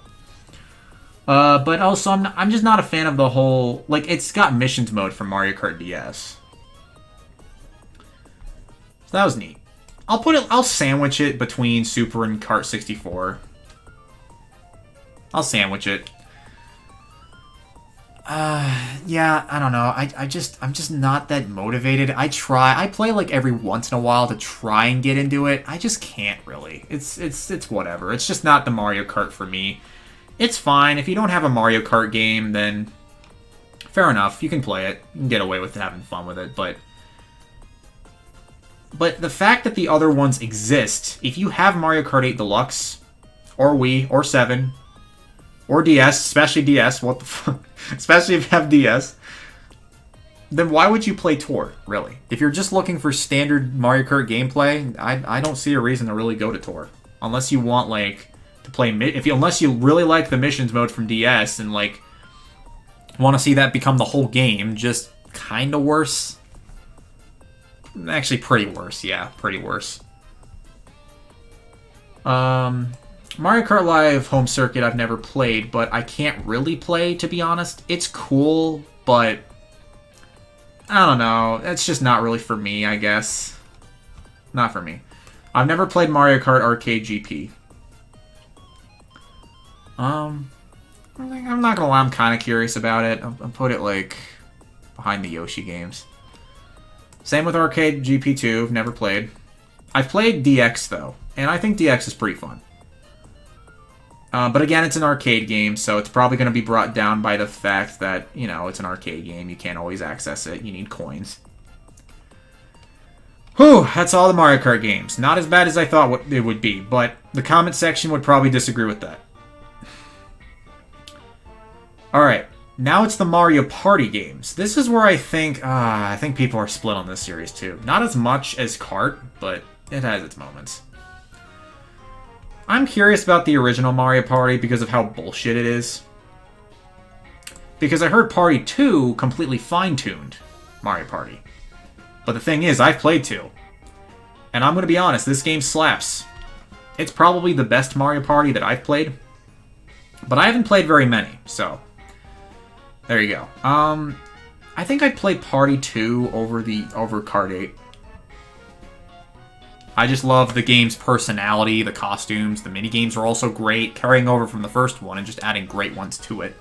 But also, I'm just not a fan of the whole... Like, it's got missions mode for Mario Kart DS. So that was neat. I'll sandwich it between Super and Kart 64. I'll sandwich it. Yeah, I don't know. I'm just not that motivated. I play like every once in a while to try and get into it. I just can't really. It's whatever. It's just not the Mario Kart for me. It's fine. If you don't have a Mario Kart game, then fair enough. You can play it. You can get away with having fun with it, but the fact that the other ones exist, if you have Mario Kart 8 Deluxe, or Wii, or 7, or DS, especially DS, what the fuck? Especially if you have DS, then why would you play Tour, really? If you're just looking for standard Mario Kart gameplay, I don't see a reason to really go to Tour. Unless you want, like, to play... Unless you really like the missions mode from DS and, like, want to see that become the whole game, just kind of worse. Actually, pretty worse, yeah. Pretty worse. Mario Kart Live Home Circuit I've never played, but I can't really play, to be honest. It's cool, but I don't know. It's just not really for me, I guess. Not for me. I've never played Mario Kart Arcade GP. I'm not gonna lie, I'm kind of curious about it. I'll put it, like, behind the Yoshi games. Same with Arcade GP2, never played. I've played DX, though, and I think DX is pretty fun. But again, it's an arcade game, so it's probably going to be brought down by the fact that, you know, it's an arcade game. You can't always access it. You need coins. Whew, that's all the Mario Kart games. Not as bad as I thought it would be, but the comment section would probably disagree with that. Alright, now it's the Mario Party games. This is where I think people are split on this series too. Not as much as Kart, but it has its moments. I'm curious about the original Mario Party because of how bullshit it is. Because I heard Party 2 completely fine-tuned Mario Party. But the thing is, I've played 2. And I'm going to be honest, this game slaps. It's probably the best Mario Party that I've played. But I haven't played very many, so there you go. I think I'd play Party 2 over Kart 8. I just love the game's personality, the costumes, the minigames are also great, carrying over from the first one and just adding great ones to it.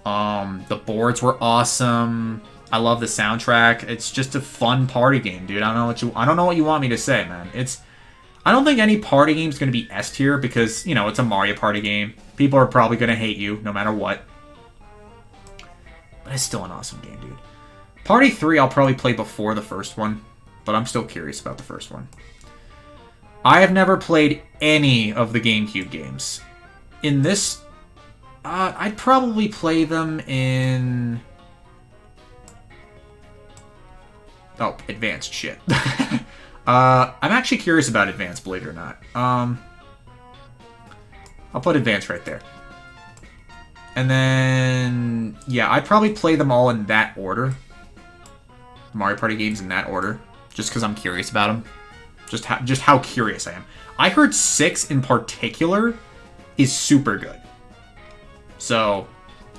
The boards were awesome. I love the soundtrack. It's just a fun party game, dude. I don't know what you want me to say, man. I don't think any party game is going to be S tier because, you know, it's a Mario Party game. People are probably going to hate you no matter what. But it's still an awesome game, dude. Party 3 I'll probably play before the first one, but I'm still curious about the first one. I have never played any of the GameCube games. In this, I'd probably play them in... Oh, advanced shit. I'm actually curious about advanced, believe it or not. I'll put advanced right there. And then, yeah, I'd probably play them all in that order. Mario Party games in that order. Just because I'm curious about them. Just how curious I am. I heard 6 in particular is super good. So,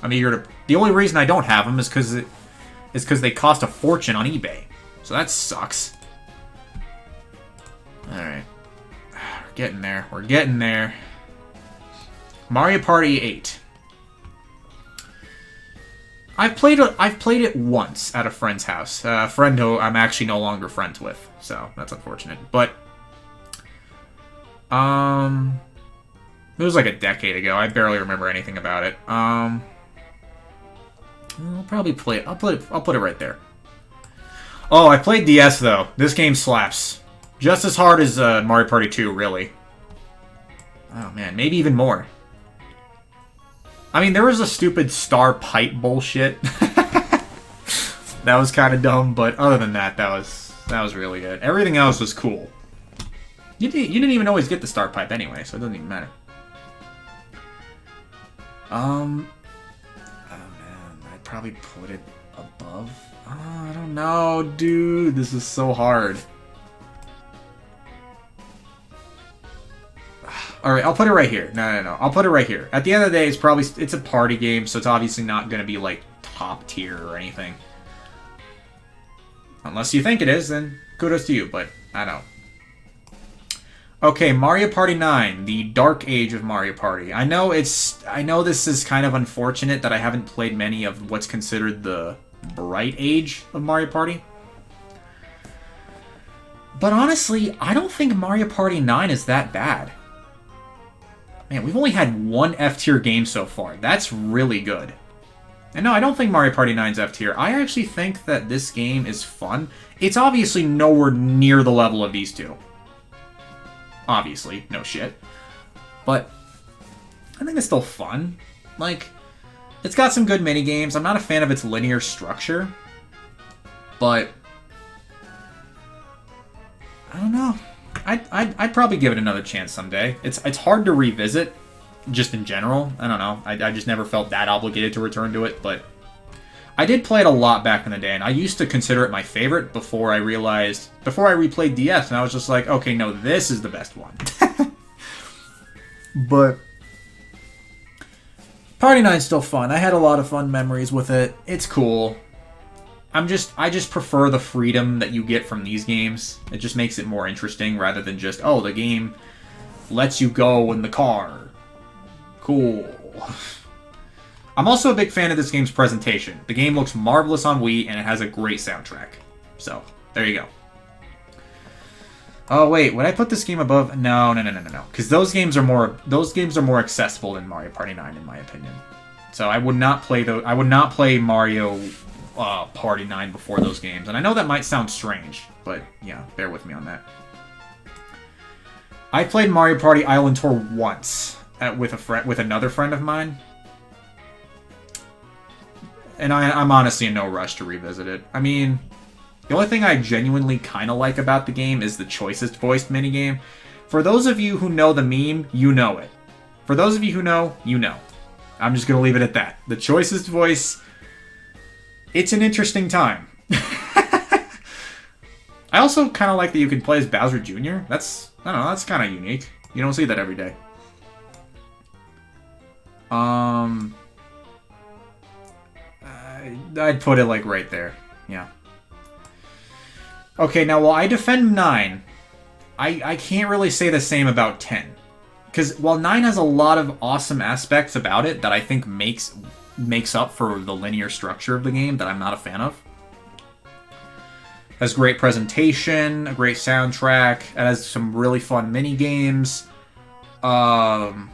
I'm eager to... The only reason I don't have them is because they cost a fortune on eBay. So that sucks. Alright. We're getting there. We're getting there. Mario Party 8. I've played it once at a friend's house. A friend who I'm actually no longer friends with. So, that's unfortunate. But, it was like a decade ago. I barely remember anything about it. I'll probably play it. I'll put it right there. Oh, I played DS, though. This game slaps. Just as hard as Mario Party 2, really. Oh, man. Maybe even more. I mean, there was a stupid star pipe bullshit. That was kind of dumb, but other than that, that was really good. Everything else was cool. You didn't even always get the star pipe anyway, so it doesn't even matter. Oh man, I'd probably put it above. Oh, I don't know, dude. This is so hard. Alright, I'll put it right here. No. I'll put it right here. At the end of the day, it's a party game, so it's obviously not going to be, like, top tier or anything. Unless you think it is, then kudos to you, but I don't. Okay, Mario Party 9, the dark age of Mario Party. I know this is kind of unfortunate that I haven't played many of what's considered the bright age of Mario Party. But honestly, I don't think Mario Party 9 is that bad. Man, we've only had one F-tier game so far. That's really good. And no, I don't think Mario Party 9's F-tier. I actually think that this game is fun. It's obviously nowhere near the level of these two. Obviously, no shit. But I think it's still fun. Like, it's got some good minigames. I'm not a fan of its linear structure. But I don't know. I'd probably give it another chance someday. It's hard to revisit, just in general. I don't know. I just never felt that obligated to return to it, but I did play it a lot back in the day, and I used to consider it my favorite before I replayed DS, and I was just like, okay, no, this is the best one. But Party 9's still fun. I had a lot of fun memories with it. It's cool. I just prefer the freedom that you get from these games. It just makes it more interesting rather than just, oh, the game lets you go in the car. Cool. I'm also a big fan of this game's presentation. The game looks marvelous on Wii, and it has a great soundtrack. So, there you go. Oh wait, would I put this game above? No. Because those games are more accessible than Mario Party 9, in my opinion. So I would not play Mario Party 9 before those games. And I know that might sound strange, but yeah, bear with me on that. I played Mario Party Island Tour once with another friend of mine. And I'm honestly in no rush to revisit it. I mean, the only thing I genuinely kind of like about the game is the choicest voiced minigame. For those of you who know the meme, you know it. For those of you who know, you know. I'm just going to leave it at that. The choicest voice, it's an interesting time. I also kind of like that you can play as Bowser Jr. I don't know, that's kind of unique. You don't see that every day. I'd put it like right there. Yeah. Okay, now while I defend 9, I can't really say the same about 10. Because while 9 has a lot of awesome aspects about it that I think makes up for the linear structure of the game that I'm not a fan of. It has great presentation, a great soundtrack, it has some really fun mini games, and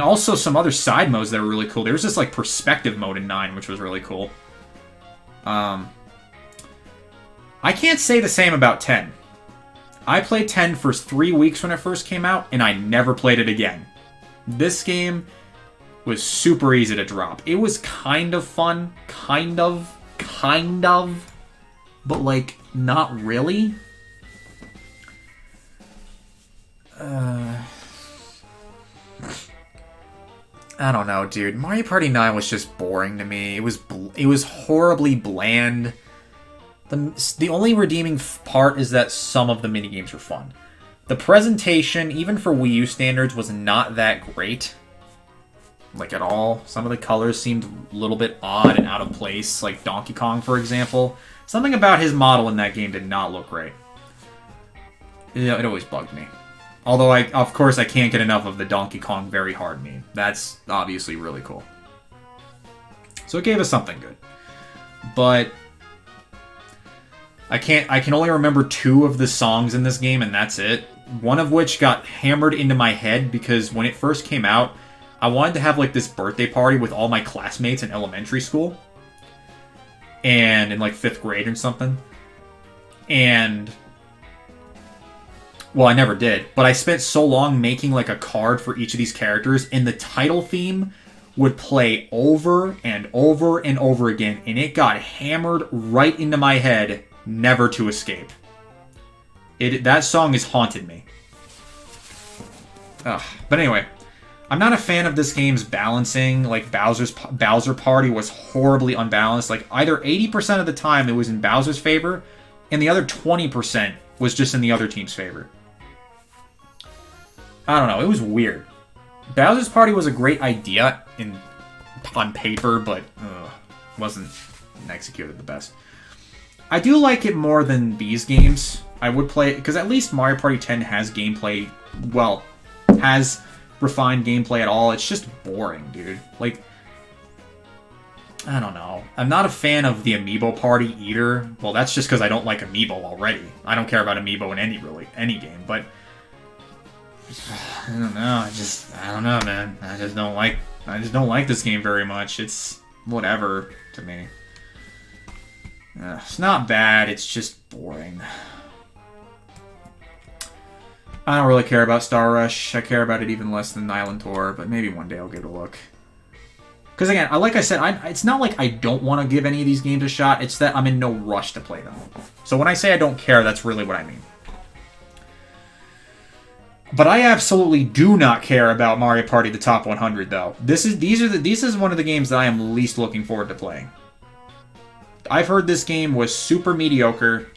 also some other side modes that are really cool. There was this like perspective mode in 9, which was really cool. I can't say the same about 10. I played 10 for 3 weeks when it first came out, and I never played it again. This game was super easy to drop. It was kind of fun, kind of, but like, not really. I don't know, dude. Mario Party 9 was just boring to me. It was horribly bland. The only redeeming part is that some of the minigames were fun. The presentation, even for Wii U standards, was not that great. Like, at all. Some of the colors seemed a little bit odd and out of place. Like Donkey Kong, for example. Something about his model in that game did not look right. It always bugged me. Although, of course, I can't get enough of the Donkey Kong very hard meme. That's obviously really cool. So it gave us something good. But I can only remember 2 of the songs in this game, and that's it. One of which got hammered into my head because when it first came out, I wanted to have like this birthday party with all my classmates in elementary school. And in like 5th grade or something. And well, I never did, but I spent so long making like a card for each of these characters, and the title theme would play over and over and over again, and it got hammered right into my head, never to escape. That song has haunted me. Ugh. But anyway, I'm not a fan of this game's balancing. Like, Bowser Party was horribly unbalanced. Like, either 80% of the time it was in Bowser's favor, and the other 20% was just in the other team's favor. I don't know, it was weird. Bowser's Party was a great idea on paper, but wasn't executed the best. I do like it more than these games. I would play it, because at least Mario Party 10 has gameplay, well, has refined gameplay at all. It's just boring, dude. Like, I don't know. I'm not a fan of the Amiibo Party either. Well, that's just because I don't like Amiibo already. I don't care about Amiibo in any game, but I don't know. I don't know, man. I just don't like this game very much. It's whatever to me. It's not bad. It's just boring. I don't really care about Star Rush. I care about it even less than Island Tour, but maybe one day I'll give it a look. Because again, like I said, it's not like I don't want to give any of these games a shot. It's that I'm in no rush to play them. So when I say I don't care, that's really what I mean. But I absolutely do not care about Mario Party the Top 100, though. This is one of the games that I am least looking forward to playing. I've heard this game was super mediocre,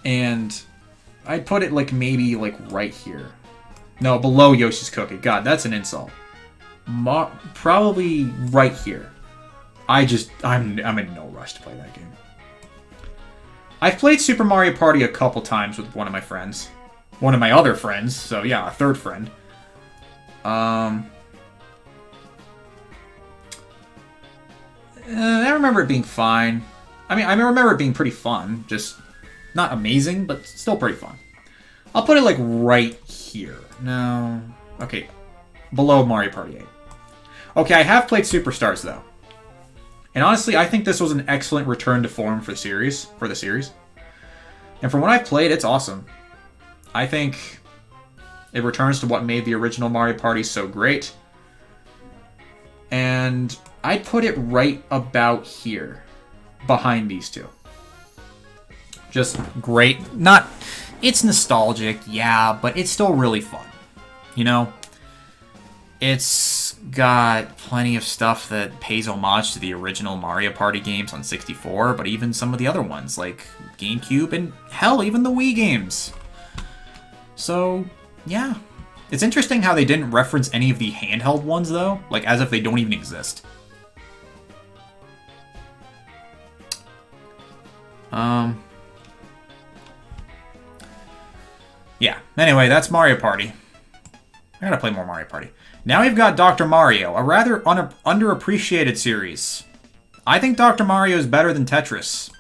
and I'd put it like maybe like right here. No, below Yoshi's Cookie. God, that's an insult. Probably right here. I'm in no rush to play that game. I've played Super Mario Party a couple times with one of my friends. One of my other friends, so yeah, a third friend. I remember it being fine. I mean, I remember it being pretty fun. Just not amazing, but still pretty fun. I'll put it like right here. No. Okay. Below Mario Party 8. Okay, I have played Superstars though. And honestly, I think this was an excellent return to form for the series. And from what I've played, it's awesome. I think it returns to what made the original Mario Party so great. And I'd put it right about here, behind these two. Just great. It's nostalgic, yeah, but it's still really fun. You know? It's got plenty of stuff that pays homage to the original Mario Party games on 64, but even some of the other ones, like GameCube and, hell, even the Wii games. So, yeah. It's interesting how they didn't reference any of the handheld ones, though, like as if they don't even exist. Yeah. Anyway, that's Mario Party. I gotta play more Mario Party. Now we've got Dr. Mario, a rather underappreciated series. I think Dr. Mario is better than Tetris.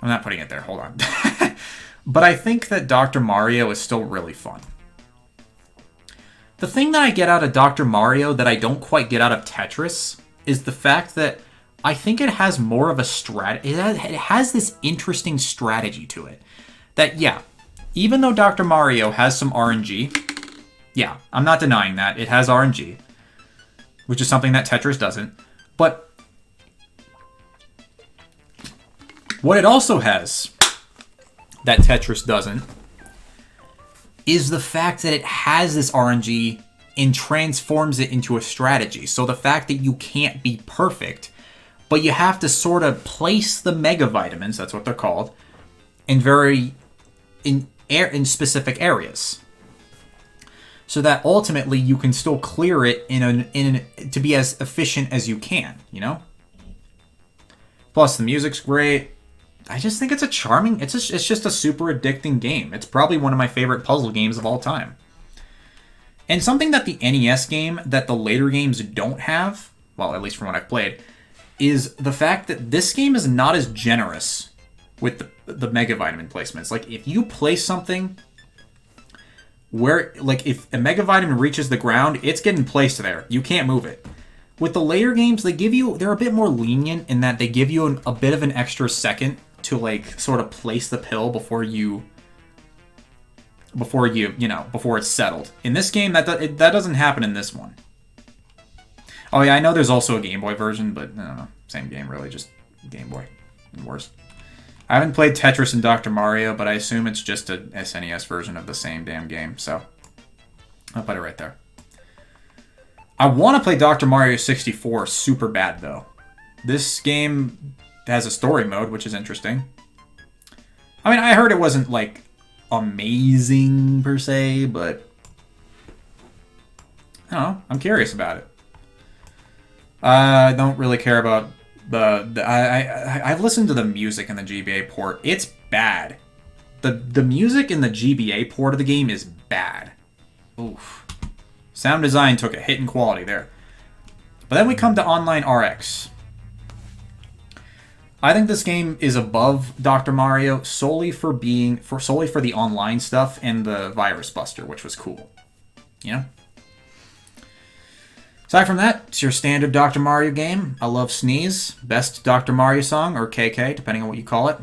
I'm not putting it there, hold on. But I think that Dr. Mario is still really fun. The thing that I get out of Dr. Mario that I don't quite get out of Tetris is the fact that I think it has more of a strategy. It has this interesting strategy to it. That, yeah, even though Dr. Mario has some RNG, yeah, I'm not denying that. It has RNG, which is something that Tetris doesn't. But what it also has that Tetris doesn't is the fact that it has this RNG and transforms it into a strategy. So the fact that you can't be perfect, but you have to sort of place the Mega Vitamins, that's what they're called, in specific areas. So that ultimately you can still clear it to be as efficient as you can, you know? Plus the music's great. I just think it's a charming, it's just a super addicting game. It's probably one of my favorite puzzle games of all time. And something that the NES game that the later games don't have, well, at least from what I've played, is the fact that this game is not as generous with the Mega Vitamin placements. Like, if you place something where, like, if a Mega Vitamin reaches the ground, it's getting placed there. You can't move it. With the later games, they're a bit more lenient in that they give you a bit of an extra second to, like, sort of place the pill before it's settled. In this game, that doesn't happen in this one. Oh yeah, I know there's also a Game Boy version, but no, same game really, just Game Boy and worse. I haven't played Tetris and Dr. Mario, but I assume it's just a SNES version of the same damn game, so I'll put it right there. I want to play Dr. Mario 64 super bad, though. This game has a story mode, which is interesting. I mean, I heard it wasn't, like, amazing, per se, but I don't know. I'm curious about it. I don't really care about I've listened to the music in the GBA port. It's bad. The music in the GBA port of the game is bad. Oof. Sound design took a hit in quality there. But then we come to Online RX. I think this game is above Dr. Mario solely for the online stuff and the Virus Buster, which was cool. You know? Aside from that, it's your standard Dr. Mario game. I love Sneeze. Best Dr. Mario song, or KK, depending on what you call it.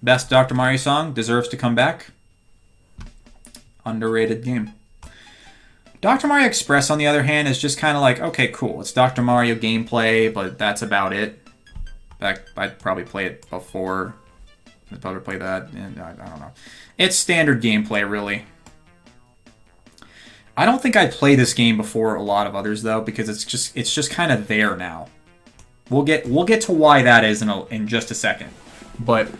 Best Dr. Mario song, deserves to come back. Underrated game. Dr. Mario Express, on the other hand, is just kind of like, okay, cool. It's Dr. Mario gameplay, but that's about it. In fact, I'd probably play it before. I'd probably play that. And I don't know. It's standard gameplay, really. I don't think I'd play this game before a lot of others, though, because it's just kind of there now. We'll get to why that is in just a second. But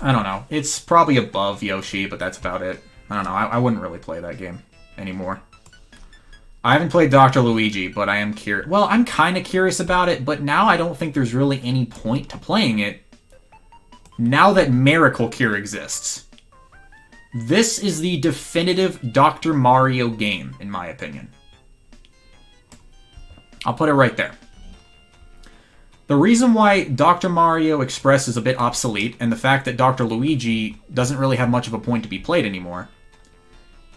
I don't know. It's probably above Yoshi, but that's about it. I don't know. I wouldn't really play that game anymore. I haven't played Dr. Luigi, but I am curious. Well, I'm kind of curious about it, but now I don't think there's really any point to playing it now that Miracle Cure exists. This is the definitive Dr. Mario game, in my opinion. I'll put it right there. The reason why Dr. Mario Express is a bit obsolete, and the fact that Dr. Luigi doesn't really have much of a point to be played anymore,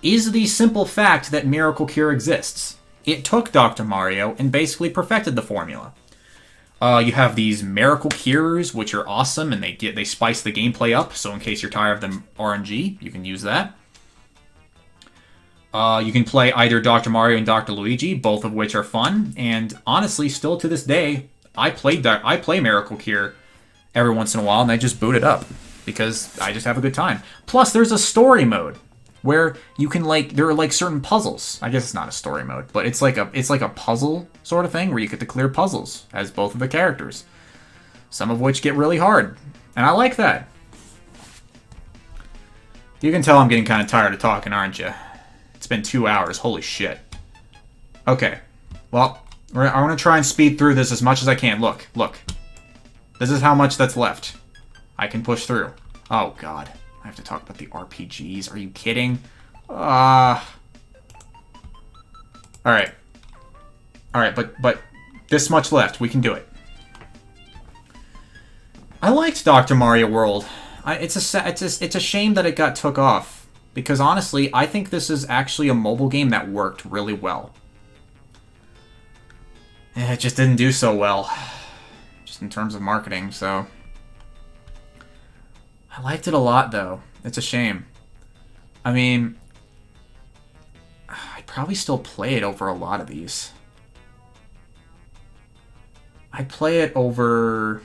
is the simple fact that Miracle Cure exists. It took Dr. Mario and basically perfected the formula. You have these Miracle Cures, which are awesome, and they spice the gameplay up, so in case you're tired of the RNG, you can use that. You can play either Dr. Mario and Dr. Luigi, both of which are fun, and honestly, still to this day, I play Miracle Cure every once in a while, and I just boot it up, because I just have a good time. Plus, there's a story mode, where you can, there are, certain puzzles. I guess it's not a story mode, but it's like a puzzle sort of thing, where you get to clear puzzles as both of the characters. Some of which get really hard, and I like that. You can tell I'm getting kind of tired of talking, aren't you? It's been 2 hours, holy shit. Okay, well, I want to try and speed through this as much as I can. Look. This is how much that's left. I can push through. Oh, God. I have to talk about the RPGs. Are you kidding? Alright, but this much left. We can do it. I liked Dr. Mario World. It's a shame that it got took off. Because honestly, I think this is actually a mobile game that worked really well. It just didn't do so well. Just in terms of marketing, so... I liked it a lot, though. It's a shame. I mean... I'd probably still play it over a lot of these. I'd play it over...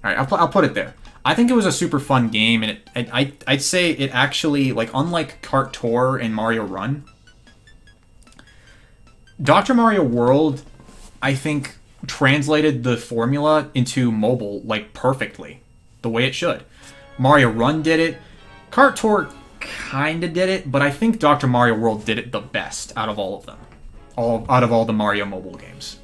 Alright, I'll put it there. I think it was a super fun game, and I'd say it actually, unlike Kart Tour and Mario Run, Dr. Mario World, I think, translated the formula into mobile, perfectly. The way it should. Mario Run did it. Kart Tour kinda did it, but I think Dr. Mario World did it the best out of all of them. Out of all the Mario mobile games.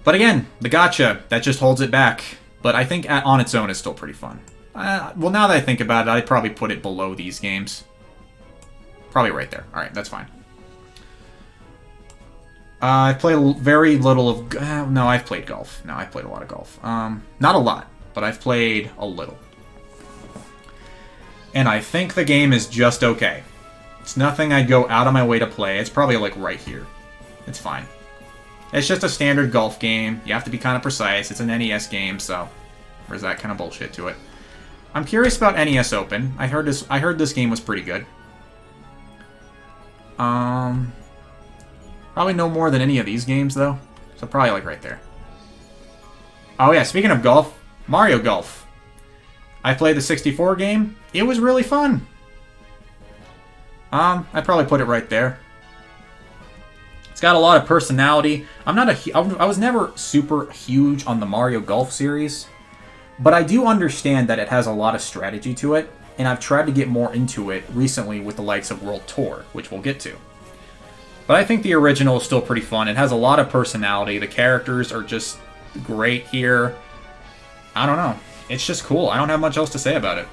But again, the gacha, that just holds it back. But I think on its own it's still pretty fun. Well, now that I think about it, I'd probably put it below these games. Probably right there. Alright, that's fine. I've played very little of... no, I've played golf. No, I've played a lot of golf. Not a lot, but I've played a little. And I think the game is just okay. It's nothing I'd go out of my way to play. It's probably, right here. It's fine. It's just a standard golf game. You have to be kind of precise. It's an NES game, so there's that kind of bullshit to it. I'm curious about NES Open. I heard this game was pretty good. Probably no more than any of these games, though. So probably, right there. Oh, yeah, speaking of golf, Mario Golf. I played the 64 game. It was really fun. I'd probably put it right there. It's got a lot of personality. I was never super huge on the Mario Golf series, but I do understand that it has a lot of strategy to it, and I've tried to get more into it recently with the likes of World Tour, which we'll get to. But I think the original is still pretty fun. It has a lot of personality. The characters are just great here. I don't know. It's just cool. I don't have much else to say about it.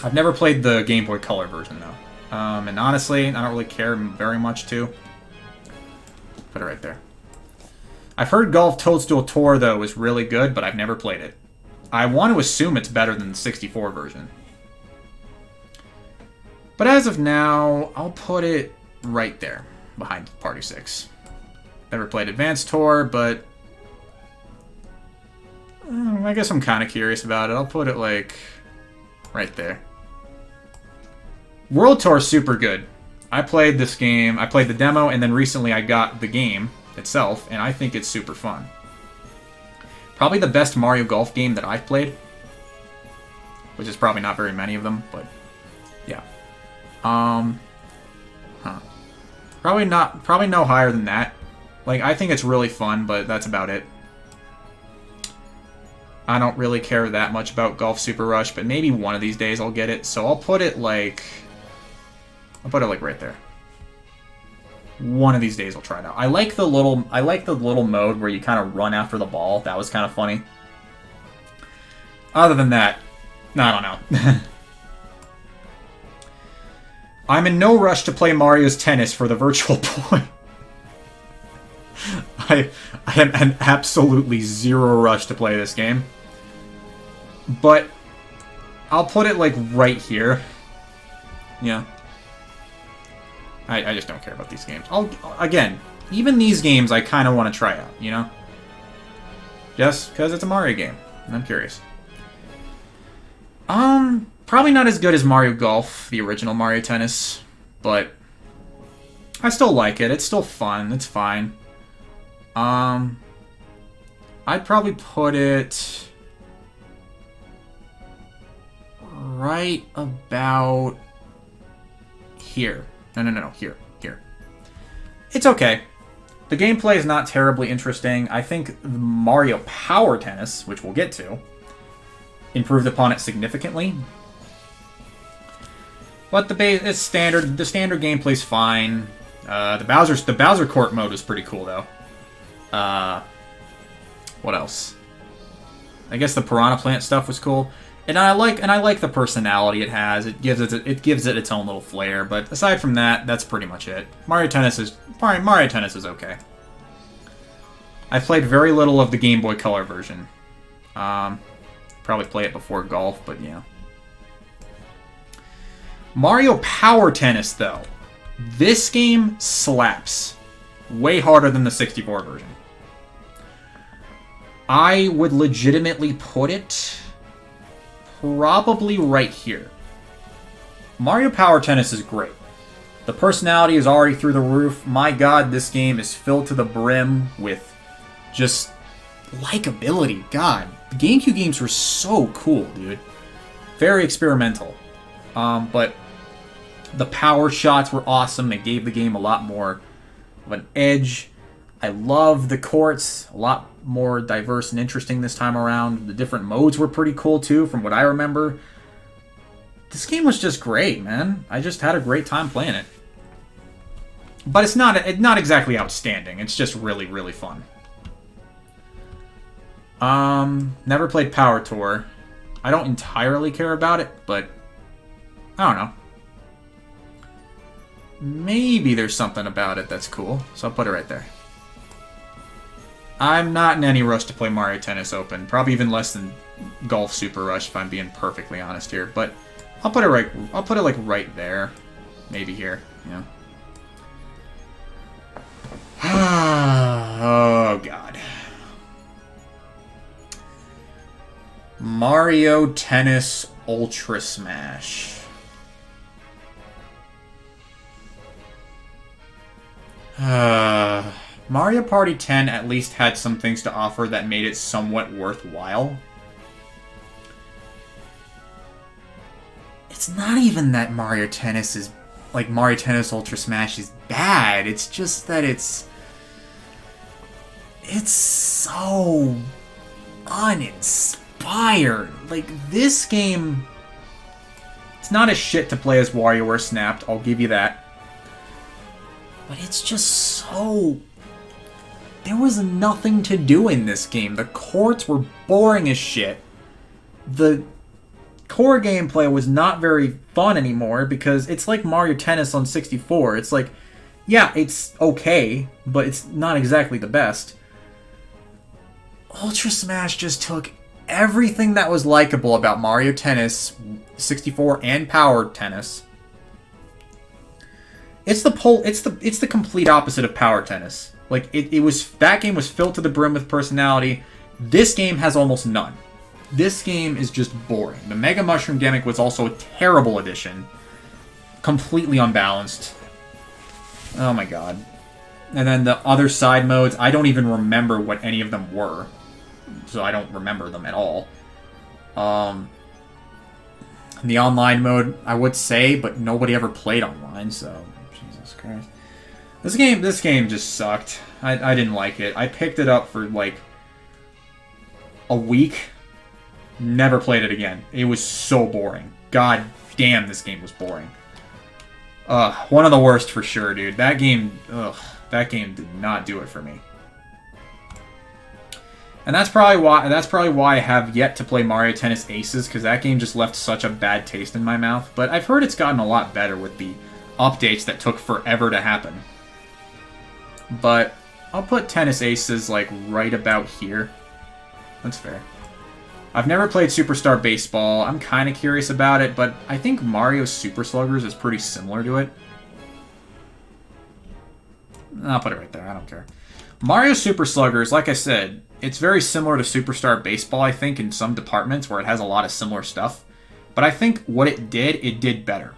I've never played the Game Boy Color version, though. And honestly, I don't really care very much, too. Put it right there. I've heard Golf Toadstool Tour, though, is really good, but I've never played it. I want to assume it's better than the 64 version. But as of now, I'll put it right there, behind Party 6. Never played Advanced Tour, but... I guess I'm kind of curious about it. I'll put it, right there. World Tour is super good. I played this game, I played the demo, and then recently I got the game itself, and I think it's super fun. Probably the best Mario Golf game that I've played. Which is probably not very many of them, but yeah. Probably no higher than that. I think it's really fun, but that's about it. I don't really care that much about Golf Super Rush, but maybe one of these days I'll get it. So I'll put it like... I'll put it like right there. One of these days I'll try it out. I like the little mode where you kind of run after the ball. That was kind of funny. Other than that, I don't know. I'm in no rush to play Mario's Tennis for the Virtual Boy. I am in absolutely zero rush to play this game. But I'll put it like right here. Yeah. I just don't care about these games. Again, even these games I kind of want to try out, you know? Just because it's a Mario game. And I'm curious. Probably not as good as Mario Golf, the original Mario Tennis, but I still like it. It's still fun. It's fine. I'd probably put it right about here. No, here. It's okay. The gameplay is not terribly interesting. I think the Mario Power Tennis, which we'll get to, improved upon it significantly. But the standard gameplay's fine. The Bowser Court mode was pretty cool though. What else? I guess the Piranha Plant stuff was cool. And I like the personality it has. It gives it its own little flair. But aside from that, that's pretty much it. Mario Tennis is okay. I played very little of the Game Boy Color version. Probably play it before Golf, but yeah. Mario Power Tennis, though. This game slaps. Way harder than the 64 version. I would legitimately put it probably right here. Mario Power Tennis is great. The personality is already through the roof. My god, this game is filled to the brim with just likability. God, the GameCube games were so cool, dude. Very experimental. But the power shots were awesome. They gave the game a lot more of an edge. I love the courts. A lot more diverse and interesting this time around. The different modes were pretty cool too, from what I remember. This game was just great, man. I just had a great time playing it. But it's not exactly outstanding. It's just really, really fun. Never played Power Tour. I don't entirely care about it, but I don't know. Maybe there's something about it that's cool, so I'll put it right there. I'm not in any rush to play Mario Tennis Open. Probably even less than Golf Super Rush, if I'm being perfectly honest here. But I'll put it like right there, maybe here. Yeah. Oh god. Mario Tennis Ultra Smash. Mario Party 10 at least had some things to offer that made it somewhat worthwhile. It's not even that Mario Tennis is... like, Mario Tennis Ultra Smash is bad. It's just that it's so uninspired. Like, this game... It's not as shit to play as WarioWare Snapped, I'll give you that. But it's just so... There was nothing to do in this game. The courts were boring as shit. The core gameplay was not very fun anymore because it's like Mario Tennis on 64. It's like, yeah, it's okay, but it's not exactly the best. Ultra Smash just took everything that was likable about Mario Tennis 64 and Power Tennis. It's the complete opposite of Power Tennis. Like, that game was filled to the brim with personality. This game has almost none. This game is just boring. The Mega Mushroom gimmick was also a terrible addition. Completely unbalanced. Oh my god. And then the other side modes, I don't even remember what any of them were. So I don't remember them at all. The online mode, I would say, but nobody ever played online, so... Jesus Christ. This game just sucked. I didn't like it. I picked it up for, like, a week, Never played it again. It was so boring. God damn, this game was boring. One of the worst for sure, dude. That game did not do it for me. And that's probably why I have yet to play Mario Tennis Aces, because that game just left such a bad taste in my mouth. But I've heard it's gotten a lot better with the updates that took forever to happen. But I'll put Tennis Aces like right about here. That's fair. I've never played Superstar Baseball. I'm kind of curious about it, but I think Mario Super Sluggers is pretty similar to it. I'll put it right there. I don't care. Mario Super Sluggers, like I said, it's very similar to Superstar Baseball, I think, in some departments where it has a lot of similar stuff. But I think what it did better,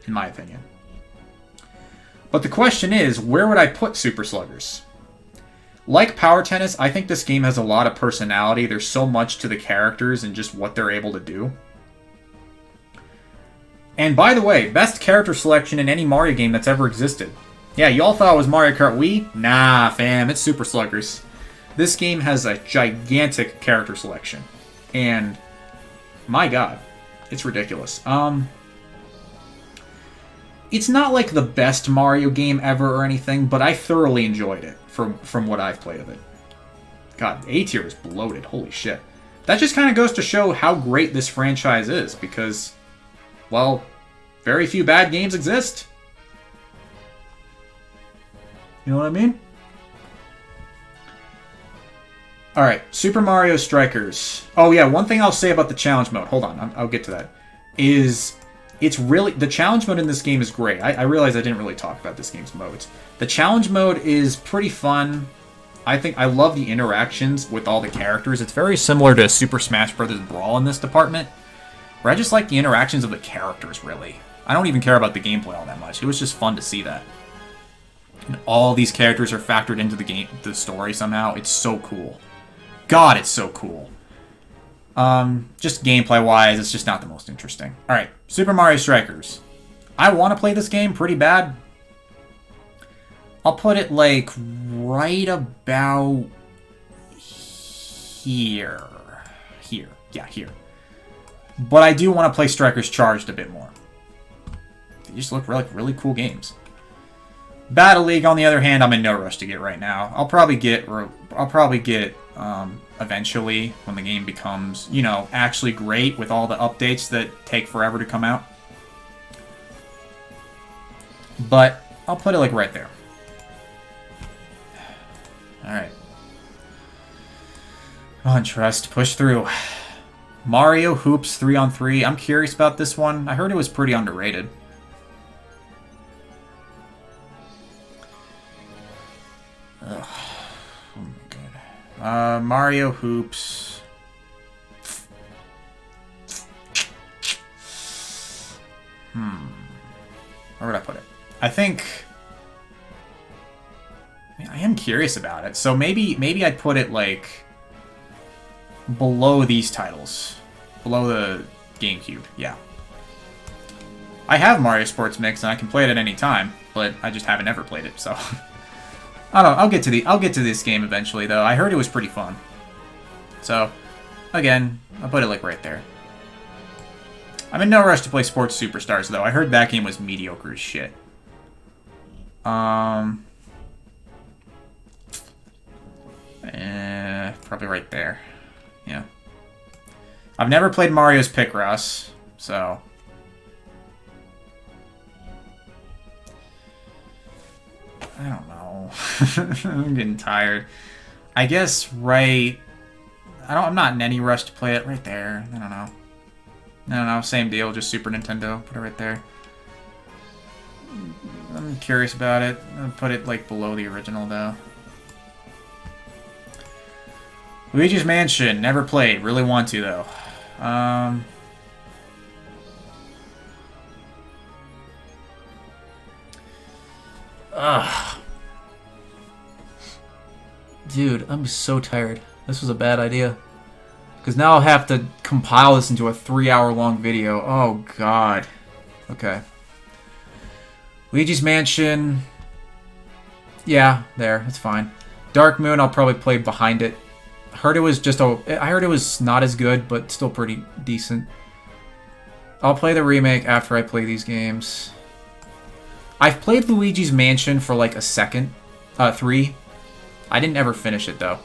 in my opinion. But the question is, where would I put Super Sluggers? Like Power Tennis, I think this game has a lot of personality. There's so much to the characters and just what they're able to do. And by the way, best character selection in any Mario game that's ever existed. Yeah, y'all thought it was Mario Kart Wii? Nah, fam, it's Super Sluggers. This game has a gigantic character selection. And, my god, it's ridiculous. It's not like the best Mario game ever or anything, but I thoroughly enjoyed it from what I've played of it. God, A tier is bloated, holy shit. That just kind of goes to show how great this franchise is, because, well, very few bad games exist. You know what I mean? Alright, Super Mario Strikers. Oh yeah, one thing I'll say about the challenge mode, hold on, I'll get to that, is it's really, the challenge mode in this game is great. I realize I didn't really talk about this game's modes. The challenge mode is pretty fun. I love the interactions with all the characters. It's very similar to Super Smash Bros. Brawl in this department, where I just like the interactions of the characters, really. I don't even care about the gameplay all that much. It was just fun to see that. And all these characters are factored into the story somehow. It's so cool. God, it's so cool. Just gameplay-wise, it's just not the most interesting. Alright, Super Mario Strikers. I want to play this game pretty bad. I'll put it, like, right about here. Here. Yeah, here. But I do want to play Strikers Charged a bit more. They just look like really cool games. Battle League, on the other hand, I'm in no rush to get right now. I'll probably get eventually when the game becomes, you know, actually great with all the updates that take forever to come out. But I'll put it like right there. Alright. Come on, Trust. Push through. Mario Hoops 3-on-3. I'm curious about this one. I heard it was pretty underrated. Ugh. Oh my god. Mario Hoops. Where would I put it? I think... I am curious about it. So maybe I'd put it, like, below these titles. Below the GameCube, yeah. I have Mario Sports Mix, and I can play it at any time, but I just haven't ever played it, so... I don't know, I'll get to this game eventually, though. I heard it was pretty fun. So, again, I'll put it, like, right there. I'm in no rush to play Sports Superstars, though. I heard that game was mediocre as shit. Probably right there. Yeah. I've never played Mario's Picross, so... I don't know. I'm getting tired. I guess right... I'm not in any rush to play it. Right there. I don't know. Same deal, just Super Nintendo. Put it right there. I'm curious about it. I'll put it, like, below the original, though. Luigi's Mansion. Never played. Really want to, though. Dude, I'm so tired. This was a bad idea. Because now I'll have to compile this into a 3-hour-long video. Oh, God. Okay. Luigi's Mansion. Yeah, there. That's fine. Dark Moon, I'll probably play behind it. Heard it was just I heard it was not as good, but still pretty decent. I'll play the remake after I play these games. I've played Luigi's Mansion for like a second, 3. I didn't ever finish it though.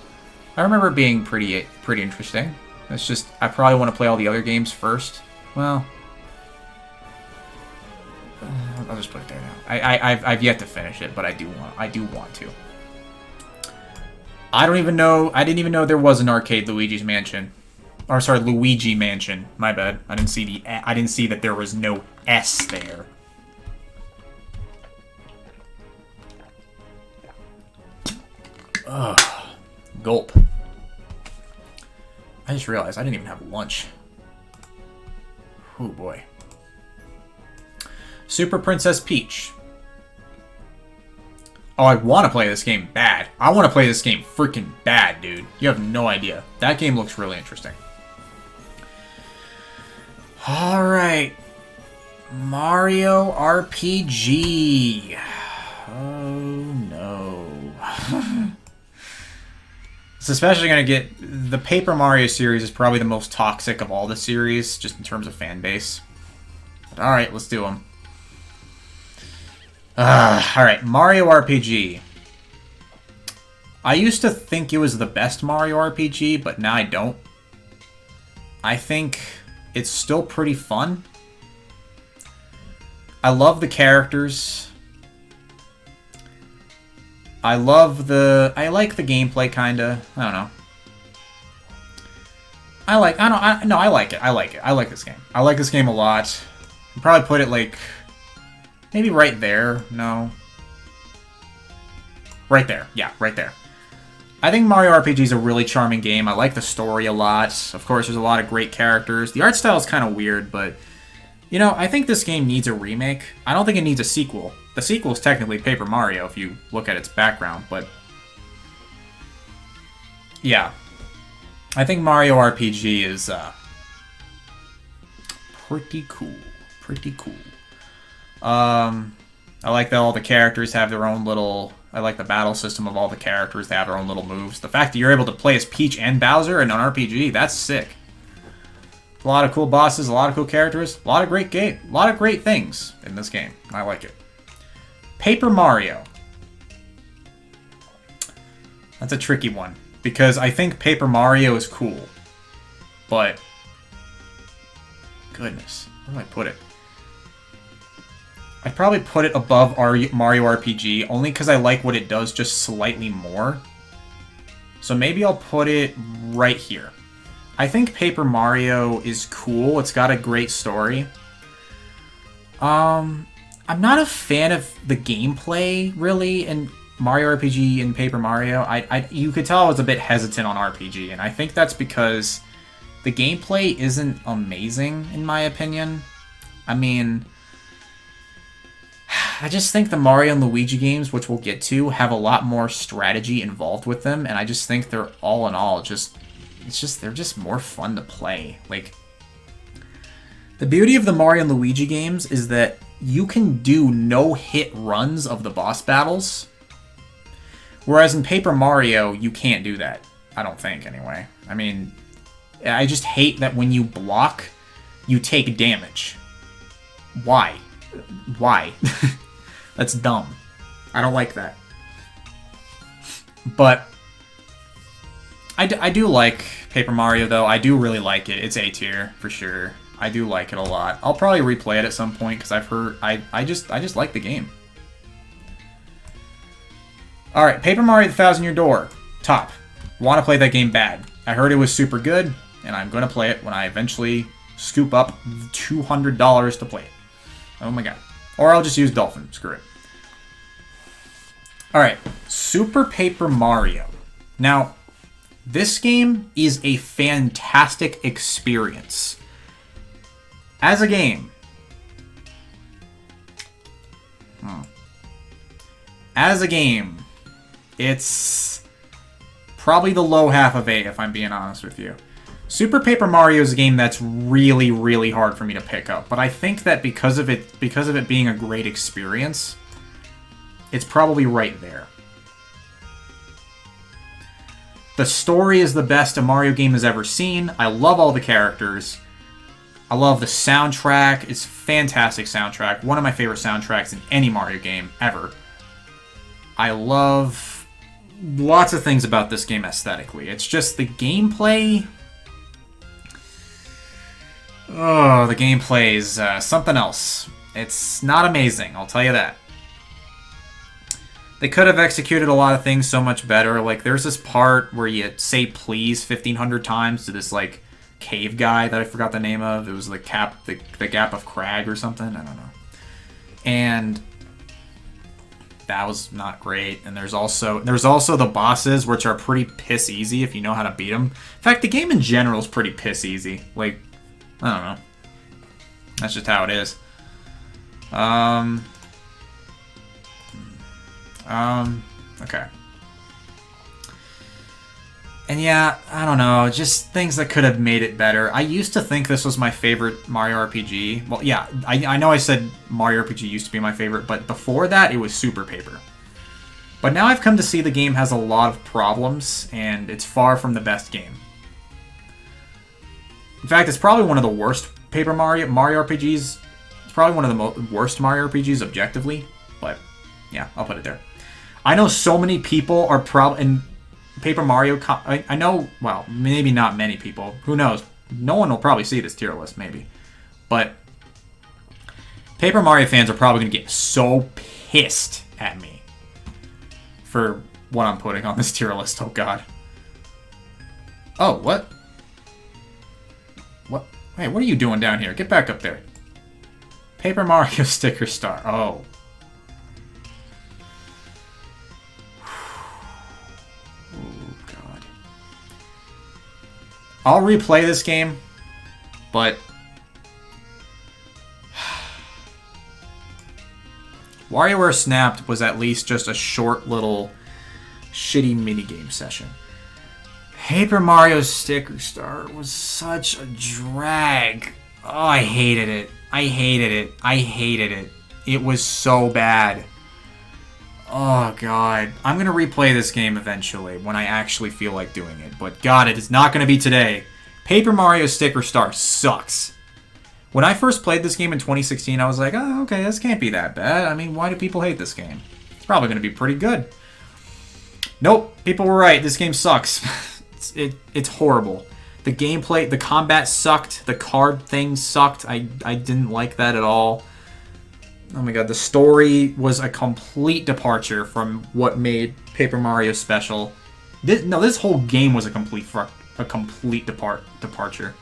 I remember it being pretty interesting. It's just I probably want to play all the other games first. Well, I'll just put it there now. I've yet to finish it, but I do want to. I didn't even know there was an arcade Luigi's Mansion. Or sorry, Luigi Mansion. My bad. I didn't see that there was no S there. Ugh. Gulp. I just realized I didn't even have lunch. Oh boy. Super Princess Peach. Oh, I want to play this game bad. I want to play this game freaking bad, dude. You have no idea. That game looks really interesting. Alright. Mario RPG. Oh, no. It's especially going to get... The Paper Mario series is probably the most toxic of all the series, just in terms of fan base. Alright, let's do them. Alright, Mario RPG. I used to think it was the best Mario RPG, but now I don't. I think it's still pretty fun. I love the characters. I like the gameplay, kinda. I don't know. I like it. I like this game. I like this game a lot. I'd probably put it like... Maybe right there. No. Right there. Yeah, right there. I think Mario RPG is a really charming game. I like the story a lot. Of course, there's a lot of great characters. The art style is kind of weird, but... You know, I think this game needs a remake. I don't think it needs a sequel. The sequel is technically Paper Mario if you look at its background, but... Yeah. I think Mario RPG is, pretty cool. Pretty cool. I like that all the characters have their own little... I like the battle system of all the characters. They have their own little moves. The fact that you're able to play as Peach and Bowser in an RPG, that's sick. A lot of cool bosses, a lot of cool characters, a lot of great things in this game. I like it. Paper Mario. That's a tricky one. Because I think Paper Mario is cool. But... Goodness. Where do I put it? I'd probably put it above Mario RPG, only because I like what it does just slightly more. So maybe I'll put it right here. I think Paper Mario is cool. It's got a great story. I'm not a fan of the gameplay, really, in Mario RPG and Paper Mario. You could tell I was a bit hesitant on RPG, and I think that's because the gameplay isn't amazing, in my opinion. I mean... I just think the Mario and Luigi games, which we'll get to, have a lot more strategy involved with them, and I just think they're all in all they're just more fun to play. Like, the beauty of the Mario and Luigi games is that you can do no-hit runs of the boss battles, whereas in Paper Mario, you can't do that. I don't think, anyway. I mean, I just hate that when you block, you take damage. Why? Why? That's dumb. I don't like that. But I do like Paper Mario, though. I do really like it. It's A tier for sure. I do like it a lot. I'll probably replay it at some point because I've heard I just like the game. All right, Paper Mario: The Thousand-Year Door. Top. Want to play that game bad. I heard it was super good, and I'm going to play it when I eventually scoop up $200 to play it. Oh my god. Or I'll just use Dolphin. Screw it. Alright. Super Paper Mario. Now, this game is a fantastic experience. As a game. As a game, it's probably the low half of A, if I'm being honest with you. Super Paper Mario is a game that's really, really hard for me to pick up, but I think that because of it being a great experience, it's probably right there. The story is the best a Mario game has ever seen. I love all the characters. I love the soundtrack. It's a fantastic soundtrack. One of my favorite soundtracks in any Mario game ever. I love lots of things about this game aesthetically. It's just the gameplay. Oh, the gameplay is something else. It's not amazing, I'll tell you that. They could have executed a lot of things so much better. Like, there's this part where you say please 1,500 times to this, like, cave guy that I forgot the name of. It was the Gap of Crag or something. I don't know. And that was not great. And there's also the bosses, which are pretty piss easy if you know how to beat them. In fact, the game in general is pretty piss easy. Like, I don't know. That's just how it is. Okay. And yeah, I don't know, just things that could have made it better. I used to think this was my favorite Mario RPG. Well, yeah, I know I said Mario RPG used to be my favorite, but before that, it was Super Paper. But now I've come to see the game has a lot of problems, and it's far from the best game. In fact, it's probably one of the worst Mario RPGs. It's probably one of the worst Mario RPGs objectively, but yeah, I'll put it there. I know so many people are in Paper Mario. I know, well, maybe not many people. Who knows? No one will probably see this tier list, maybe. But Paper Mario fans are probably going to get so pissed at me for what I'm putting on this tier list. Oh, God. Oh, what? What? Hey, what are you doing down here? Get back up there. Paper Mario Sticker Star. Oh. I'll replay this game, but WarioWare Snapped was at least just a short little shitty minigame session. Paper Mario Sticker Star was such a drag. Oh, I hated it. I hated it. I hated it. It was so bad. Oh, God. I'm going to replay this game eventually when I actually feel like doing it. But, God, it is not going to be today. Paper Mario Sticker Star sucks. When I first played this game in 2016, I was like, oh, okay, this can't be that bad. I mean, why do people hate this game? It's probably going to be pretty good. Nope, people were right. This game sucks. It's horrible. The gameplay, the combat sucked. The card thing sucked. I didn't like that at all. Oh my God, the story was a complete departure from what made Paper Mario special. This whole game was a complete departure.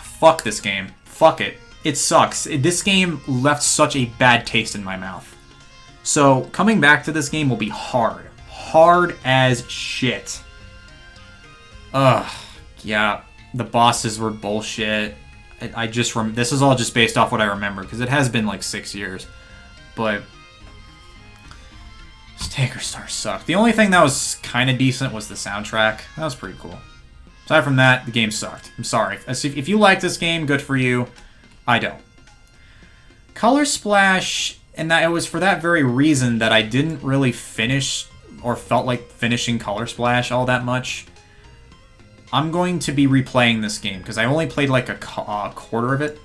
Fuck this game. Fuck it. It sucks. This game left such a bad taste in my mouth. So, coming back to this game will be hard. Hard as shit. Ugh. Yeah, the bosses were bullshit. This is all just based off what I remember, because it has been like 6 years. But Sticker Star sucked. The only thing that was kind of decent was the soundtrack. That was pretty cool. Aside from that, the game sucked. I'm sorry. If you like this game, good for you. I don't. Color Splash, and that it was for that very reason that I didn't really finish or felt like finishing Color Splash all that much. I'm going to be replaying this game because I only played like a quarter of it.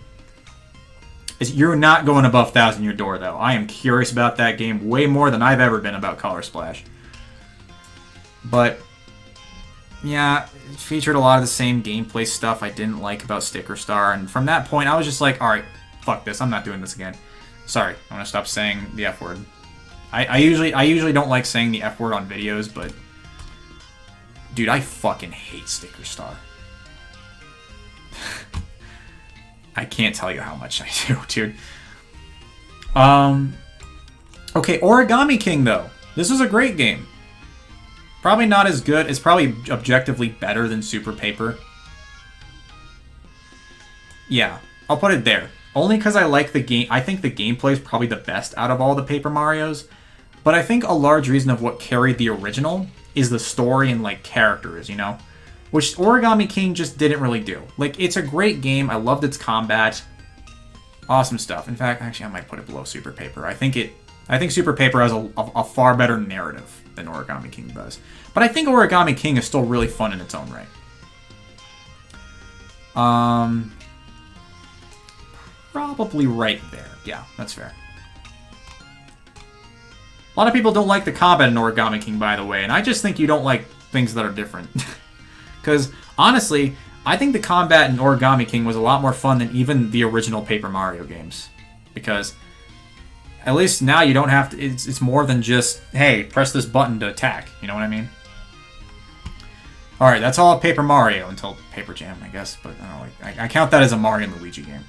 You're not going above 1,000 Year Door, though. I am curious about that game way more than I've ever been about Color Splash. But, yeah, it featured a lot of the same gameplay stuff I didn't like about Sticker Star. And from that point, I was just like, alright, fuck this. I'm not doing this again. Sorry, I'm going to stop saying the F word. I usually don't like saying the F word on videos, but dude, I fucking hate Sticker Star. I can't tell you how much I do, dude. Okay, Origami King, though. This is a great game. Probably not as good. It's probably objectively better than Super Paper. Yeah, I'll put it there. Only because I like the game. I think the gameplay is probably the best out of all the Paper Marios. But I think a large reason of what carried the original is the story and, like, characters, you know? Which Origami King just didn't really do. Like, it's a great game. I loved its combat. Awesome stuff. In fact, actually, I might put it below Super Paper. I think it I think Super Paper has a far better narrative than Origami King does. But I think Origami King is still really fun in its own right. Probably right there. Yeah, that's fair. A lot of people don't like the combat in Origami King, by the way, and I just think you don't like things that are different. Because, honestly, I think the combat in Origami King was a lot more fun than even the original Paper Mario games. Because, at least now you don't have to... It's more than just, hey, press this button to attack. You know what I mean? Alright, that's all of Paper Mario until Paper Jam, I guess. But, I don't know, I count that as a Mario and Luigi game.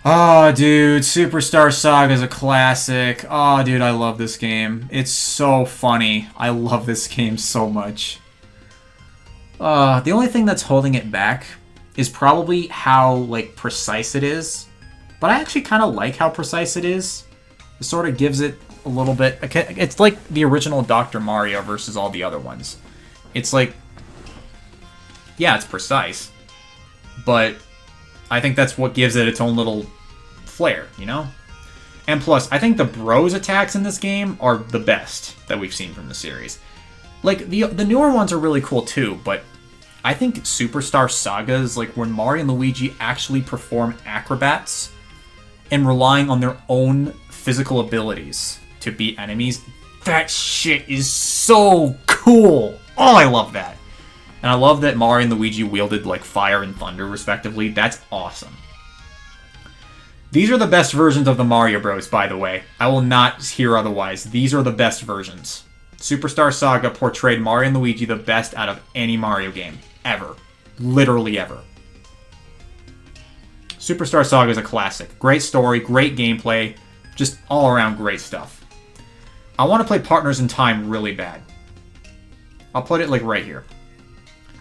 Oh, dude, Superstar Saga is a classic. Oh, dude, I love this game. It's so funny. I love this game so much. The only thing that's holding it back is probably how, like, precise it is. But I actually kind of like how precise it is. It sort of gives it a little bit... It's like the original Dr. Mario versus all the other ones. It's like... Yeah, it's precise. But I think that's what gives it its own little flair, you know? And plus, I think the Bros attacks in this game are the best that we've seen from the series. Like, the newer ones are really cool too, but I think Superstar Sagas, like when Mario and Luigi actually perform acrobats and relying on their own physical abilities to beat enemies, that shit is so cool! Oh, I love that! And I love that Mario and Luigi wielded, like, fire and thunder, respectively. That's awesome. These are the best versions of the Mario Bros, by the way. I will not hear otherwise. These are the best versions. Superstar Saga portrayed Mario and Luigi the best out of any Mario game. Ever. Literally ever. Superstar Saga is a classic. Great story, great gameplay, just all around great stuff. I want to play Partners in Time really bad. I'll put it, like, right here.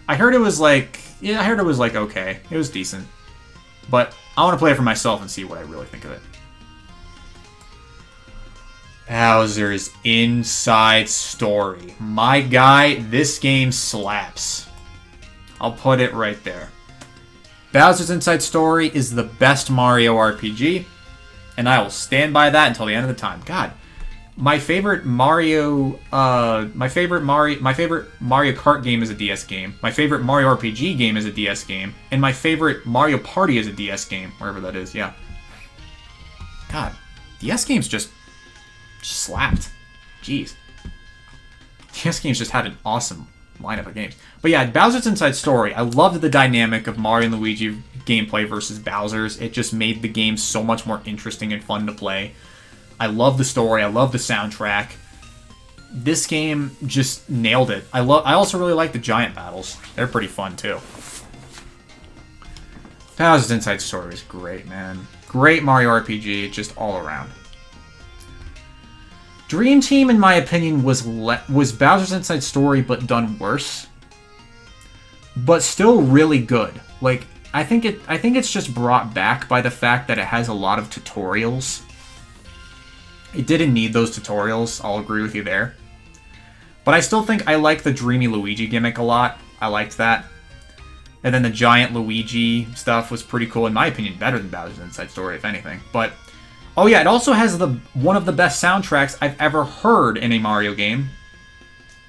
I heard it was, like... Yeah, I heard it was, like, okay. It was decent. But I want to play it for myself and see what I really think of it. Bowser's Inside Story. My guy, this game slaps. I'll put it right there. Bowser's Inside Story is the best Mario RPG, and I will stand by that until the end of the time. God, my favorite Mario Kart game is a DS game. My favorite Mario RPG game is a DS game, and my favorite Mario Party is a DS game, wherever that is. Yeah. God, DS games just slapped. Jeez. DS games just had an awesome lineup of games. But yeah, Bowser's Inside Story. I loved the dynamic of Mario and Luigi gameplay versus Bowser's. It just made the game so much more interesting and fun to play. I love the story. I love the soundtrack. This game just nailed it. I also really like the giant battles. They're pretty fun too. Bowser's Inside Story is great, man. Great Mario RPG, just all around. Dream Team, in my opinion, was Bowser's Inside Story, but done worse. But still really good. Like, I think it's just brought back by the fact that it has a lot of tutorials. It didn't need those tutorials, I'll agree with you there. But I still think I like the Dreamy Luigi gimmick a lot. I liked that. And then the giant Luigi stuff was pretty cool, in my opinion, better than Bowser's Inside Story, if anything. But, oh yeah, it also has one of the best soundtracks I've ever heard in a Mario game.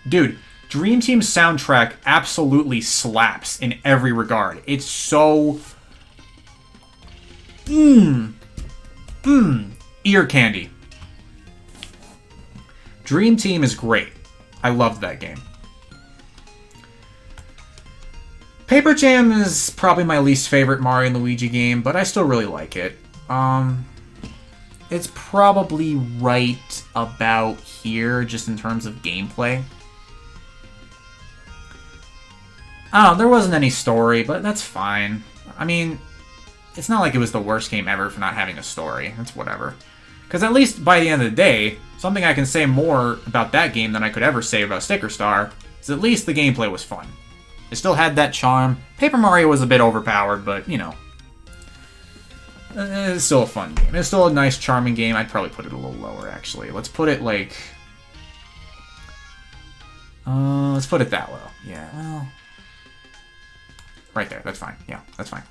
Dude, Dream Team's soundtrack absolutely slaps in every regard. It's so... ear candy. Dream Team is great. I loved that game. Paper Jam is probably my least favorite Mario and Luigi game, but I still really like it. It's probably right about here, just in terms of gameplay. I don't know, there wasn't any story, but that's fine. I mean, it's not like it was the worst game ever for not having a story. It's whatever. Because at least by the end of the day, something I can say more about that game than I could ever say about Sticker Star is at least the gameplay was fun. It still had that charm. Paper Mario was a bit overpowered, but, you know. It's still a fun game. It's still a nice, charming game. I'd probably put it a little lower, actually. Let's put it, like... let's put it that low. Yeah, well... Right there. That's fine. Yeah, that's fine.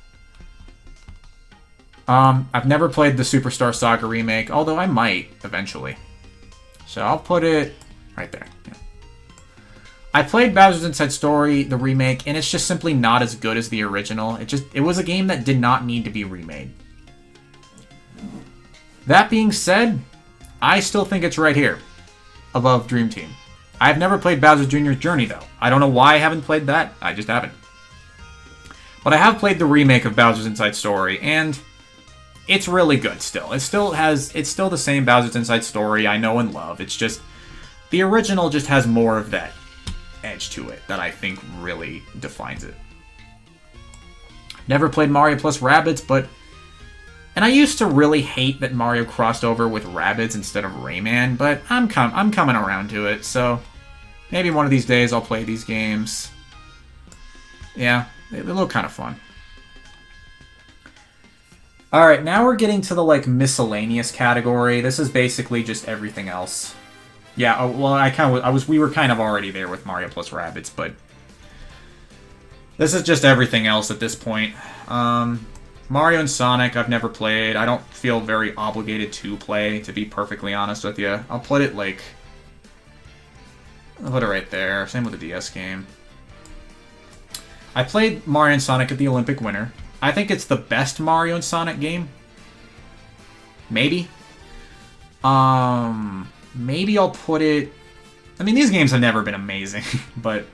I've never played the Superstar Saga remake, although I might eventually. So I'll put it right there. Yeah. I played Bowser's Inside Story, the remake, and it's just simply not as good as the original. It was a game that did not need to be remade. That being said, I still think it's right here, above Dream Team. I've never played Bowser Jr.'s Journey, though. I don't know why I haven't played that. I just haven't. But I have played the remake of Bowser's Inside Story, and it's really good still. It's still the same Bowser's Inside Story I know and love. It's just, the original just has more of that edge to it that I think really defines it. Never played Mario plus Rabbids, but... And I used to really hate that Mario crossed over with Rabbids instead of Rayman, but I'm coming around to it, so... Maybe one of these days I'll play these games. Yeah, they look kind of fun. Alright, now we're getting to the, like, miscellaneous category. This is basically just everything else. Yeah, well, we were kind of already there with Mario plus Rabbids, but... This is just everything else at this point. Mario and Sonic, I've never played. I don't feel very obligated to play, to be perfectly honest with you. I'll put it, like... I'll put it right there. Same with the DS game. I played Mario and Sonic at the Olympic Winter. I think it's the best Mario and Sonic game. Maybe. Maybe I'll put it... I mean, these games have never been amazing, but...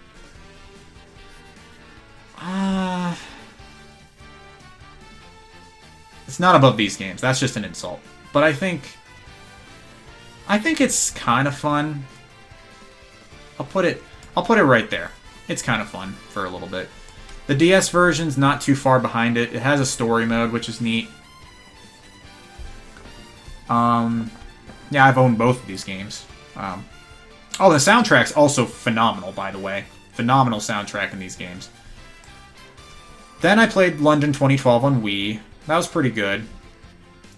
It's not above these games. That's just an insult. But I think it's kind of fun. I'll put it right there. It's kind of fun for a little bit. The DS version's not too far behind it. It has a story mode, which is neat. Yeah, I've owned both of these games. Oh, the soundtrack's also phenomenal, by the way. Phenomenal soundtrack in these games. Then I played London 2012 on Wii. That was pretty good.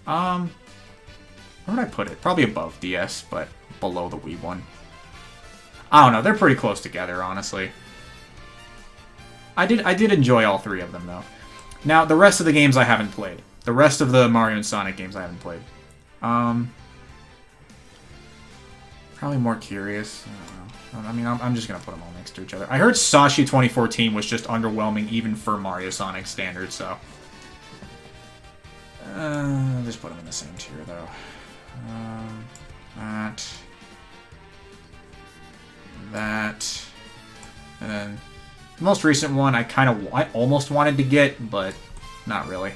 Where would I put it? Probably above DS, but below the Wii one. I don't know. They're pretty close together, honestly. I did enjoy all three of them, though. Now, the rest of the games I haven't played. The rest of the Mario and Sonic games I haven't played. Probably more curious. I don't know. I mean, I'm just going to put them all next to each other. I heard Sashi 2014 was just underwhelming even for Mario Sonic standards, so... I'll just put them in the same tier, though. That. And then the most recent one I almost wanted to get, but not really.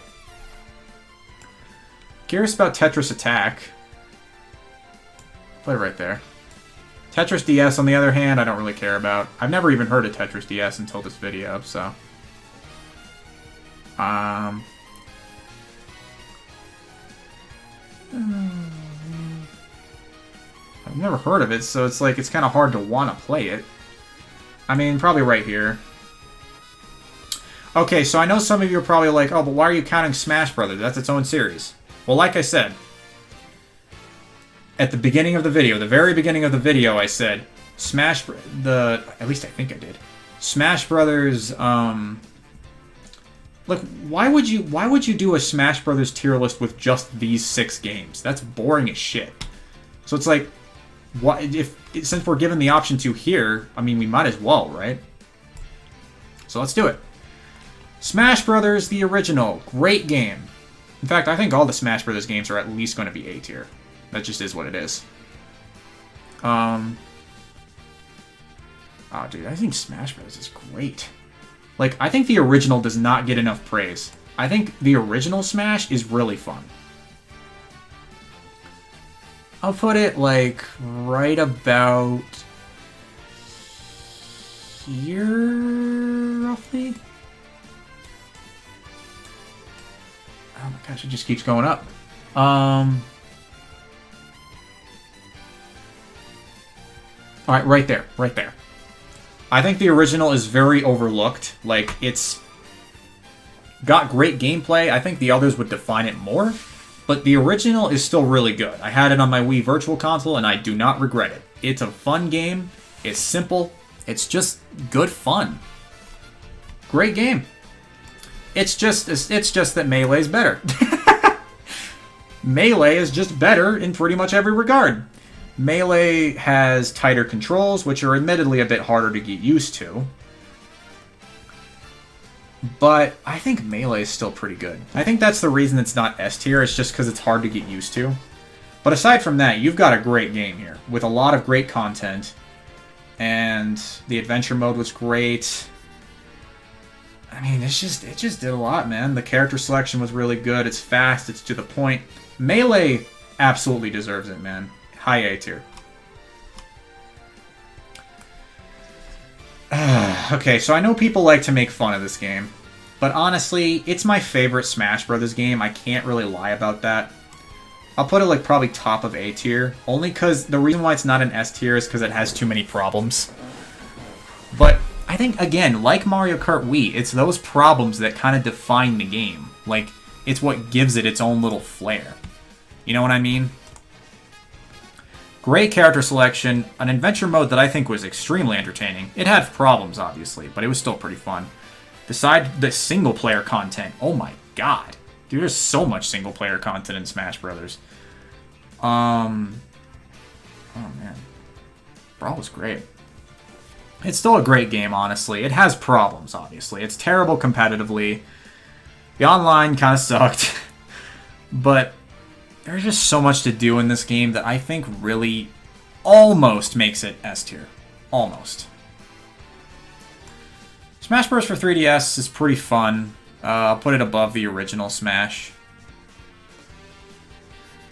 Curious about Tetris Attack. Put it right there. Tetris DS, on the other hand, I don't really care about. I've never even heard of Tetris DS until this video, so... I've never heard of it, so it's like it's kind of hard to want to play it. I mean, probably right here. Okay, so I know some of you are probably like, oh, but why are you counting Smash Brothers? That's its own series. Well, like I said, at the beginning of the video, the very beginning of the video, I said, at least I think I did. Smash Brothers, look, why would you do a Smash Brothers tier list with just these 6 games? That's boring as shit. So it's like, since we're given the option to here, I mean, we might as well, right? So let's do it. Smash Brothers, the original, great game. In fact, I think all the Smash Brothers games are at least going to be A tier. That just is what it is. Oh, dude, I think Smash Brothers is great. Like, I think the original does not get enough praise. I think the original Smash is really fun. I'll put it, like, right about here, roughly. Oh my gosh, it just keeps going up. Alright, right there, right there. I think the original is very overlooked. Like, it's got great gameplay. I think the others would define it more. But the original is still really good. I had it on my Wii Virtual Console, and I do not regret it. It's a fun game. It's simple. It's just good fun. Great game. It's just that Melee's better. Melee is just better in pretty much every regard. Melee has tighter controls, which are admittedly a bit harder to get used to. But I think Melee is still pretty good. I think that's the reason it's not S tier, it's just because it's hard to get used to. But aside from that, you've got a great game here, with a lot of great content. And the adventure mode was great. I mean, it just did a lot, man. The character selection was really good, it's fast, it's to the point. Melee absolutely deserves it, man. High A tier. Okay, so I know people like to make fun of this game, but honestly, it's my favorite Smash Brothers game. I can't really lie about that. I'll put it like probably top of A tier, only because the reason why it's not an S tier is because it has too many problems. But I think, again, like Mario Kart Wii, it's those problems that kind of define the game. Like, it's what gives it its own little flair. You know what I mean? Great character selection, an adventure mode that I think was extremely entertaining. It had problems, obviously, but it was still pretty fun. Besides the single-player content, oh my god. Dude, there's so much single-player content in Smash Brothers. Oh man. Brawl was great. It's still a great game, honestly. It has problems, obviously. It's terrible competitively. The online kind of sucked. But there's just so much to do in this game that I think really almost makes it S tier. Almost. Smash Bros. For 3DS is pretty fun. I'll put it above the original Smash.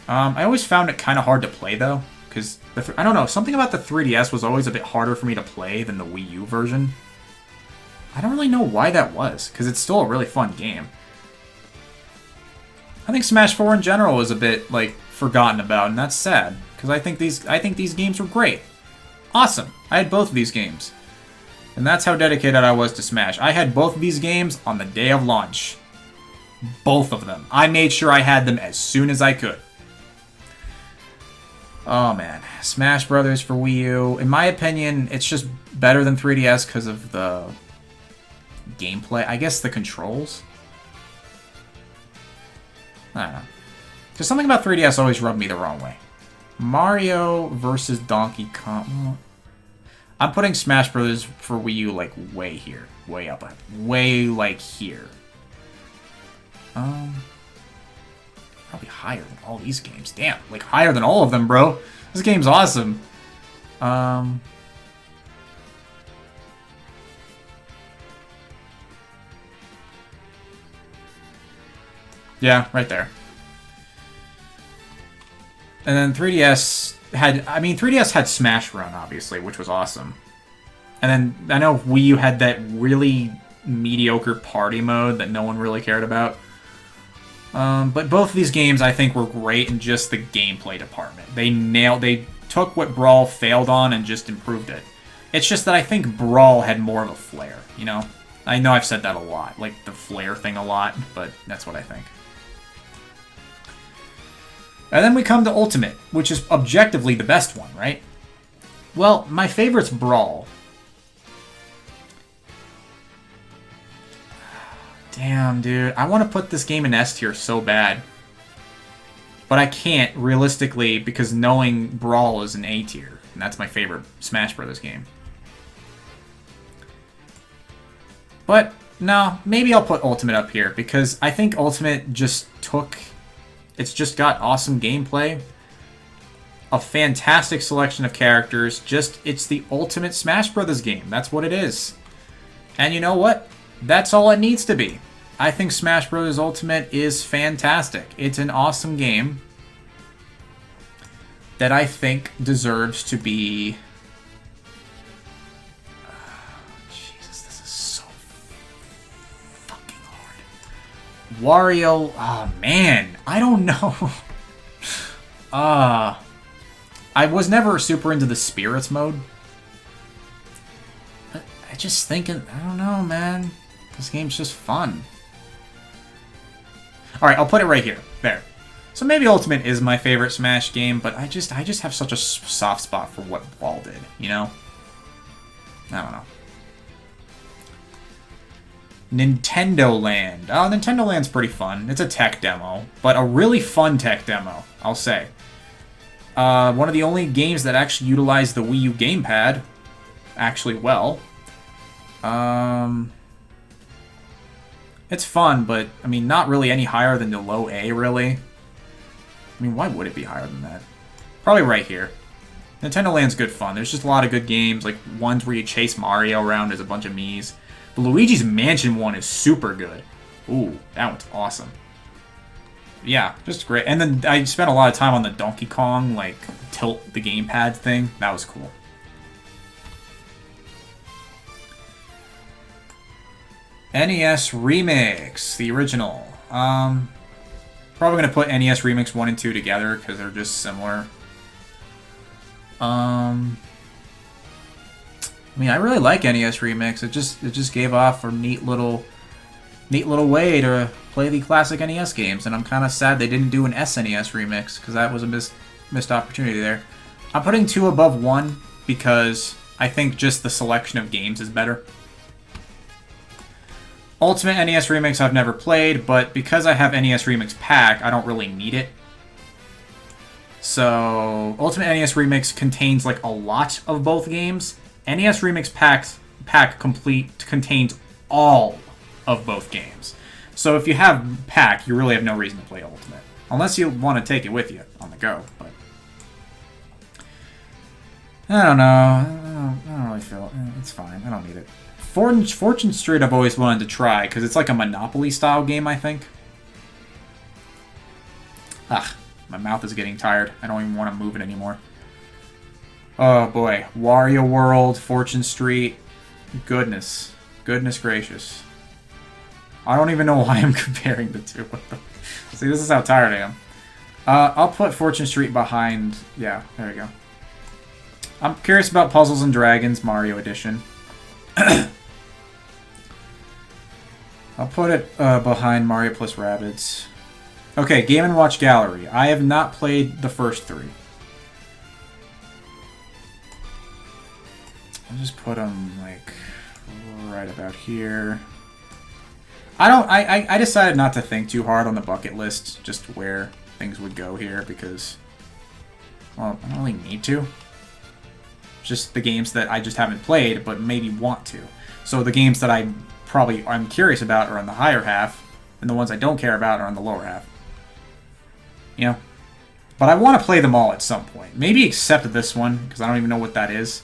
I always found it kind of hard to play, though. Because, I don't know, something about the 3DS was always a bit harder for me to play than the Wii U version. I don't really know why that was, because it's still a really fun game. I think Smash 4 in general is a bit, like, forgotten about, and that's sad. Because I think these games were great. Awesome. I had both of these games. And that's how dedicated I was to Smash. I had both of these games on the day of launch. Both of them. I made sure I had them as soon as I could. Oh man, Smash Brothers for Wii U. In my opinion, it's just better than 3DS because of the gameplay. I guess the controls? I don't know. Because something about 3DS always rubbed me the wrong way. Mario versus Donkey Kong. I'm putting Smash Brothers for Wii U like way here. Way up. Way like here. Probably higher than all these games. Damn, like higher than all of them, bro. This game's awesome. Yeah, right there. And then 3DS had, 3DS had Smash Run, obviously, which was awesome. And then I know Wii U had that really mediocre party mode that no one really cared about. But both of these games, I think, were great in just the gameplay department. They took what Brawl failed on and just improved it. It's just that I think Brawl had more of a flair, you know? I know I've said that a lot, like the flair thing a lot, but that's what I think. And then we come to Ultimate, which is objectively the best one, right? Well, my favorite's Brawl. Damn, dude. I want to put this game in S tier so bad. But I can't, realistically, because knowing Brawl is an A tier. And that's my favorite Smash Brothers game. But, no, maybe I'll put Ultimate up here. Because I think Ultimate just took... It's just got awesome gameplay. A fantastic selection of characters. It's the ultimate Smash Brothers game. That's what it is. And you know what? That's all it needs to be. I think Smash Bros. Ultimate is fantastic. It's an awesome game that I think deserves to be... Jesus, this is so fucking hard. Wario... Oh, man. I don't know. I was never super into the Spirits mode. I just thinking... I don't know, man. This game's just fun. Alright, I'll put it right here. There. So maybe Ultimate is my favorite Smash game, but I just have such a soft spot for what Brawl did, you know? I don't know. Nintendo Land. Oh, Nintendo Land's pretty fun. It's a tech demo, but a really fun tech demo, I'll say. One of the only games that actually utilized the Wii U gamepad actually well. It's fun, but, I mean, not really any higher than the low A, really. I mean, why would it be higher than that? Probably right here. Nintendo Land's good fun. There's just a lot of good games, like ones where you chase Mario around as a bunch of Miis. The Luigi's Mansion one is super good. Ooh, that one's awesome. Yeah, just great. And then I spent a lot of time on the Donkey Kong, like, tilt the gamepad thing. That was cool. NES Remix, the original. Probably going to put NES Remix 1 and 2 together because they're just similar. I mean, I really like NES Remix. It just gave off a neat little way to play the classic NES games, and I'm kind of sad they didn't do an SNES Remix because that was a missed opportunity there. I'm putting 2 above 1 because I think just the selection of games is better. Ultimate NES Remix I've never played, but because I have NES Remix Pack, I don't really need it. So, Ultimate NES Remix contains like a lot of both games. NES Remix Pack contains all of both games. So if you have Pack, you really have no reason to play Ultimate. Unless you want to take it with you on the go. But I don't know. I don't really feel it. It's fine. I don't need it. Fortune Street I've always wanted to try, because it's like a Monopoly-style game, I think. My mouth is getting tired. I don't even want to move it anymore. Oh boy, Wario World, Fortune Street, goodness gracious. I don't even know why I'm comparing the two. See, this is how tired I am. I'll put Fortune Street behind, yeah, there you go. I'm curious about Puzzles and Dragons, Mario Edition. I'll put it behind Mario plus Rabbids. Okay, Game & Watch Gallery. I have not played the first 3. I'll just put them, like, right about here. I decided not to think too hard on the bucket list, just where things would go here, because, well, I don't really need to. Just the games that I just haven't played, but maybe want to. So the games that I'm curious about are in the higher half, and the ones I don't care about are in the lower half. You know? But I want to play them all at some point. Maybe except this one, because I don't even know what that is.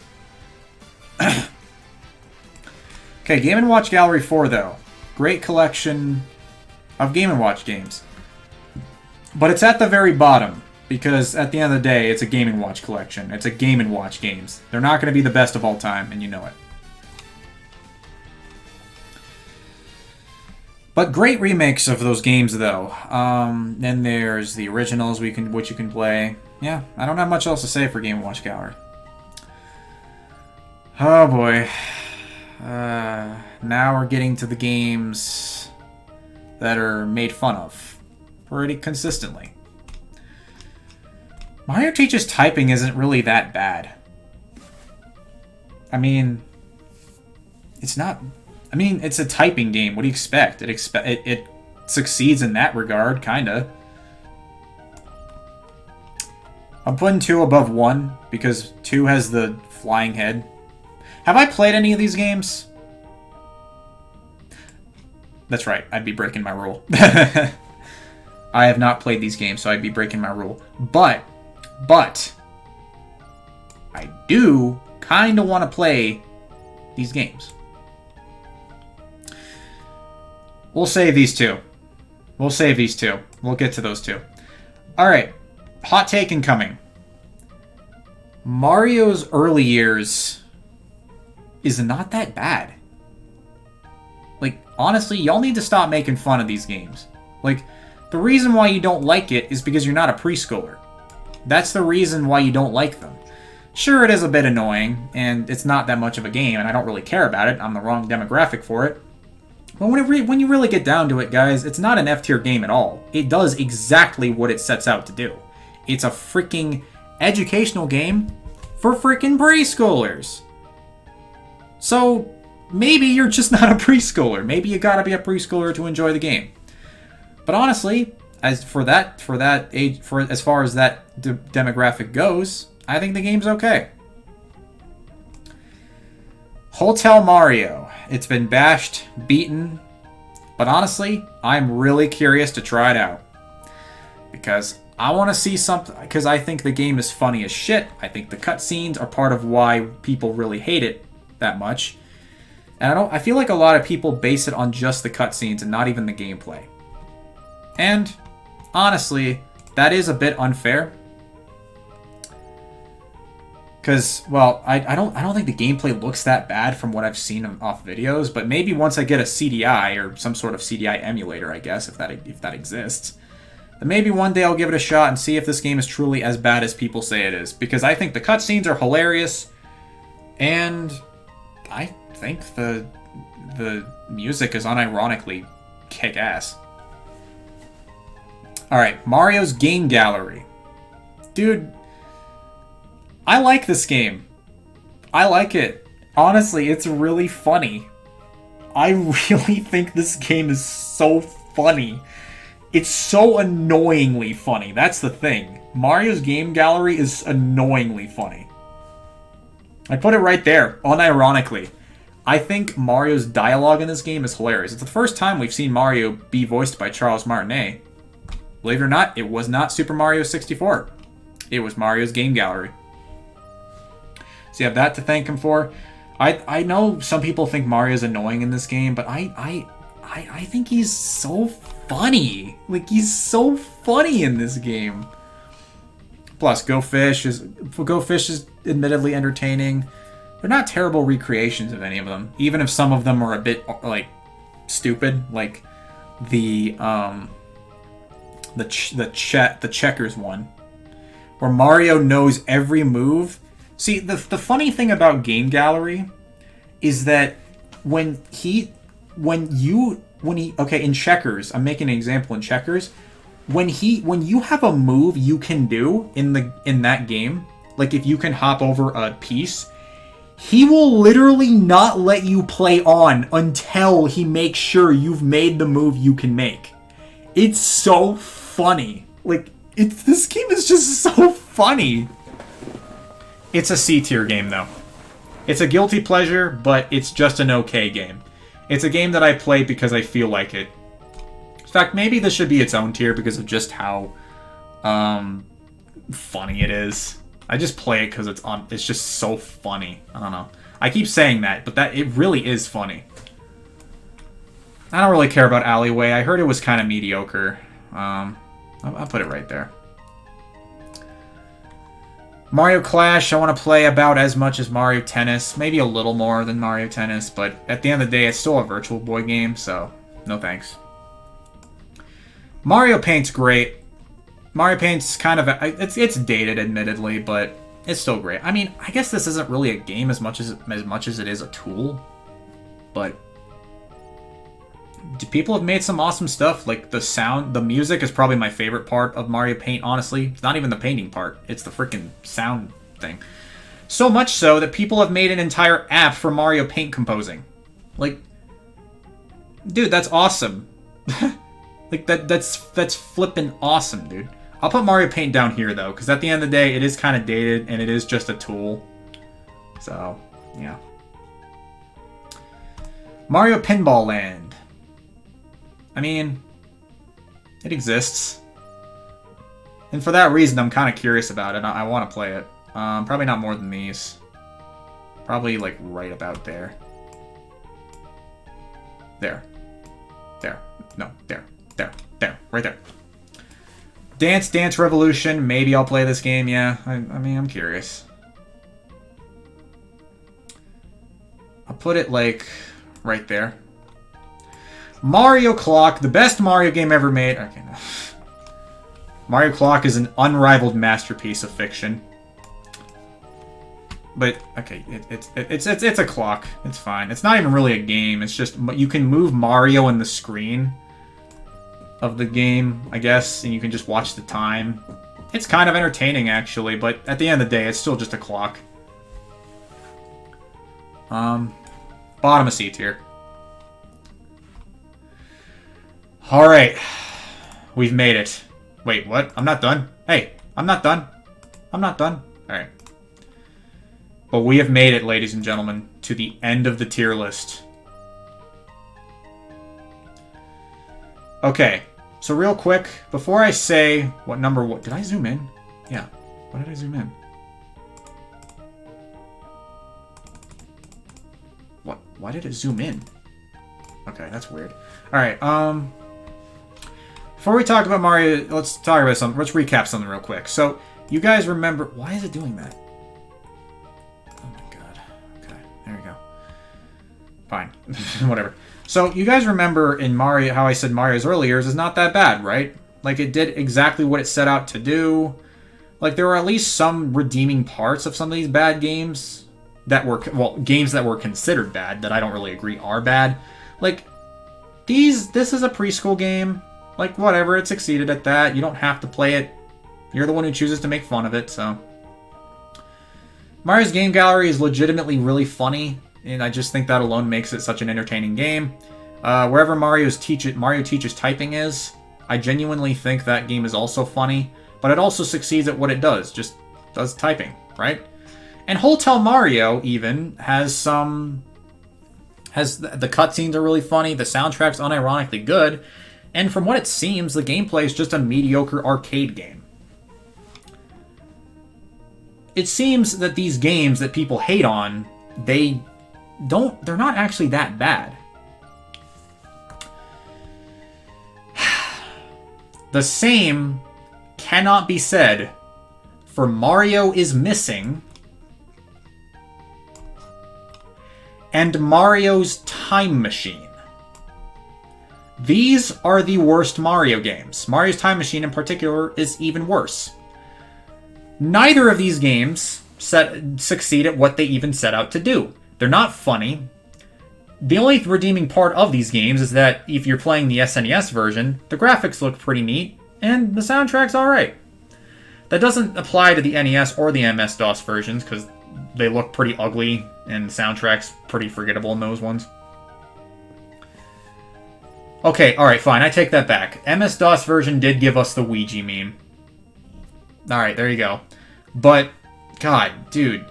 Okay, Game & Watch Gallery 4, though. Great collection of Game & Watch games. But it's at the very bottom, because at the end of the day, it's a Game & Watch collection. It's a Game & Watch games. They're not going to be the best of all time, and you know it. But great remakes of those games, though. Then there's the originals which you can play. Yeah, I don't have much else to say for Game & Watch Gallery. Oh boy. Now we're getting to the games that are made fun of pretty consistently. Mario Teaches Typing isn't really that bad. I mean, it's not... I mean, it's a typing game. What do you expect? It succeeds in that regard, kinda. I'm putting 2 above 1, because 2 has the flying head. Have I played any of these games? That's right, I'd be breaking my rule. I have not played these games, so I'd be breaking my rule. But, I do kinda want to play these games. We'll save these 2. We'll save these 2. We'll get to those 2. Alright, hot take incoming. Mario's early years is not that bad. Like, honestly, y'all need to stop making fun of these games. Like, the reason why you don't like it is because you're not a preschooler. That's the reason why you don't like them. Sure, it is a bit annoying, and it's not that much of a game, and I don't really care about it. I'm the wrong demographic for it. But when you really get down to it, guys, it's not an F-tier game at all. It does exactly what it sets out to do. It's a freaking educational game for freaking preschoolers. So, maybe you're just not a preschooler. Maybe you gotta be a preschooler to enjoy the game. But honestly, as far as that demographic goes, I think the game's okay. Hotel Mario. It's been bashed, beaten, but honestly, I'm really curious to try it out. Because I want to see something, because I think the game is funny as shit. I think the cutscenes are part of why people really hate it that much. And I feel like a lot of people base it on just the cutscenes and not even the gameplay. And honestly, that is a bit unfair. Because, well, I don't think the gameplay looks that bad from what I've seen off videos, but maybe once I get a CDI or some sort of CDI emulator, I guess, if that exists, then maybe one day I'll give it a shot and see if this game is truly as bad as people say it is. Because I think the cutscenes are hilarious, and I think the music is unironically kick-ass. Alright, Mario's Game Gallery. Dude, I like this game. I like it. Honestly, it's really funny. I really think this game is so funny. It's so annoyingly funny. That's the thing. Mario's Game Gallery is annoyingly funny. I put it right there, unironically. I think Mario's dialogue in this game is hilarious. It's the first time we've seen Mario be voiced by Charles Martinet. Believe it or not, it was not Super Mario 64. It was Mario's Game Gallery. So you have that to thank him for. I know some people think Mario's annoying in this game, but I think he's so funny. Like, he's so funny in this game. Plus, Go Fish is admittedly entertaining. They're not terrible recreations of any of them, even if some of them are a bit like stupid, like the checkers one, where Mario knows every move. See, the funny thing about Game Gallery is that when in checkers, I'm making an example in checkers, when you have a move you can do in that game, like if you can hop over a piece, he will literally not let you play on until he makes sure you've made the move you can make. It's so funny. Like, this game is just so funny. It's a C-tier game, though. It's a guilty pleasure, but it's just an okay game. It's a game that I play because I feel like it. In fact, maybe this should be its own tier because of just how funny it is. I just play it because it's just so funny. I don't know. I keep saying that, but it really is funny. I don't really care about Alleyway. I heard it was kind of mediocre. I'll put it right there. Mario Clash, I want to play about as much as Mario Tennis. Maybe a little more than Mario Tennis, but at the end of the day, it's still a Virtual Boy game, so no thanks. Mario Paint's great. Mario Paint's kind of... It's dated, admittedly, but it's still great. I mean, I guess this isn't really a game as much as it is a tool, but... people have made some awesome stuff. Like, the music is probably my favorite part of Mario Paint, honestly. It's not even the painting part. It's the freaking sound thing. So much so that people have made an entire app for Mario Paint composing. Like, dude, that's awesome. Like, that's flippin' awesome, dude. I'll put Mario Paint down here, though, because at the end of the day, it is kind of dated, and it is just a tool. So, yeah. Mario Pinball Land. I mean, it exists. And for that reason, I'm kind of curious about it. I want to play it. Probably not more than these. Probably, like, right about there. There. There. No, there. There. There. Right there. Dance Dance Revolution. Maybe I'll play this game, yeah. I mean, I'm curious. I'll put it, like, right there. Mario Clock, the best Mario game ever made. Okay, no. Mario Clock is an unrivaled masterpiece of fiction. But okay, it's a clock. It's fine. It's not even really a game. It's just you can move Mario in the screen of the game, I guess, and you can just watch the time. It's kind of entertaining, actually, but at the end of the day, it's still just a clock. Bottom of C tier. Alright. We've made it. Wait, what? I'm not done. Hey, I'm not done. I'm not done. Alright. But we have made it, ladies and gentlemen, to the end of the tier list. Okay. So real quick, before I say what number... Did I zoom in? Yeah. Why did I zoom in? What? Why did it zoom in? Okay, that's weird. Alright, before we talk about Mario, let's talk about something. Let's recap something real quick. So, you guys remember... Why is it doing that? Oh my god. Okay, there we go. Fine. Whatever. So, you guys remember in Mario, how I said Mario's early years is not that bad, right? Like, it did exactly what it set out to do. Like, there were at least some redeeming parts of some of these bad games that were... Well, games that were considered bad, that I don't really agree are bad. Like, this is a preschool game. Like, whatever, it succeeded at that. You don't have to play it. You're the one who chooses to make fun of it, so... Mario's Game Gallery is legitimately really funny, and I just think that alone makes it such an entertaining game. Wherever Mario teaches typing is, I genuinely think that game is also funny, but it also succeeds at what it does, just does typing, right? And Hotel Mario, even, has some... the cutscenes are really funny, the soundtrack's unironically good, and from what it seems, the gameplay is just a mediocre arcade game. It seems that these games that people hate on, they're not actually that bad. The same cannot be said for Mario is Missing and Mario's Time Machine. These are the worst Mario games. Mario's Time Machine in particular is even worse. Neither of these games succeed at what they even set out to do. They're not funny. The only redeeming part of these games is that if you're playing the SNES version, the graphics look pretty neat, and the soundtrack's alright. That doesn't apply to the NES or the MS-DOS versions, because they look pretty ugly, and the soundtrack's pretty forgettable in those ones. Okay, alright, fine, I take that back. MS-DOS version did give us the Luigi meme. Alright, there you go. But, god, dude.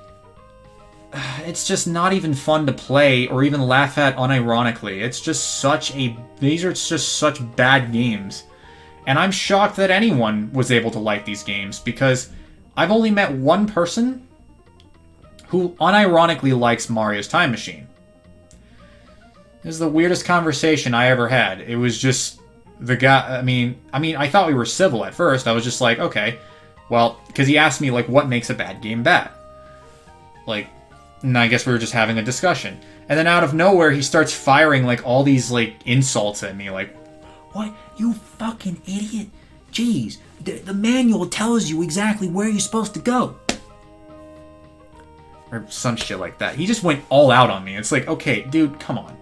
It's just not even fun to play or even laugh at unironically. It's just these are just such bad games. And I'm shocked that anyone was able to like these games, because I've only met one person who unironically likes Mario's Time Machine. This is the weirdest conversation I ever had. It was just the guy. I mean, I thought we were civil at first. I was just like, okay, well, because he asked me like, what makes a bad game bad? Like, and I guess we were just having a discussion. And then out of nowhere, he starts firing like all these like insults at me, like, "What, you fucking idiot? Jeez, the manual tells you exactly where you're supposed to go." Or some shit like that. He just went all out on me. It's like, okay, dude, come on.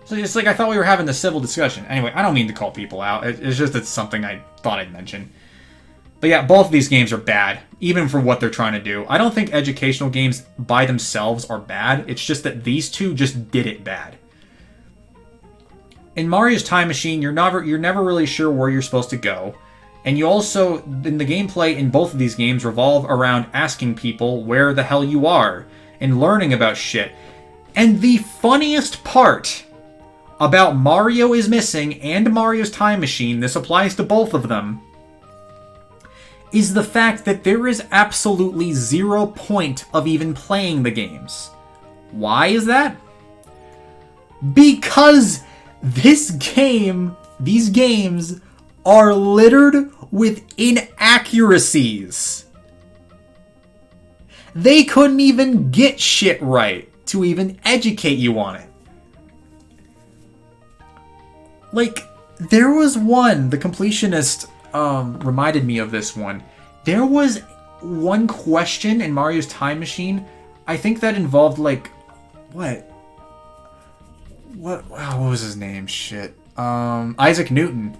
So it's like I thought we were having this civil discussion. Anyway, I don't mean to call people out. It's just it's something I thought I'd mention. But yeah, both of these games are bad, even for what they're trying to do. I don't think educational games by themselves are bad. It's just that these two just did it bad. In Mario's Time Machine, you're never really sure where you're supposed to go. And you also, in the gameplay in both of these games, revolve around asking people where the hell you are and learning about shit. And the funniest part about Mario is Missing and Mario's Time Machine, this applies to both of them, is the fact that there is absolutely zero point of even playing the games. Why is that? Because these games are littered with inaccuracies. They couldn't even get shit right to even educate you on it. Like, there was one, the completionist reminded me of this one. There was one question in Mario's Time Machine, I think that involved, like, what was his name? Shit. Isaac Newton.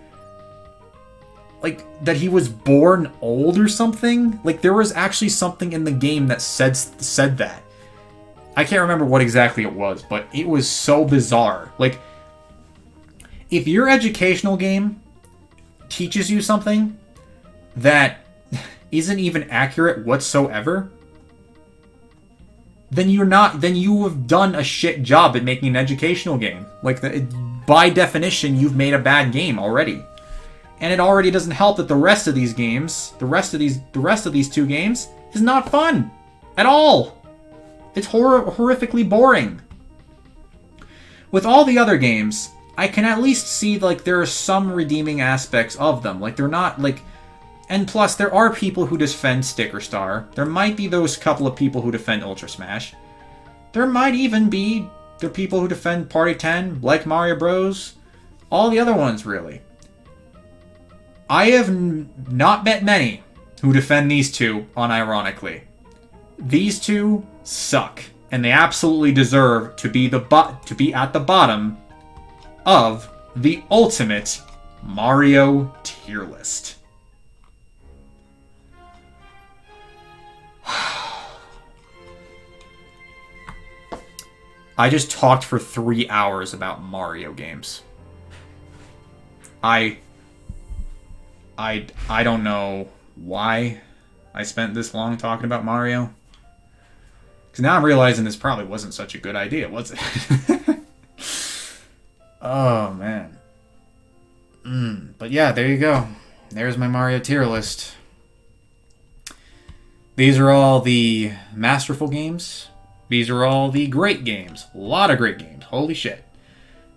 Like, that he was born old or something? Like, there was actually something in the game that said that. I can't remember what exactly it was, but it was so bizarre. Like, if your educational game teaches you something that isn't even accurate whatsoever, then you have done a shit job at making an educational game. Like, by definition, you've made a bad game already. And it already doesn't help that the rest of these games, the rest of these two games, is not fun at all. It's horrifically boring. With all the other games, I can at least see, like, there are some redeeming aspects of them. Like, they're not, like... And plus, there are people who defend Sticker Star. There might be those couple of people who defend Ultra Smash. There might even be the people who defend Party 10, like Mario Bros. All the other ones, really. I have not met many who defend these two, unironically. These two suck, and they absolutely deserve to be at the bottom of the ultimate Mario tier list. I just talked for 3 hours about Mario games. I don't know why I spent this long talking about Mario. Because now I'm realizing this probably wasn't such a good idea, was it? Oh, man. But yeah, there you go. There's my Mario tier list. These are all the masterful games. These are all the great games. A lot of great games. Holy shit.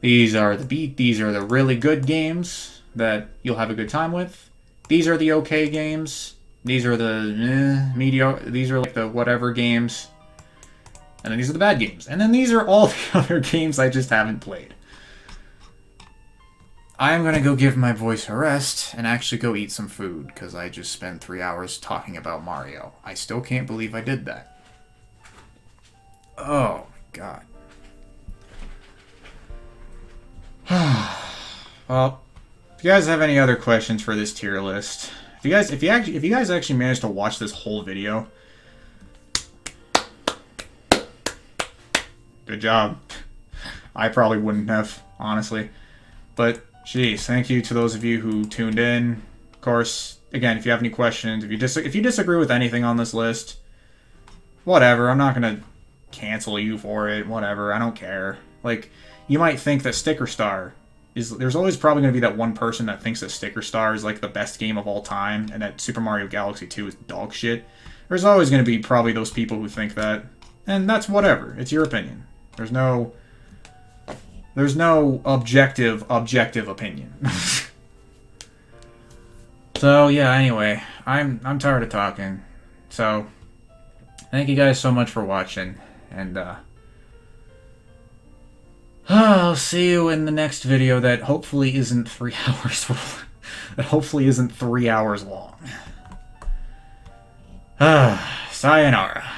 These are the really good games that you'll have a good time with. These are the okay games. These are the mediocre. These are like the whatever games. And then these are the bad games. And then these are all the other games I just haven't played. I'm going to go give my voice a rest and actually go eat some food because I just spent 3 hours talking about Mario. I still can't believe I did that. Oh, God. Well, if you guys have any other questions for this tier list, if you guys actually managed to watch this whole video, good job. I probably wouldn't have, honestly. But, geez, thank you to those of you who tuned in. Of course, again, if you have any questions, if you disagree with anything on this list, whatever, I'm not going to cancel you for it, whatever, I don't care. Like, you might think that Sticker Star there's always probably going to be that one person that thinks that Sticker Star is like the best game of all time and that Super Mario Galaxy 2 is dog shit. There's always going to be probably those people who think that, and that's whatever. It's your opinion. There's no objective opinion. So yeah, anyway, I'm tired of talking. So thank you guys so much for watching, and I'll see you in the next video that hopefully isn't 3 hours that hopefully isn't 3 hours long. Sayonara.